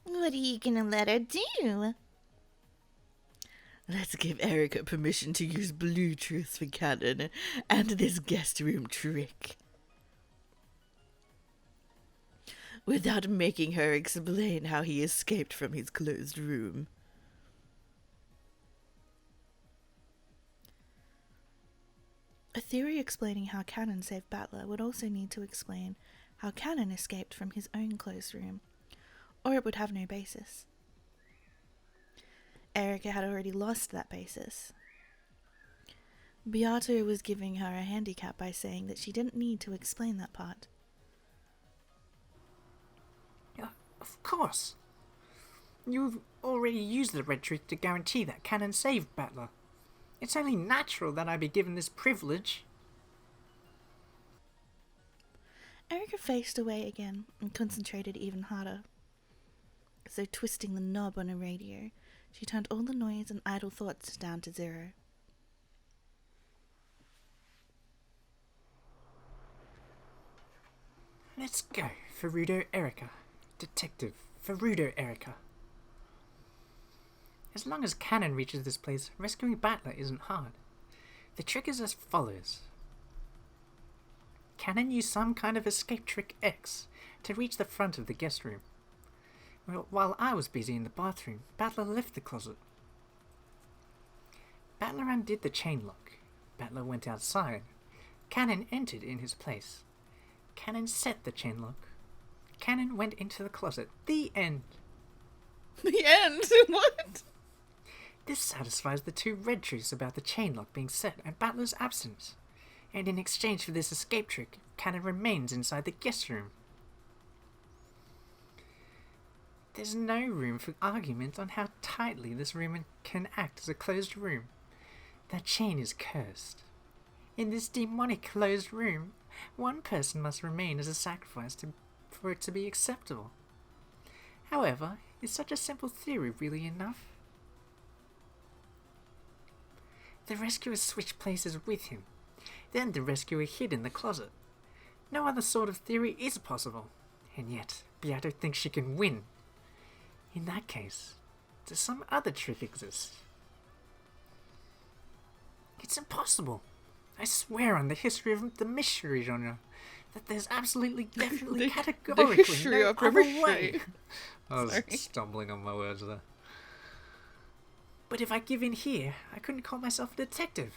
What are you gonna let her do? Let's give Erica permission to use blue truths for canon and this guest room trick. Without making her explain how he escaped from his closed room. A theory explaining how Cannon saved Battler would also need to explain how Cannon escaped from his own closed room, or it would have no basis. Erica had already lost that basis. Beato was giving her a handicap by saying that she didn't need to explain that part. Of course. You've already used the red truth to guarantee that Cannon saved Battler. It's only natural that I be given this privilege. Erica faced away again and concentrated even harder. As though twisting the knob on a radio, she turned all the noise and idle thoughts down to zero. Let's go, Ferudo Erica. Detective Ferudo Erica. As long as Cannon reaches this place, rescuing Battler isn't hard. The trick is as follows. Cannon used some kind of escape trick X to reach the front of the guest room. While I was busy in the bathroom, Battler left the closet. Battler undid the chain lock. Battler went outside. Cannon entered in his place. Cannon set the chain lock. Cannon went into the closet. The end. The end? What? This satisfies the two red truths about the chain lock being set and Battler's absence. And in exchange for this escape trick, Cannon remains inside the guest room. There's no room for argument on how tightly this room can act as a closed room. That chain is cursed. In this demonic closed room, one person must remain as a sacrifice for it to be acceptable. However, is such a simple theory really enough? The rescuer switched places with him. Then the rescuer hid in the closet. No other sort of theory is possible. And yet, Beato thinks she can win. In that case, does some other trick exist? It's impossible. I swear on the history of the mystery genre that there's absolutely, definitely, categorically the history no of other mystery. way. I was Sorry. stumbling on my words there. But if I give in here, I couldn't call myself a detective.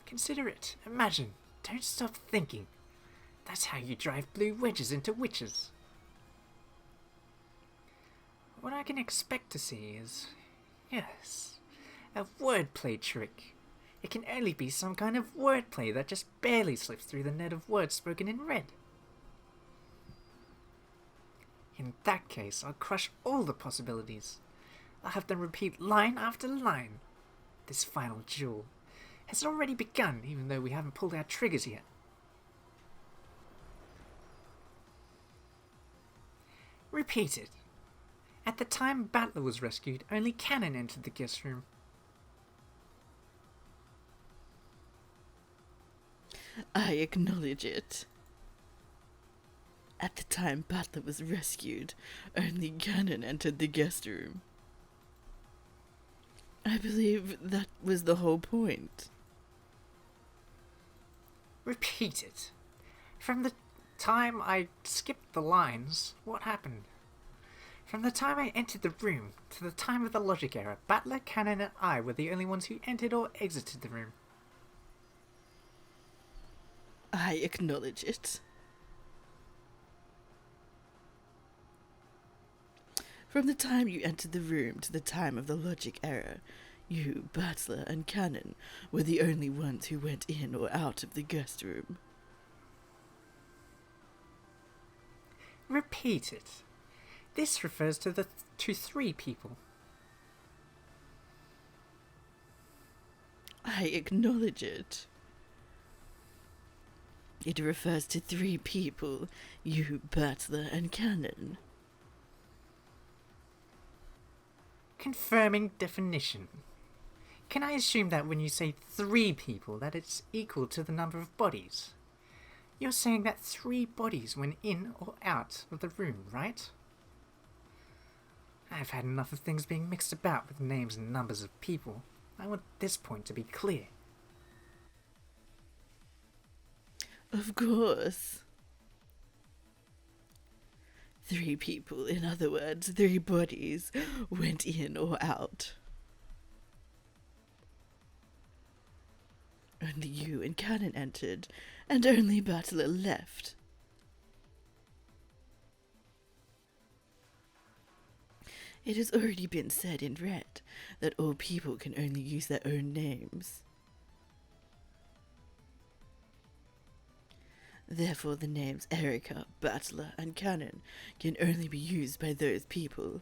Consider it. Imagine. Don't stop thinking. That's how you drive blue wedges into witches. What I can expect to see is, yes, a wordplay trick. It can only be some kind of wordplay that just barely slips through the net of words spoken in red. In that case, I'll crush all the possibilities. I'll have them repeat line after line. This final duel has already begun, even though we haven't pulled our triggers yet. Repeat it. At the time Battler was rescued, only Cannon entered the guest room. I acknowledge it. At the time Battler was rescued, only Cannon entered the guest room. I believe that was the whole point. Repeat it. From the time I skipped the lines, what happened? From the time I entered the room to the time of the logic error, Battler, Cannon, and I were the only ones who entered or exited the room. I acknowledge it. From the time you entered the room to the time of the logic error, you, Battler, and Cannon were the only ones who went in or out of the guest room. Repeat it. This refers to to 3 people. I acknowledge it. It refers to 3 people, you, Battler, and Cannon. Confirming definition. Can I assume that when you say 3 people, that it's equal to the number of bodies? You're saying that 3 bodies went in or out of the room, right? I've had enough of things being mixed about with names and numbers of people. I want this point to be clear. Of course. 3 people, in other words, 3 bodies, went in or out. Only you and Cannon entered, and only Battler left. It has already been said in red that all people can only use their own names. Therefore, the names Erica, Battler, and Cannon can only be used by those people.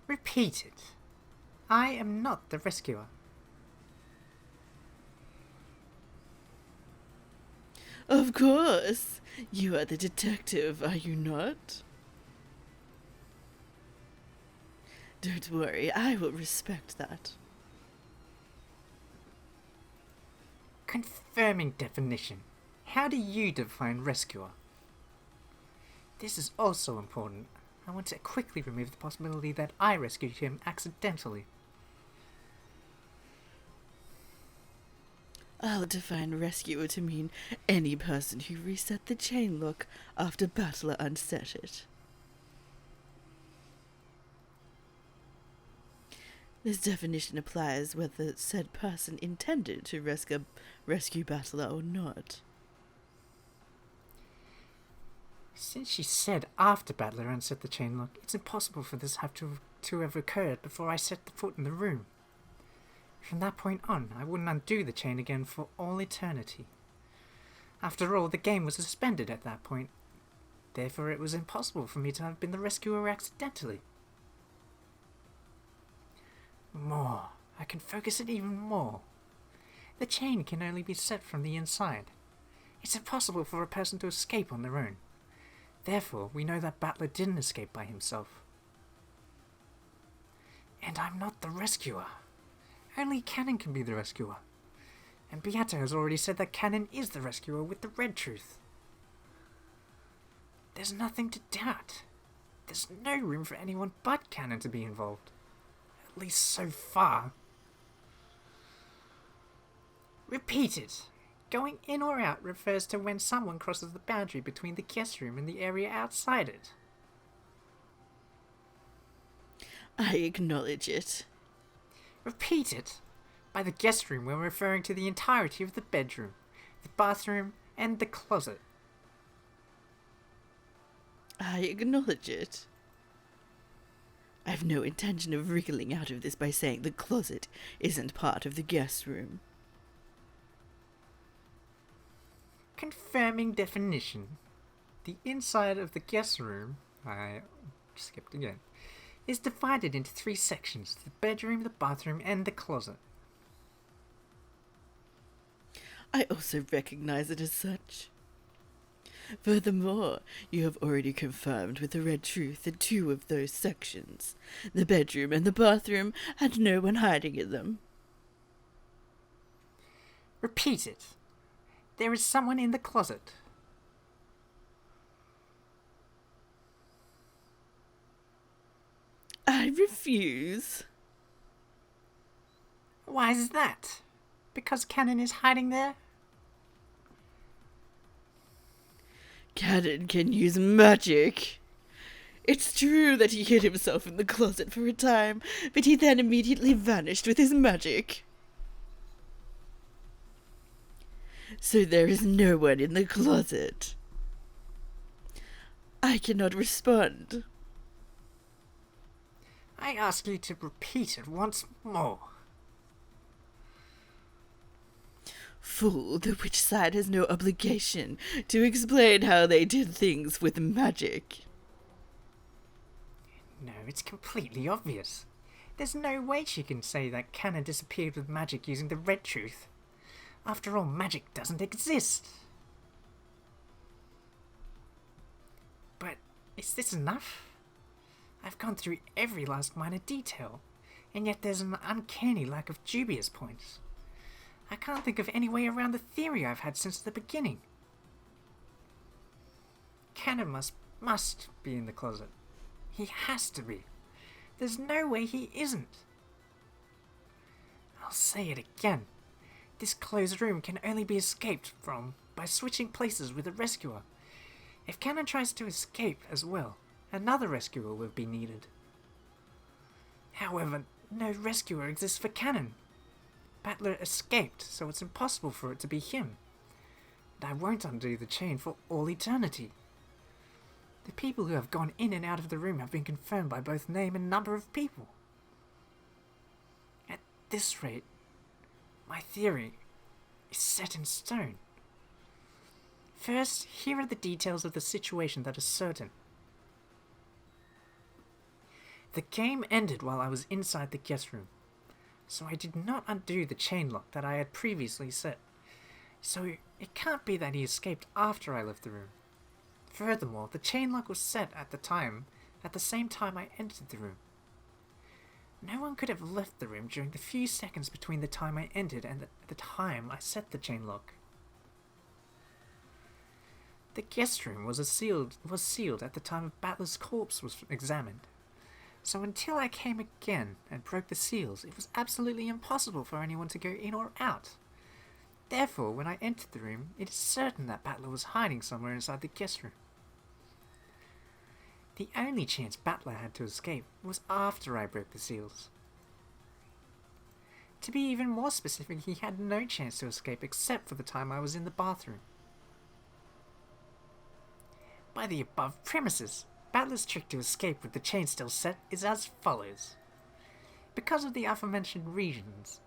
Repeat it. I am not the rescuer. Of course! You are the detective, are you not? Don't worry, I will respect that. Confirming definition. How do you define rescuer? This is also important. I want to quickly remove the possibility that I rescued him accidentally. I'll define rescuer to mean any person who reset the chain lock after Battler unset it. This definition applies whether said person intended to rescue Battler or not. Since she said after Battler unset the chain lock, it's impossible for this to have occurred before I set the foot in the room. From that point on, I wouldn't undo the chain again for all eternity. After all, the game was suspended at that point. Therefore, it was impossible for me to have been the rescuer accidentally. More. I can focus it even more. The chain can only be set from the inside. It's impossible for a person to escape on their own. Therefore, we know that Battler didn't escape by himself. And I'm not the rescuer. Only Cannon can be the rescuer. And Beata has already said that Cannon is the rescuer with the red truth. There's nothing to doubt. There's no room for anyone but Cannon to be involved. At least so far. Repeat it. Going in or out refers to when someone crosses the boundary between the guest room and the area outside it. I acknowledge it. Repeat it. By the guest room, we're referring to the entirety of the bedroom, the bathroom, and the closet. I acknowledge it. I've no intention of wriggling out of this by saying the closet isn't part of the guest room. Confirming definition. The inside of the guest room, I skipped again, is divided into 3 sections: the bedroom, the bathroom, and the closet. I also recognize it as such. Furthermore, you have already confirmed with the Red Truth that 2 of those sections, the bedroom and the bathroom, had no one hiding in them. Repeat it. There is someone in the closet. I refuse. Why is that? Because Cannon is hiding there? Cannon can use magic. It's true that he hid himself in the closet for a time, but he then immediately vanished with his magic. So there is no one in the closet. I cannot respond. I ask you to repeat it once more. Fool, the witch side has no obligation to explain how they did things with magic. No, it's completely obvious. There's no way she can say that Cannon disappeared with magic using the Red Truth. After all, magic doesn't exist. But is this enough? I've gone through every last minor detail, and yet there's an uncanny lack of dubious points. I can't think of any way around the theory I've had since the beginning. Cannon must be in the closet. He has to be. There's no way he isn't. I'll say it again. This closed room can only be escaped from by switching places with a rescuer. If Cannon tries to escape as well, another rescuer will be needed. However, no rescuer exists for Cannon. Battler escaped, so it's impossible for it to be him. And I won't undo the chain for all eternity. The people who have gone in and out of the room have been confirmed by both name and number of people. At this rate, my theory is set in stone. First, here are the details of the situation that are certain. The game ended while I was inside the guest room, so I did not undo the chain lock that I had previously set. So it can't be that he escaped after I left the room. Furthermore, the chain lock was set at the same time I entered the room. No one could have left the room during the few seconds between the time I entered and the time I set the chain lock. The guest room was sealed at the time of Battler's corpse was examined. So until I came again and broke the seals, it was absolutely impossible for anyone to go in or out. Therefore, when I entered the room, it is certain that Battler was hiding somewhere inside the guest room. The only chance Battler had to escape was after I broke the seals. To be even more specific, he had no chance to escape except for the time I was in the bathroom. By the above premises, Battler's trick to escape with the chain still set is as follows. Because of the aforementioned reasons,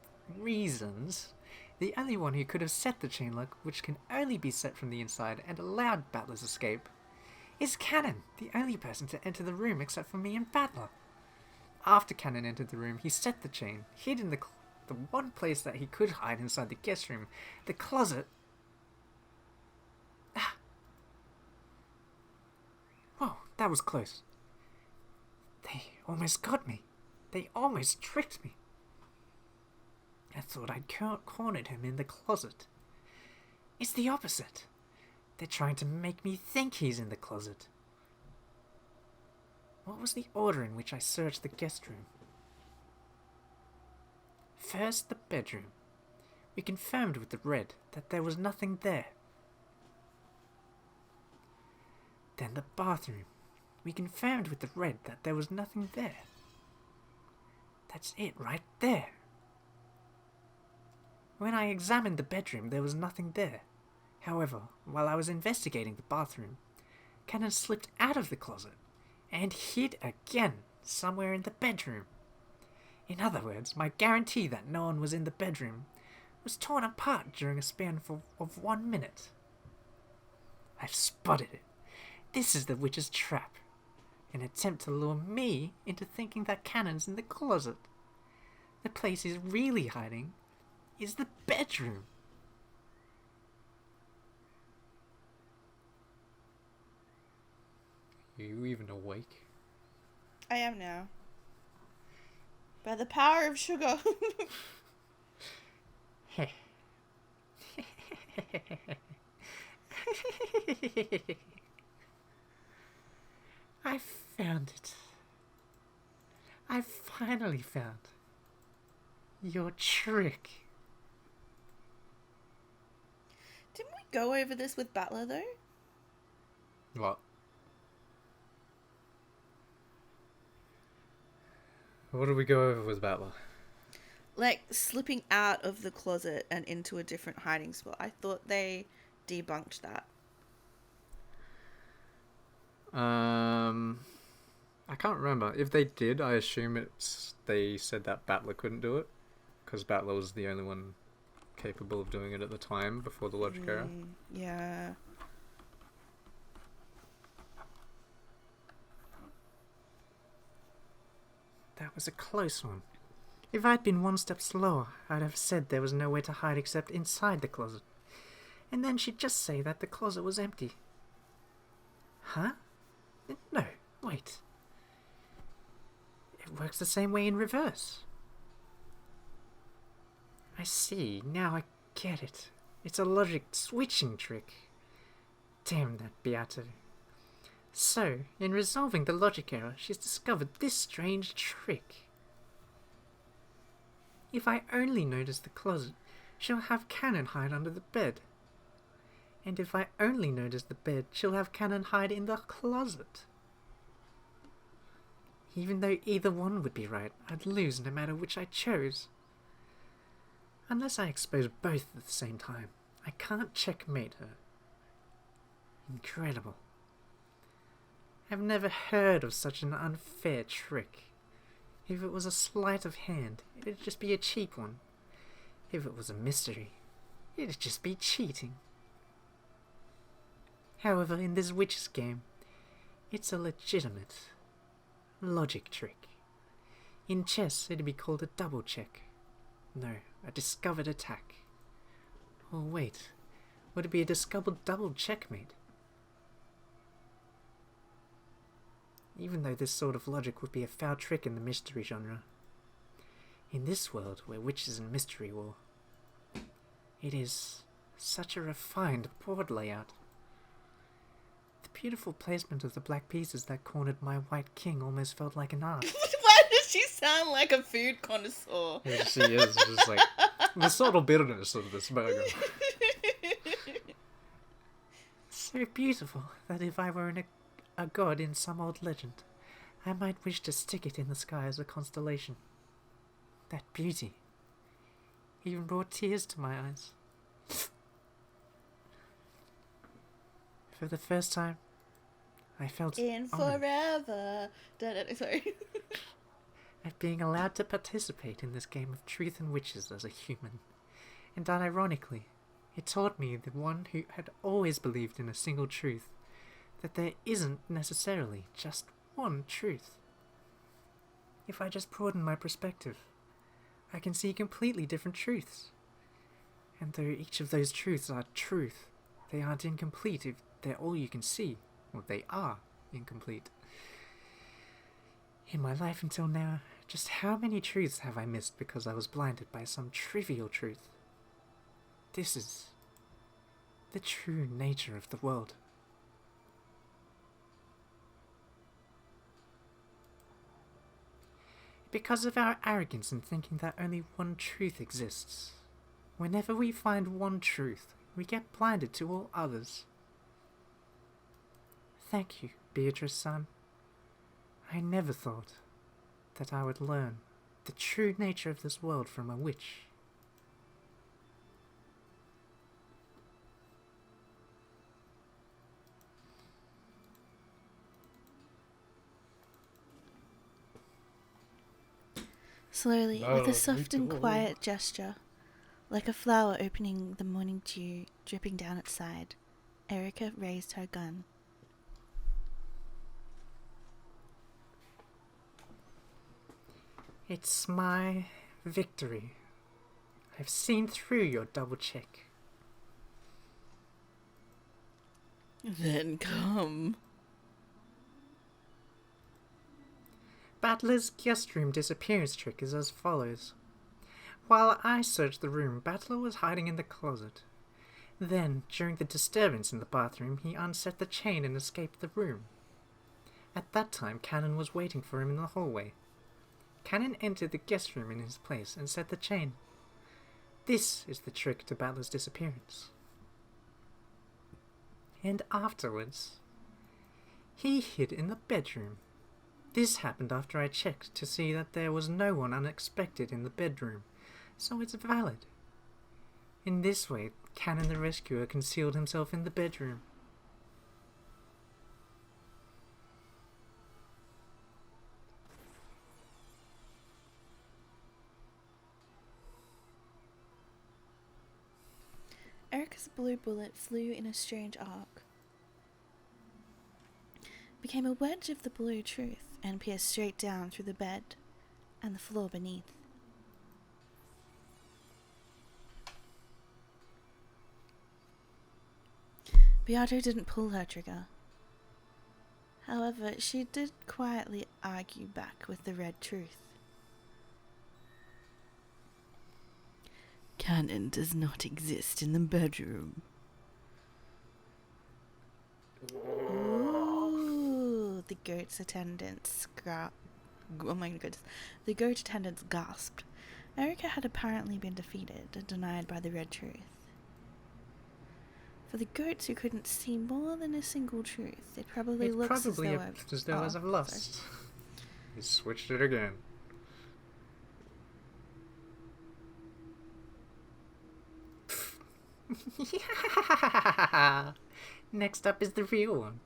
the only one who could have set the chain lock, which can only be set from the inside and allowed Battler's escape, is Cannon, the only person to enter the room except for me and Battler. After Cannon entered the room, he set the chain, hid in the one place that he could hide inside the guest room, the closet. Whoa, that was close. They almost got me. They almost tricked me. I thought I'd cornered him in the closet. It's the opposite. They're trying to make me think he's in the closet. What was the order in which I searched the guest room? First, the bedroom. We confirmed with the red that there was nothing there. Then the bathroom. We confirmed with the red that there was nothing there. That's it right there. When I examined the bedroom, there was nothing there. However, while I was investigating the bathroom, Cannon slipped out of the closet and hid again somewhere in the bedroom. In other words, my guarantee that no one was in the bedroom was torn apart during a span of 1 minute. I've spotted it. This is the witch's trap. An attempt to lure me into thinking that Cannon's in the closet. The place he's really hiding is the bedroom. Are you even awake? I am now. By the power of sugar. I found it. I finally found your trick. Didn't we go over this with Battler though? What? What did we go over with Battler? Like slipping out of the closet and into a different hiding spot. I thought they debunked that. I can't remember. If they did, I assume they said that Battler couldn't do it, because Battler was the only one capable of doing it at the time before the logic era. Yeah. That was a close one. If I'd been one step slower, I'd have said there was nowhere to hide except inside the closet. And then she'd just say that the closet was empty. Huh? No, wait. It works the same way in reverse. I see, now I get it. It's a logic switching trick. Damn that Beata. So, in resolving the logic error, she's discovered this strange trick. If I only notice the closet, she'll have Cannon hide under the bed. And if I only notice the bed, she'll have Cannon hide in the closet. Even though either one would be right, I'd lose no matter which I chose. Unless I expose both at the same time, I can't checkmate her. Incredible. I've never heard of such an unfair trick. If it was a sleight of hand, it'd just be a cheap one. If it was a mystery, it'd just be cheating. However, in this witch's game, it's a legitimate logic trick. In chess, it'd be called a double check. No, a discovered attack. Or wait, would it be a discovered double checkmate? Even though this sort of logic would be a foul trick in the mystery genre. In this world, where witches and mystery war, it is such a refined board layout. The beautiful placement of the black pieces that cornered my white king almost felt like an art. Why does she sound like a food connoisseur? Yeah, she is. Just like the subtle bitterness of this burger. So beautiful that if I were a god in some old legend, I might wish to stick it in the sky as a constellation. That beauty even brought tears to my eyes. For the first time, I felt In honored forever. Sorry. at being allowed to participate in this game of truth and witches as a human. And unironically, it taught me, the one who had always believed in a single truth, that there isn't necessarily just one truth. If I just broaden my perspective, I can see completely different truths. And though each of those truths are truth, they aren't incomplete if they're all you can see, or they are incomplete. In my life until now, just how many truths have I missed because I was blinded by some trivial truth? This is the true nature of the world. Because of our arrogance in thinking that only one truth exists. Whenever we find one truth, we get blinded to all others. Thank you, Beatrice-san. I never thought that I would learn the true nature of this world from a witch. Slowly, with No, a soft and me too. quiet gesture, like a flower opening the morning dew dripping down its side, Erica raised her gun. It's my victory. I've seen through your double check. Then come. Battler's guest room disappearance trick is as follows. While I searched the room, Battler was hiding in the closet. Then, during the disturbance in the bathroom, he unset the chain and escaped the room. At that time, Cannon was waiting for him in the hallway. Cannon entered the guest room in his place and set the chain. This is the trick to Battler's disappearance. And afterwards, he hid in the bedroom. This happened after I checked to see that there was no one unexpected in the bedroom, so it's valid. In this way, Cannon the rescuer concealed himself in the bedroom. Erica's blue bullet flew in a strange arc, became a wedge of the blue truth, and pierced straight down through the bed and the floor beneath. Beato didn't pull her trigger. However, she did quietly argue back with the red truth. Cannon does not exist in the bedroom. Ooh, the goat's attendants oh my goodness. The goat attendants gasped. Erica had apparently been defeated and denied by the red truth. For the goats who couldn't see more than a single truth, it probably looks as though I've lost. He switched it again. Next up is the real one.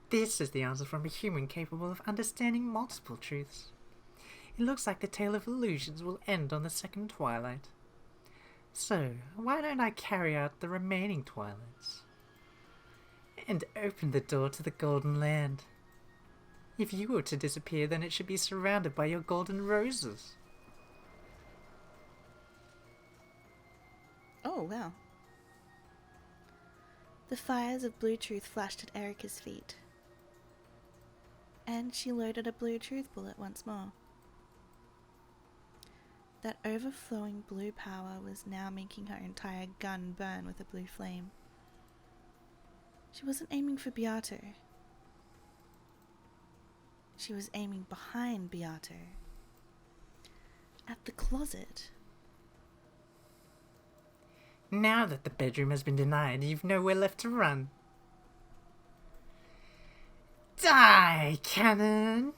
This is the answer from a human capable of understanding multiple truths. It looks like the tale of illusions will end on the second twilight. So, why don't I carry out the remaining twilights? And open the door to the Golden Land. If you were to disappear, then it should be surrounded by your golden roses. Oh, wow. The fires of blue truth flashed at Erica's feet, and she loaded a blue truth bullet once more. That overflowing blue power was now making her entire gun burn with a blue flame. She wasn't aiming for Beato. She was aiming behind Beato. At the closet. Now that the bedroom has been denied, you've nowhere left to run. Die, Cannon!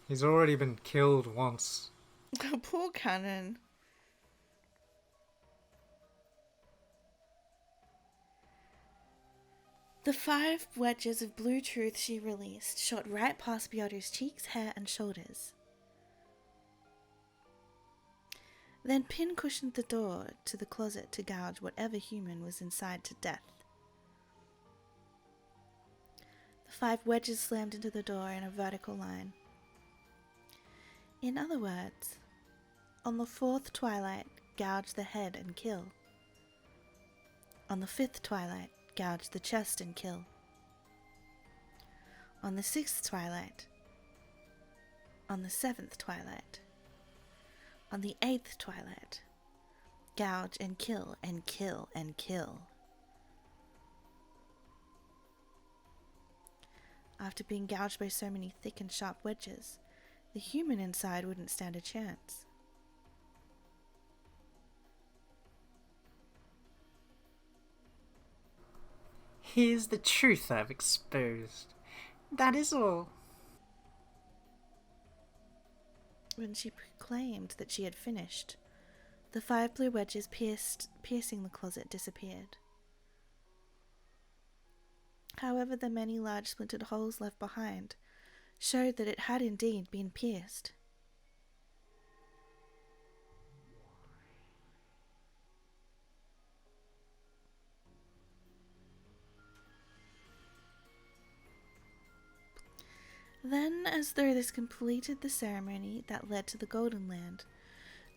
He's already been killed once. Poor Cannon. The 5 wedges of blue truth she released shot right past Beato's cheeks, hair, and shoulders. Then pin-cushioned the door to the closet to gouge whatever human was inside to death. The 5 wedges slammed into the door in a vertical line. In other words, on the 4th twilight, gouge the head and kill. On the 5th twilight, gouge the chest and kill. On the 6th twilight. On the 7th twilight. On the 8th twilight, gouge and kill and kill and kill. After being gouged by so many thick and sharp wedges, the human inside wouldn't stand a chance. Here's the truth I've exposed. That is all. When she proclaimed that she had finished, the 5 blue wedges piercing the closet disappeared. However, the many large splintered holes left behind showed that it had indeed been pierced. Then, as though this completed the ceremony that led to the Golden Land,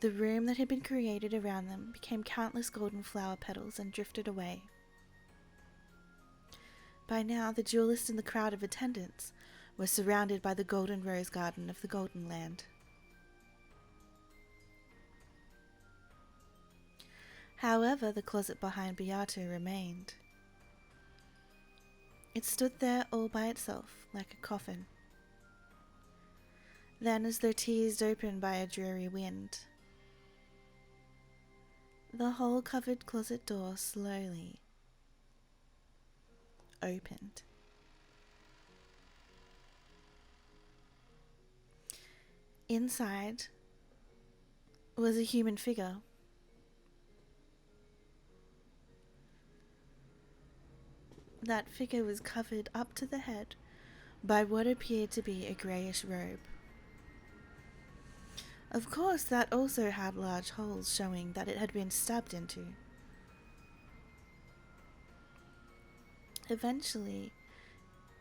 The room that had been created around them became countless golden flower petals and drifted away. By now, the duelist and the crowd of attendants were surrounded by the golden rose garden of the Golden Land. However, the closet behind Beato remained. It stood there all by itself, like a coffin. Then, as though teased open by a dreary wind, the hole-covered closet door slowly opened. Inside was a human figure. That figure was covered up to the head by what appeared to be a greyish robe. Of course, that also had large holes showing that it had been stabbed into. Eventually,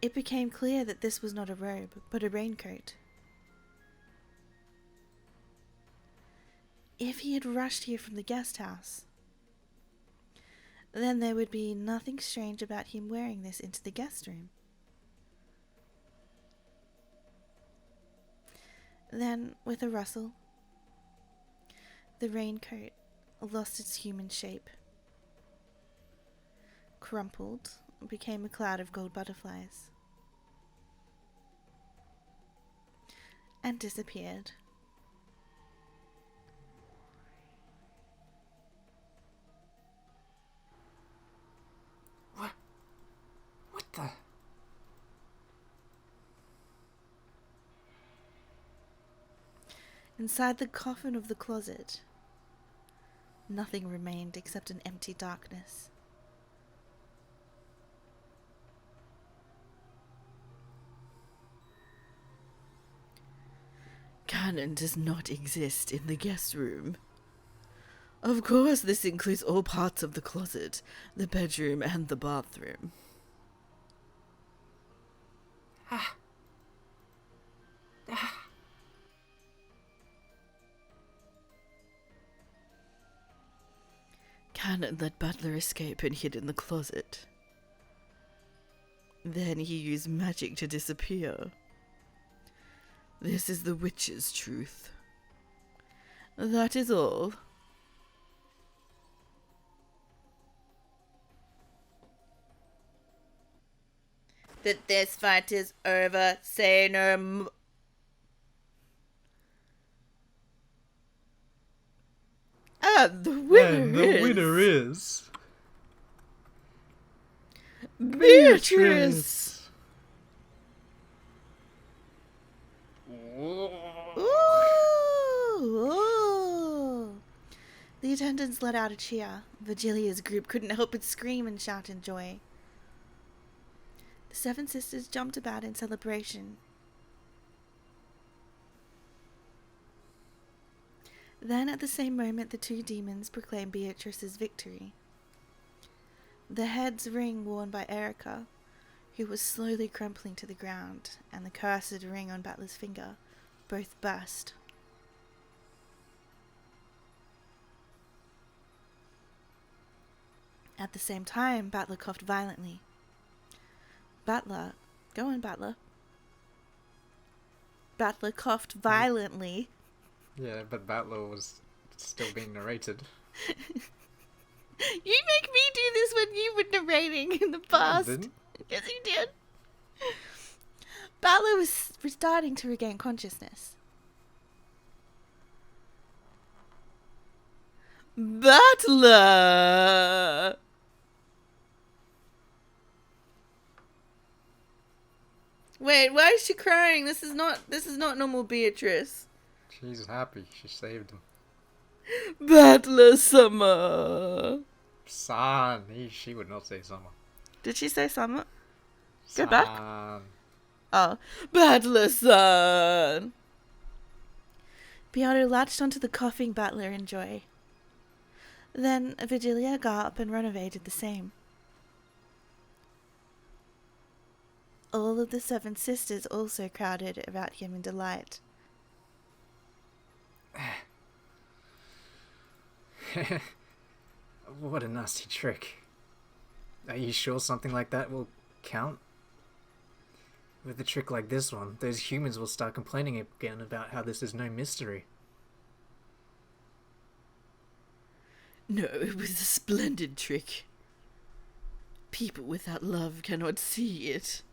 it became clear that this was not a robe, but a raincoat. If he had rushed here from the guest house, then there would be nothing strange about him wearing this into the guest room. Then, with a rustle, the raincoat lost its human shape, crumpled, became a cloud of gold butterflies, and disappeared. What the? Inside the coffin of the closet, nothing remained except an empty darkness. Canon does not exist in the guest room. Of course, this includes all parts of the closet, the bedroom, and the bathroom. Canon let Butler escape and hid in the closet. Then he used magic to disappear. This is the witch's truth. That is all. That this fight is over, say no more. And the winner And the is... winner is Beatrice! Ooh, ooh. The attendants let out a cheer. Virgilia's group couldn't help but scream and shout in joy. The seven sisters jumped about in celebration. Then, at the same moment, the two demons proclaimed Beatrice's victory. The head's ring worn by Erica, who was slowly crumpling to the ground, and the cursed ring on Battler's finger both burst. At the same time, Battler coughed violently. Battler, go on, Battler. Battler coughed violently. Yeah, but Battler was still being narrated. You make me do this when you were narrating in the past. I didn't. Yes, you did. Battler was starting to regain consciousness. Butler! Wait, why is she crying? This is not normal Beatrice. She's happy. She saved him. Butler Summer. San. She would not say summer. Did she say summer? Go back. San. Oh, Butler son. Beato latched onto the coughing Battler in joy. Then Virgilia, Garp, and Renove did the same. All of the seven sisters also crowded about him in delight. What a nasty trick. Are you sure something like that will count? With a trick like this one, those humans will start complaining again about how this is no mystery. No, it was a splendid trick. People without love cannot see it.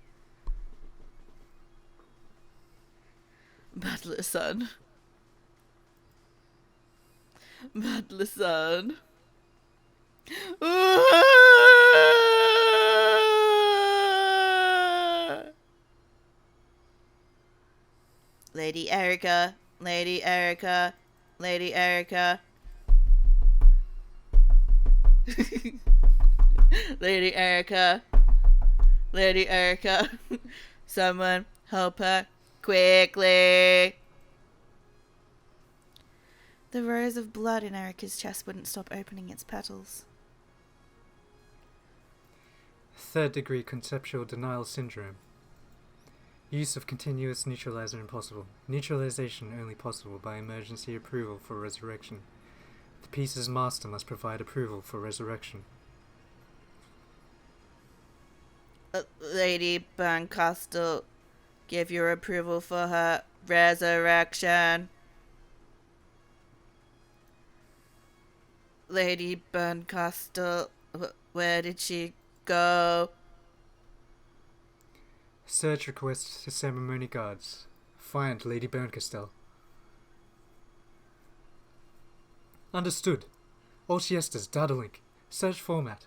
Battler-san. Battler-san. Lady Erica, Lady Erica, Lady Erica. Lady Erica, Lady Erica. Someone help her quickly. The rose of blood in Erica's chest wouldn't stop opening its petals. Third-degree conceptual denial syndrome. Use of continuous neutralizer impossible. Neutralization only possible by emergency approval for resurrection. The piece's master must provide approval for resurrection. Lady Barncastle, give your approval for her resurrection. Lady Barncastle, where did she go? Search request to ceremony guards. Find Lady Berncastel. Understood. All siestas, data link. Search format.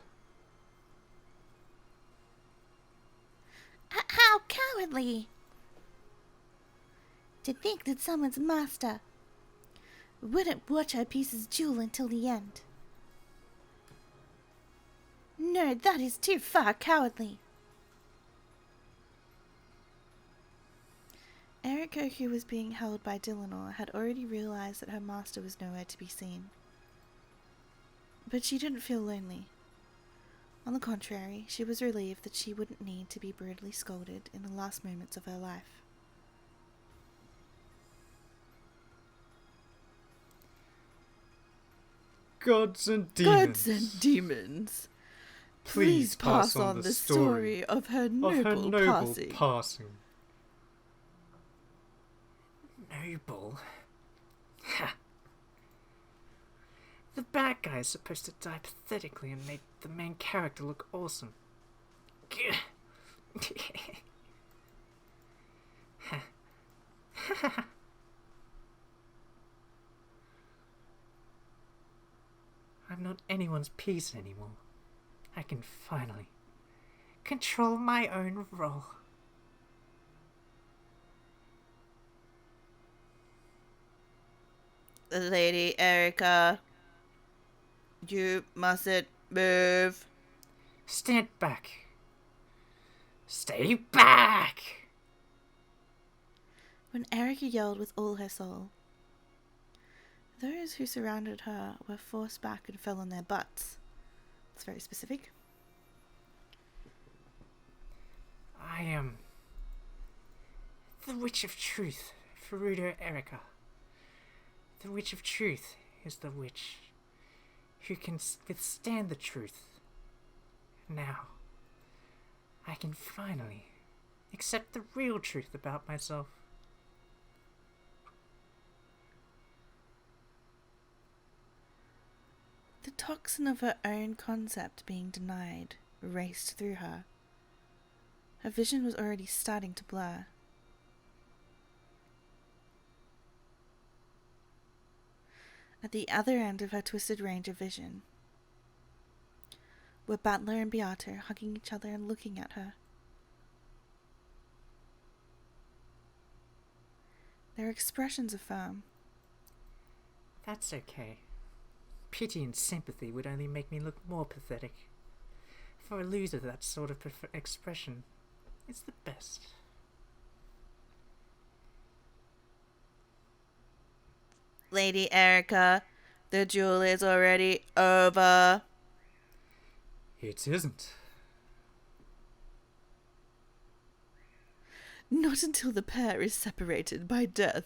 How cowardly! To think that someone's master wouldn't watch her piece's jewel until the end. No, that is too far cowardly. Erica, who was being held by Dillinor, had already realized that her master was nowhere to be seen. But she didn't feel lonely. On the contrary, she was relieved that she wouldn't need to be brutally scolded in the last moments of her life. Gods and demons. Gods and demons. Please pass on the story of her noble passing. Noble? Ha! The bad guy is supposed to die pathetically and make the main character look awesome. I'm not anyone's piece anymore. I can finally control my own role. Lady Erica, you mustn't move. Stand back. Stay back! When Erica yelled with all her soul, those who surrounded her were forced back and fell on their butts. It's very specific. I am the Witch of Truth, Furudo Erica. The Witch of Truth is the witch who can withstand the truth. Now, I can finally accept the real truth about myself. The toxin of her own concept being denied raced through her. Her vision was already starting to blur. At the other end of her twisted range of vision were Butler and Beato hugging each other and looking at her. Their expressions are firm. That's okay. Pity and sympathy would only make me look more pathetic. For a loser, that sort of expression is the best. Lady Erica, the duel is already over. It isn't. Not until the pair is separated by death.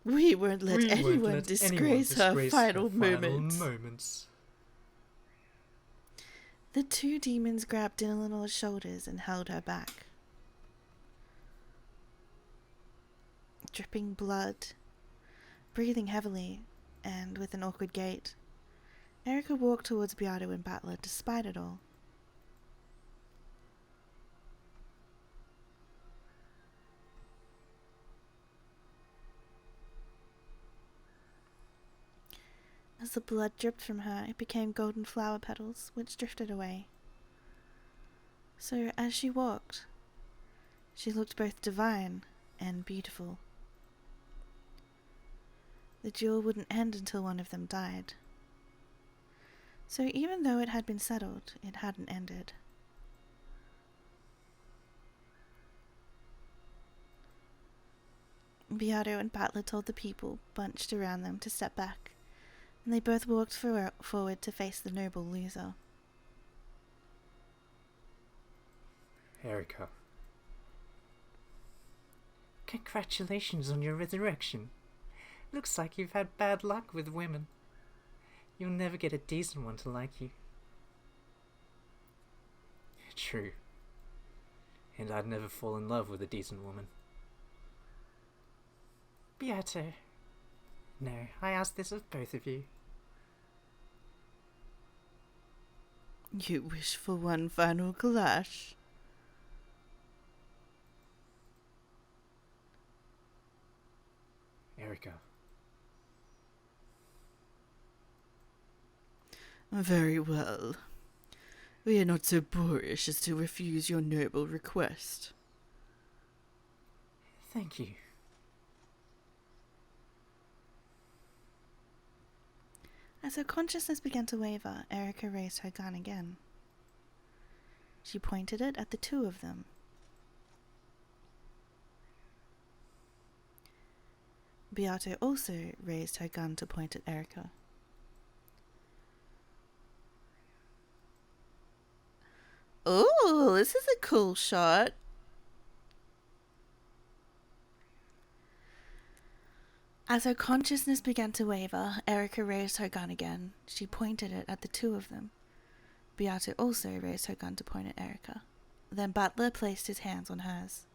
We won't let We won't anyone let disgrace anyone her disgrace final her moments. moments. The two demons grabbed Dylan's shoulders and held her back. Dripping blood, breathing heavily, and with an awkward gait, Erica walked towards Beato and Battler despite it all. As the blood dripped from her, it became golden flower petals, which drifted away. So as she walked, she looked both divine and beautiful. The duel wouldn't end until one of them died. So even though it had been settled, it hadn't ended. Beato and Battler told the people bunched around them to step back, and they both walked forward to face the noble loser. Erica. Congratulations on your resurrection. Looks like you've had bad luck with women. You'll never get a decent one to like you. True. And I'd never fall in love with a decent woman. Beato. No, I ask this of both of you. You wish for one final clash. Erica. Very well. We are not so boorish as to refuse your noble request. Thank you. As her consciousness began to waver, Erica raised her gun again. She pointed it at the two of them. Beato also raised her gun to point at Erica. Oh, this is a cool shot. As her consciousness began to waver, Erica raised her gun again. She pointed it at the two of them. Beato also raised her gun to point at Erica. Then Battler placed his hands on hers.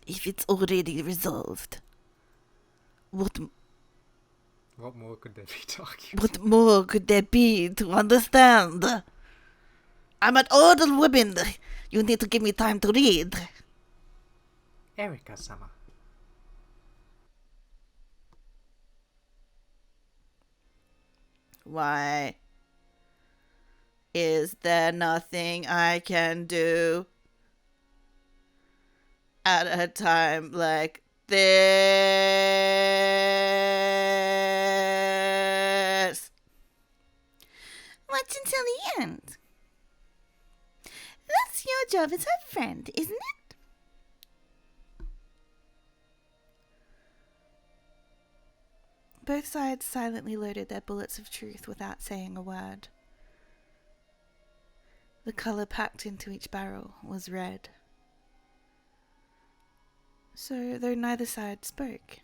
If it's already resolved, what more could there be talking? what more could there be to understand? I'm an old woman. You need to give me time to read. Erica-sama. Why? Is there nothing I can do at a time like this? Watch until the end. That's your job as her friend, isn't it? Both sides silently loaded their bullets of truth without saying a word. The colour packed into each barrel was red. So, though neither side spoke,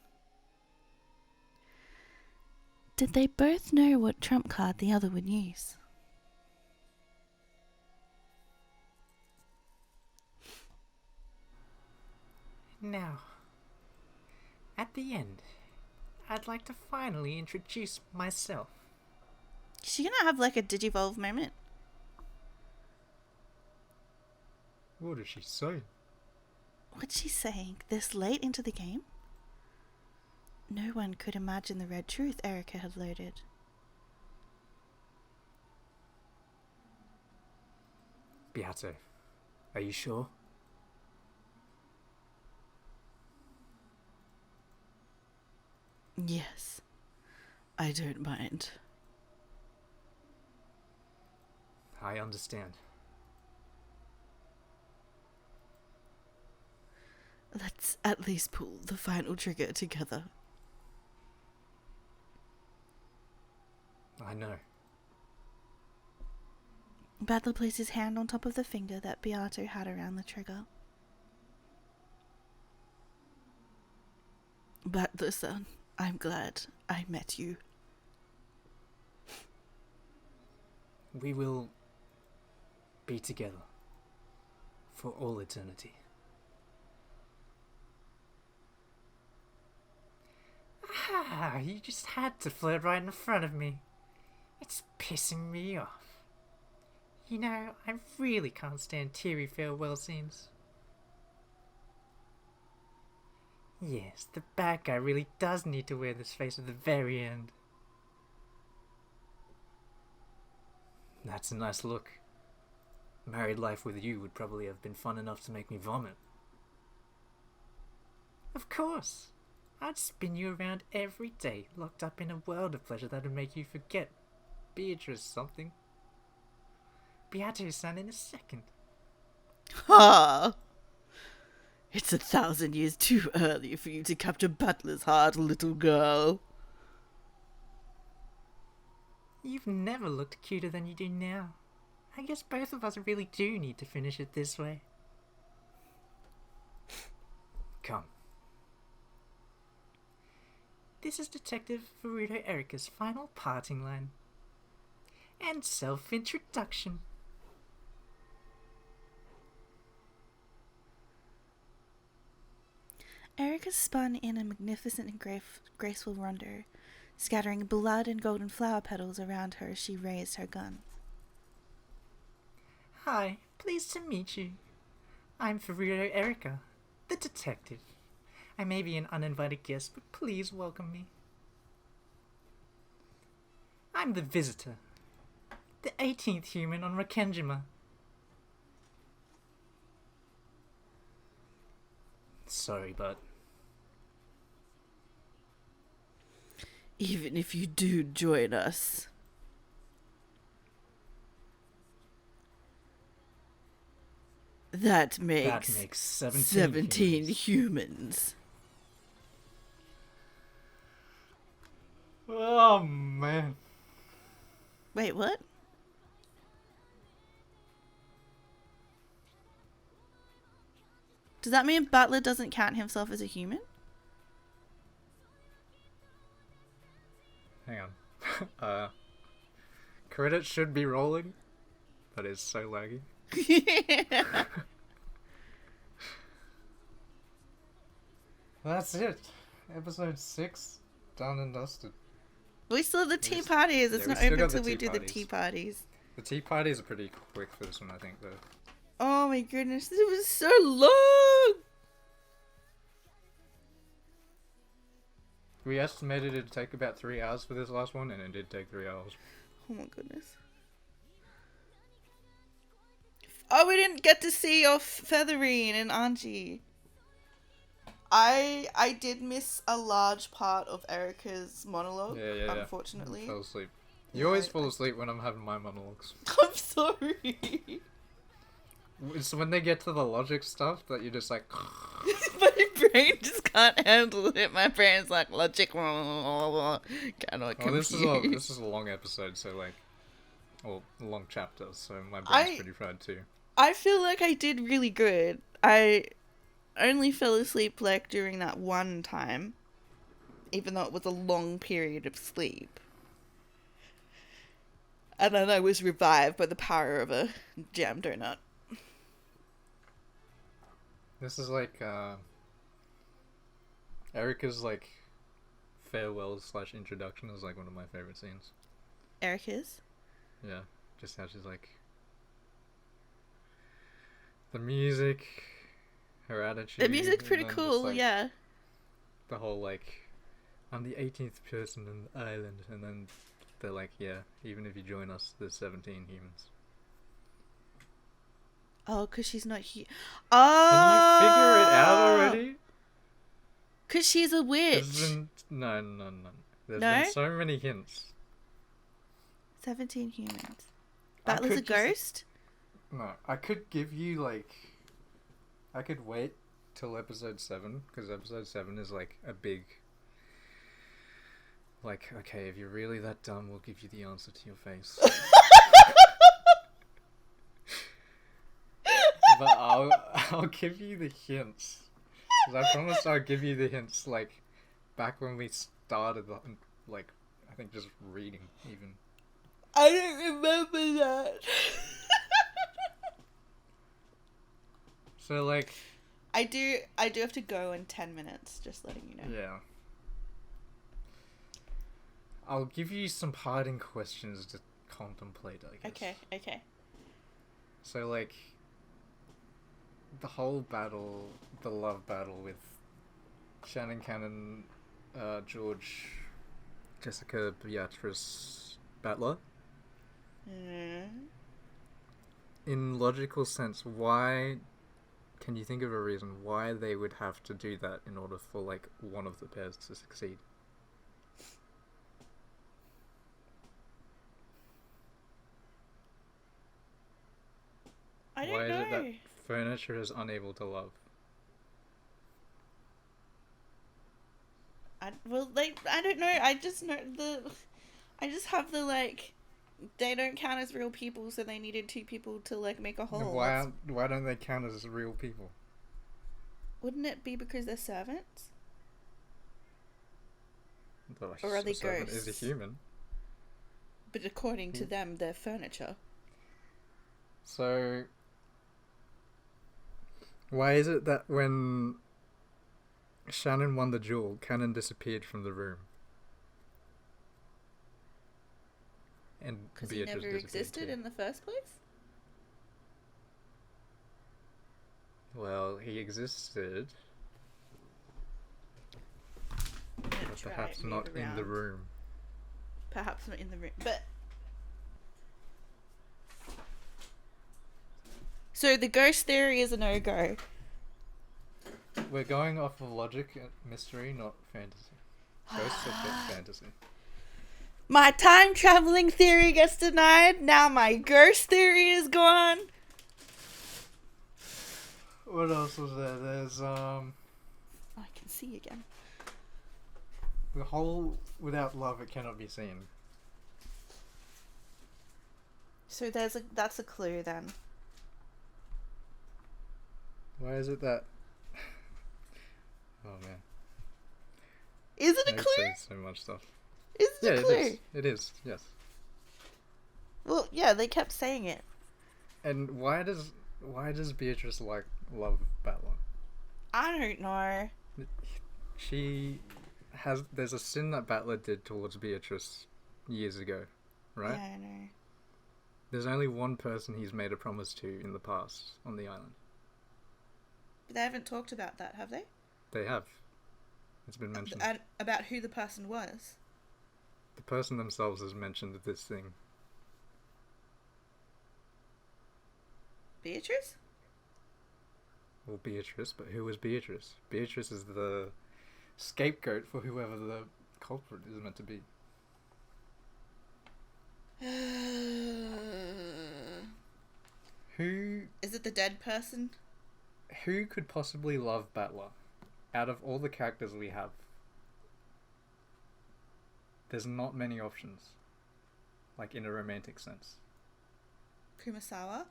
did they both know what trump card the other would use? Now, at the end, I'd like to finally introduce myself. Is she gonna have like a Digivolve moment? What did she say? What's she saying this late into the game? No one could imagine the red truth Erica had loaded. Beato, are you sure? Yes, I don't mind. I understand. Let's at least pull the final trigger together. I know. Battler placed his hand on top of the finger that Beato had around the trigger. Battler-san, I'm glad I met you. We will be together for all eternity. Ah, you just had to flirt right in front of me. It's pissing me off. You know, I really can't stand teary farewell scenes. Yes, the bad guy really does need to wear this face at the very end. That's a nice look. Married life with you would probably have been fun enough to make me vomit. Of course. I'd spin you around every day, locked up in a world of pleasure that would make you forget Beatrice something. Beato-san in a second. Ha! It's 1,000 years too early for you to capture Butler's heart, little girl. You've never looked cuter than you do now. I guess both of us really do need to finish it this way. Come. This is Detective Furuto Erika's final parting line. And self-introduction. Erica spun in a magnificent and graceful rondo, scattering blood and golden flower petals around her as she raised her gun. Hi, pleased to meet you. I'm Furuto Erika, the detective. I may be an uninvited guest, but please welcome me. I'm the visitor, the 18th human on Rakenjima. Sorry, but Even if you do join us. That makes 17 humans. Oh, man. Wait, what? Does that mean Butler doesn't count himself as a human? Hang on. Credits should be rolling, but it's so laggy. That's it. Episode 6, done and dusted. We still have the tea s- parties. It's yeah, we not still open got the till we tea do the parties. tea parties. The tea parties are pretty quick for this one, I think, though. Oh my goodness, this was so long! We estimated it'd take about 3 hours for this last one, and it did take 3 hours. Oh my goodness. Oh, we didn't get to see off Featherine and Angie. I did miss a large part of Erica's monologue, Yeah. unfortunately. I fell asleep. Yeah, You always fall asleep when I'm having my monologues. I'm sorry. It's when they get to the logic stuff that you're just like... My brain just can't handle it. My brain's like logic. Cannot Well, compute. this is a long episode, so like... Well, a long chapter, so my brain's pretty fried too. I feel like I did really good. I only fell asleep like during that one time, even though it was a long period of sleep. And then I was revived by the power of a jam donut. This is like, Erica's like farewell / introduction is like one of my favorite scenes. Erica's? Yeah, just how she's like... The music, her attitude... The music's pretty and then just, cool, like, yeah. The whole like... I'm the 18th person on the island, and then they're like, yeah, even if you join us, there's 17 humans. Oh, because she's not here. Can you figure it out Oh! already? Because she's a witch. No. There's No? been so many hints. 17 humans. I Butler's a could just- ghost? No, I could give you like... I could wait till episode 7, because episode 7 is like a big... Like, okay, if you're really that dumb, we'll give you the answer to your face. But I'll give you the hints. 'Cause I promised I'd give you the hints, like, back when we started, like, I think just reading, even. I don't remember that. So, like... I do have to go in 10 minutes, just letting you know. Yeah. I'll give you some parting questions to contemplate, I guess. Okay. So, like, the whole battle, the love battle with Shannon Cannon, George, Jessica, Beatrice, Battler. In logical sense, why... Can you think of a reason why they would have to do that in order for, like, one of the pairs to succeed? I don't Why know. is it that furniture is unable to love? I don't know. I just know I just have the, like, they don't count as real people, so they needed two people to, like, make a whole. Why don't they count as real people? Wouldn't it be because they're servants? Or are they servant ghosts? is a human. But according to them, they're furniture. So, why is it that when Shannon won the duel, Cannon disappeared from the room? And Because he Beatrice never disappeared existed too. in the first place? Well, he existed, but perhaps not in the room. Perhaps not in the room. But so the ghost theory is a no-go. We're going off of logic and mystery, not fantasy. Ghosts are fit fantasy. My time traveling theory gets denied. Now my ghost theory is gone. What else was there? There's I can see again. the whole without love it cannot be seen. So that's a clue then. Why is it that? Oh man. Is it a I clue? say so much stuff. Is it a clue? It is. It is. Yes. Well, yeah, they kept saying it. And why does Beatrice love Battler? I don't know. There's a sin that Battler did towards Beatrice years ago, right? Yeah, I know. There's only one person he's made a promise to in the past on the island. But they haven't talked about that, have they? They have. It's been mentioned. And about who the person was. The person themselves has mentioned this thing. Beatrice? Well, Beatrice, but who was Beatrice? Beatrice is the scapegoat for whoever the culprit is meant to be. Who Is it the dead person? who could possibly love Battler? Out of all the characters we have, there's not many options. Like in a romantic sense. Kumasawa?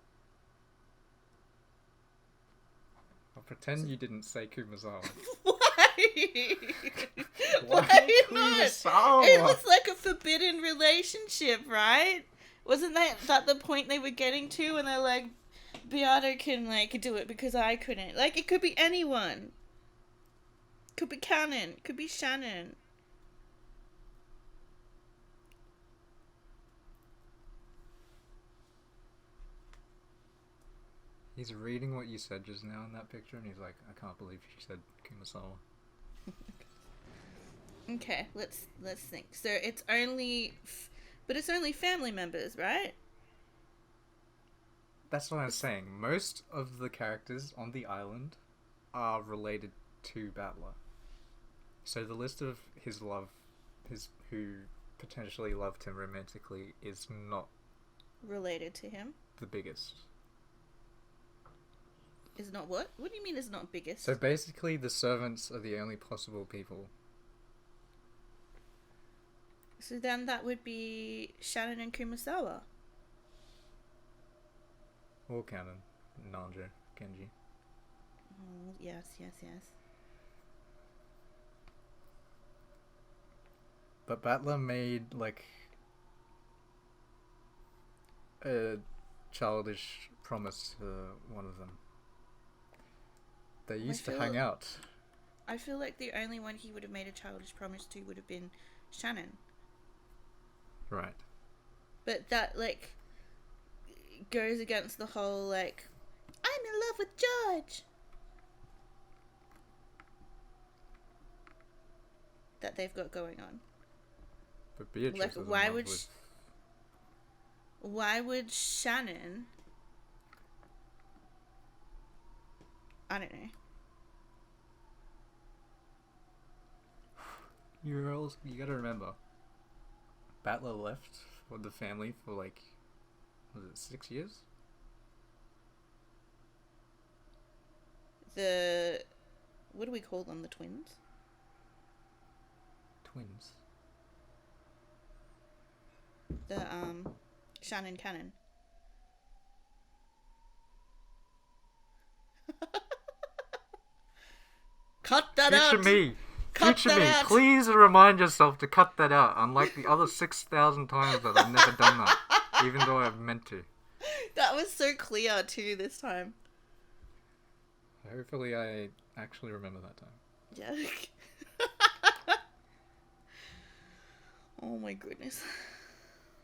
I'll pretend you didn't say Kumazawa. Why? Why not? Kumasawa? It was like a forbidden relationship, right? Wasn't that the point they were getting to when they're like, Beato can, like, do it because I couldn't. Like, it could be anyone. Could be Cannon. Could be Shannon. He's reading what you said just now in that picture, and he's like, I can't believe she said Kumasawa. Okay, let's think. So it's only, but it's only family members, right? That's what I'm saying. Most of the characters on the island are related to Battler. So the list of who potentially loved him romantically is not Related to him. the biggest. Is not what? What do you mean is not biggest? So basically the servants are the only possible people. So then that would be Shannon and Kumasawa. Or Cannon. Nanjo. Genji. Oh, yes. But Battler made like a childish promise to one of them. They used to hang out. I feel like the only one he would have made a childish promise to would have been Shannon. Right. But that, like, goes against the whole, like, I'm in love with George that they've got going on. But Beatrice Like, was in love with... Why would Shannon... I don't know. You gotta remember, Battler left with the family for like, was it 6 years? What do we call them? The twins? Twins. The, Shannon Cannon. Cut that out! Future me, please remind yourself to cut that out, unlike the other 6,000 times that I've never done that, even though I've meant to. That was so clear too this time. Hopefully I actually remember that time. Yeah. Oh my goodness.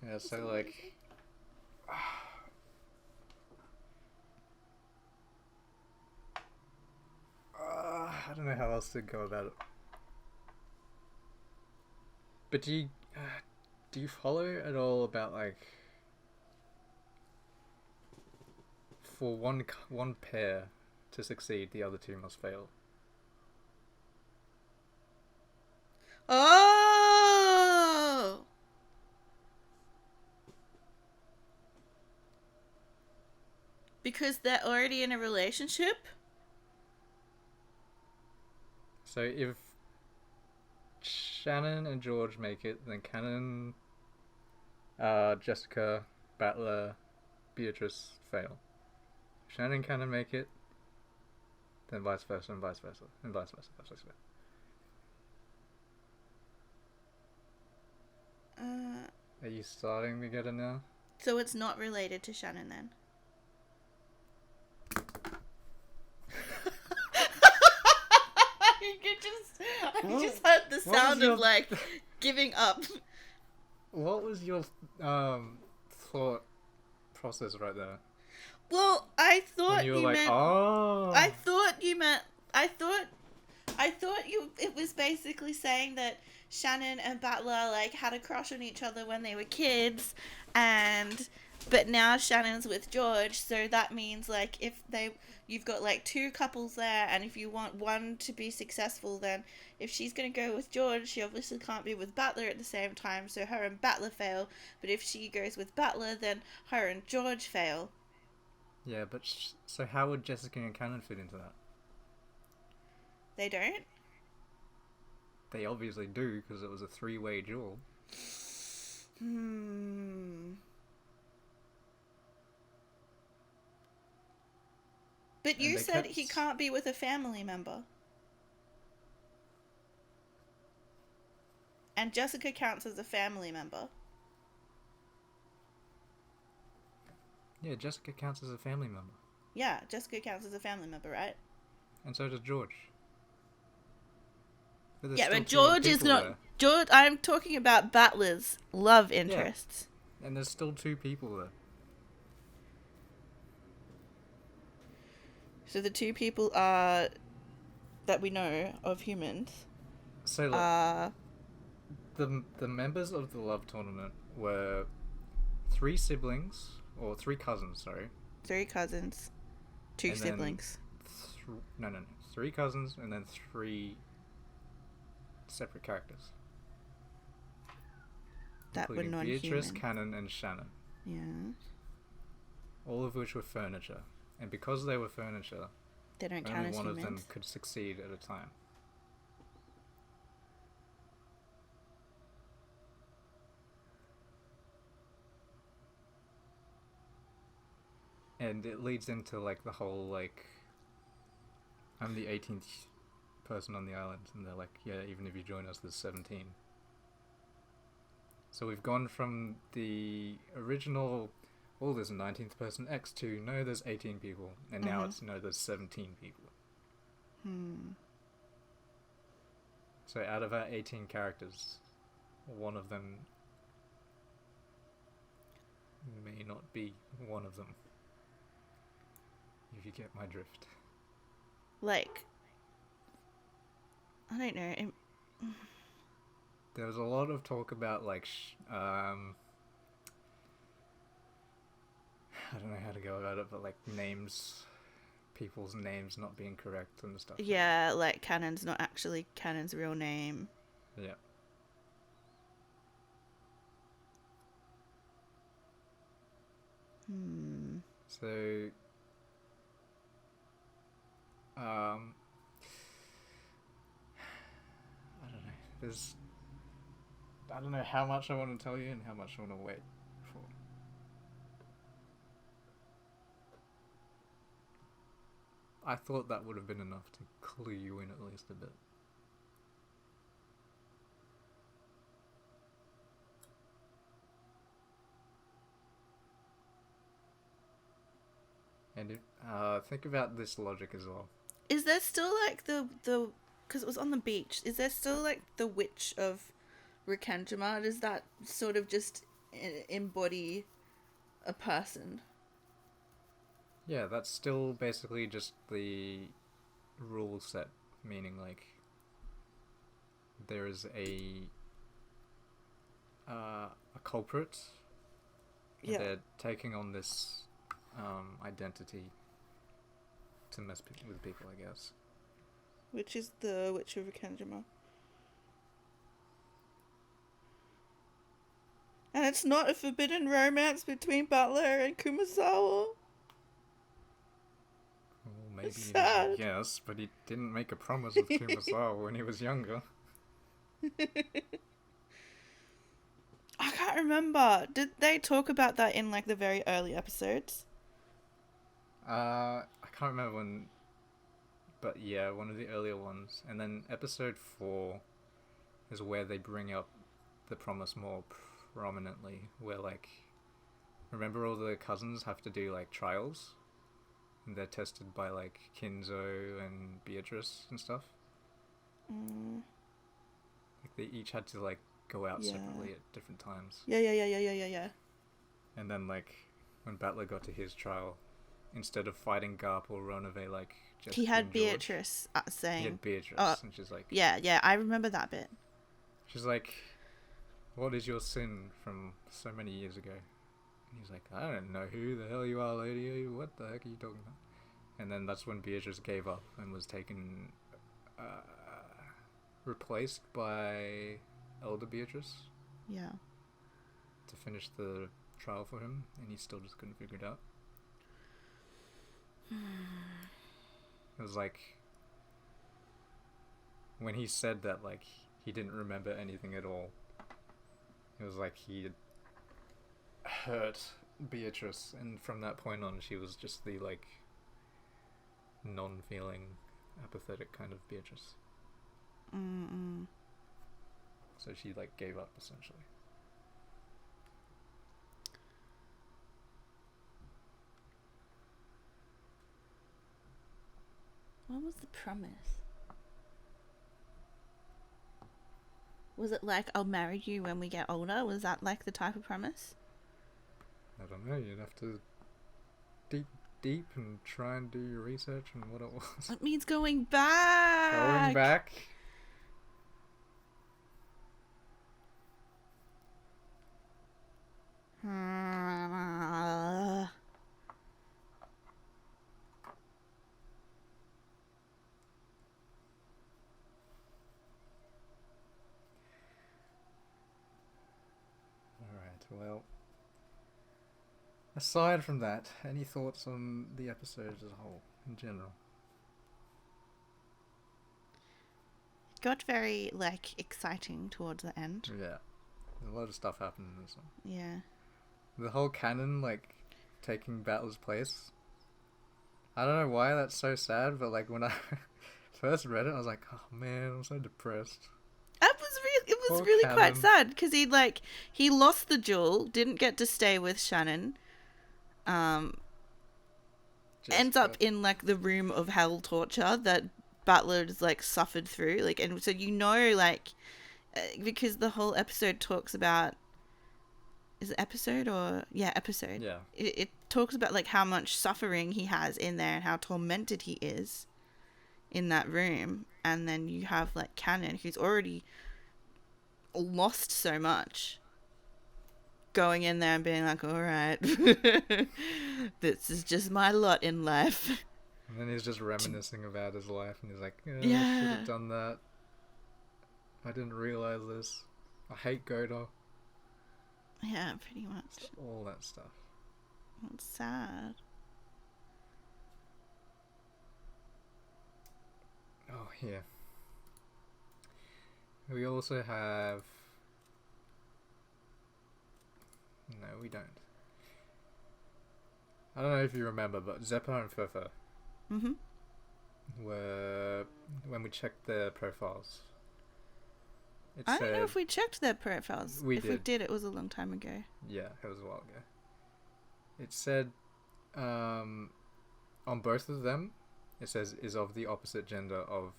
Yeah, so like... I don't know how else to go about it. But do you follow at all about like for one pair to succeed, the other two must fail? Oh! Because they're already in a relationship? So if Shannon and George make it, then Cannon, Jessica, Battler, Beatrice fail. If Shannon and Cannon make it, then vice versa, and vice versa, and vice versa, vice versa. Are you starting to get it now? So it's not related to Shannon then? I just heard the sound of like giving up. What was your thought process right there? Well, I thought When you were you like, meant. oh. I thought you meant. I thought you. It was basically saying that Shannon and Battler like had a crush on each other when they were kids, but now Shannon's with George, so that means like you've got like two couples there, and if you want one to be successful, then if she's gonna go with George, she obviously can't be with Battler at the same time, so her and Battler fail. But if she goes with Battler, then her and George fail. Yeah, but so how would Jessica and Cannon fit into that? They don't? They obviously do, because it was a three-way duel. But you said he can't be with a family member. And Jessica counts as a family member. Yeah, Jessica counts as a family member. Yeah, Jessica counts as a family member, right? And so does George. Yeah, but George is not... There. George, I'm talking about Battler's love interests. Yeah. And there's still two people there. So the two people are... that we know of humans. So like, the members of the love tournament were three siblings, or three cousins, sorry. Three cousins. Two and siblings. No. 3 cousins and then 3 separate characters. That were non-human. Beatrice, Cannon, and Shannon. Yeah. All of which were furniture. And because they were furniture, they don't count only as one humans. of them could succeed at a time. And it leads into like the whole like, I'm the 18th person on the island, and they're like, yeah, even if you join us, there's 17. So we've gone from the original, oh, there's a 19th person, X to, no, there's 18 people, and now it's, no, there's 17 people. So out of our 18 characters, one of them may not be one of them. If you get my drift. Like, I don't know. There was a lot of talk about like, I don't know how to go about it, but like names, people's names not being correct and stuff. Yeah, like Cannon's not actually Cannon's real name. Yeah. So, I don't know. I don't know how much I want to tell you and how much I want to wait for. I thought that would have been enough to clue you in at least a bit. And think about this logic as well. Is there still like the because it was on the beach? Is there still like the witch of Rikandjima? Does that sort of just embody a person? Yeah, that's still basically just the rule set, meaning like there is a culprit. Yeah. They're taking on this identity to mess with people, I guess. Which is the witch of Rikandjima. And it's not a forbidden romance between Butler and Kumasawa. Well, maybe It's sad. yes, but he didn't make a promise with Kumasawa when he was younger. I can't remember. Did they talk about that in like the very early episodes? I can't remember when, but yeah, one of the earlier ones. And then episode 4 is where they bring up the promise more prominently, where like, remember all the cousins have to do like trials, and they're tested by like Kinzo and Beatrice and stuff. Like they each had to like go out separately at different times. Yeah. And then like when Battler got to his trial, instead of fighting Garp or Ronave, like just He had George, Beatrice saying. he had Beatrice, and she's like, Yeah, I remember that bit. she's like, what is your sin from so many years ago? And he's like, I don't know who the hell you are, lady. What the heck are you talking about? And then that's when Beatrice gave up and was taken, replaced by Elder Beatrice Yeah. to finish the trial for him, and he still just couldn't figure it out. It was like when he said that, like, he didn't remember anything at all. It was like he had hurt Beatrice, and from that point on, she was just the, like, non-feeling, apathetic kind of Beatrice. So she, like, gave up, essentially. What was the promise? Was it like, I'll marry you when we get older? Was that like the type of promise? I don't know, you'd have to deep and try and do your research and what it was. It means going back. Going back. Alright, well, aside from that, any thoughts on the episode as a whole, in general? It got very, like, exciting towards the end. Yeah. A lot of stuff happened in this one. Yeah. The whole canon, like, taking Battler's place. I don't know why that's so sad, but like when I first read it, I was like, oh man, I'm so depressed. It was Poor really quite Cannon. sad because he lost the duel, didn't get to stay with Shannon. Ends up Jessica. in like the room of hell torture that Butler's like suffered through, like, and so because the whole episode talks about, is it episode or episode? Yeah. It talks about like how much suffering he has in there and how tormented he is in that room, and then you have like Cannon, who's already lost so much, going in there and being like, all right, this is just my lot in life. And then he's just reminiscing about his life, and he's like, oh, I should Yeah. have done that. I didn't realize this. I hate Godot. Yeah, pretty much. Just all that stuff. It's sad. Oh, yeah. We also have... No, we don't. I don't know if you remember, but Zeppa and Furfur Mm-hmm. were... When we checked their profiles, it I said... don't know if we checked their profiles. We if we did. did, it was a long time ago. Yeah, it was a while ago. It said... on both of them, it says is of the opposite gender of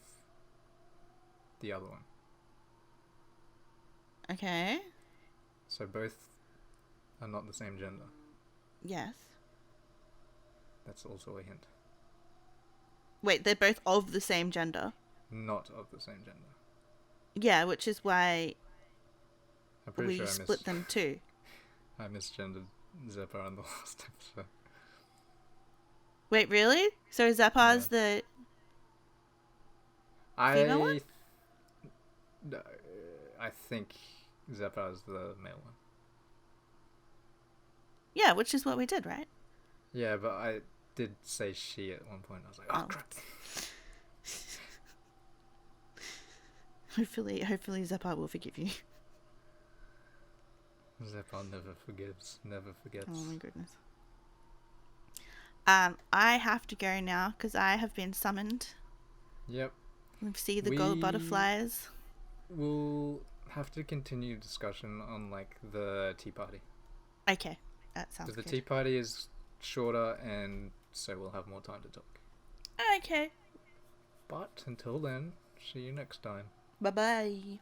the other one. Okay. So both are not the same gender. Yes. That's also a hint. Wait, they're both of the same gender. Not of the same gender. Yeah, which is why I'm pretty we sure split them too. I misgendered Zeppa on the last episode. Wait, really? So Zappa's the female one? No, I think Zeppa is the male one. Yeah, which is what we did, right? Yeah, but I did say she at one point. I was like, oh, Oh. crap. Hopefully Zappa will forgive you. Zeppa never forgives, never forgets. Oh my goodness. I have to go now because I have been summoned. Yep. See the gold butterflies. We'll have to continue discussion on like the tea party. Okay, that sounds Because the good. tea party is shorter, and so we'll have more time to talk. Okay, But until then, see you next time. bye bye.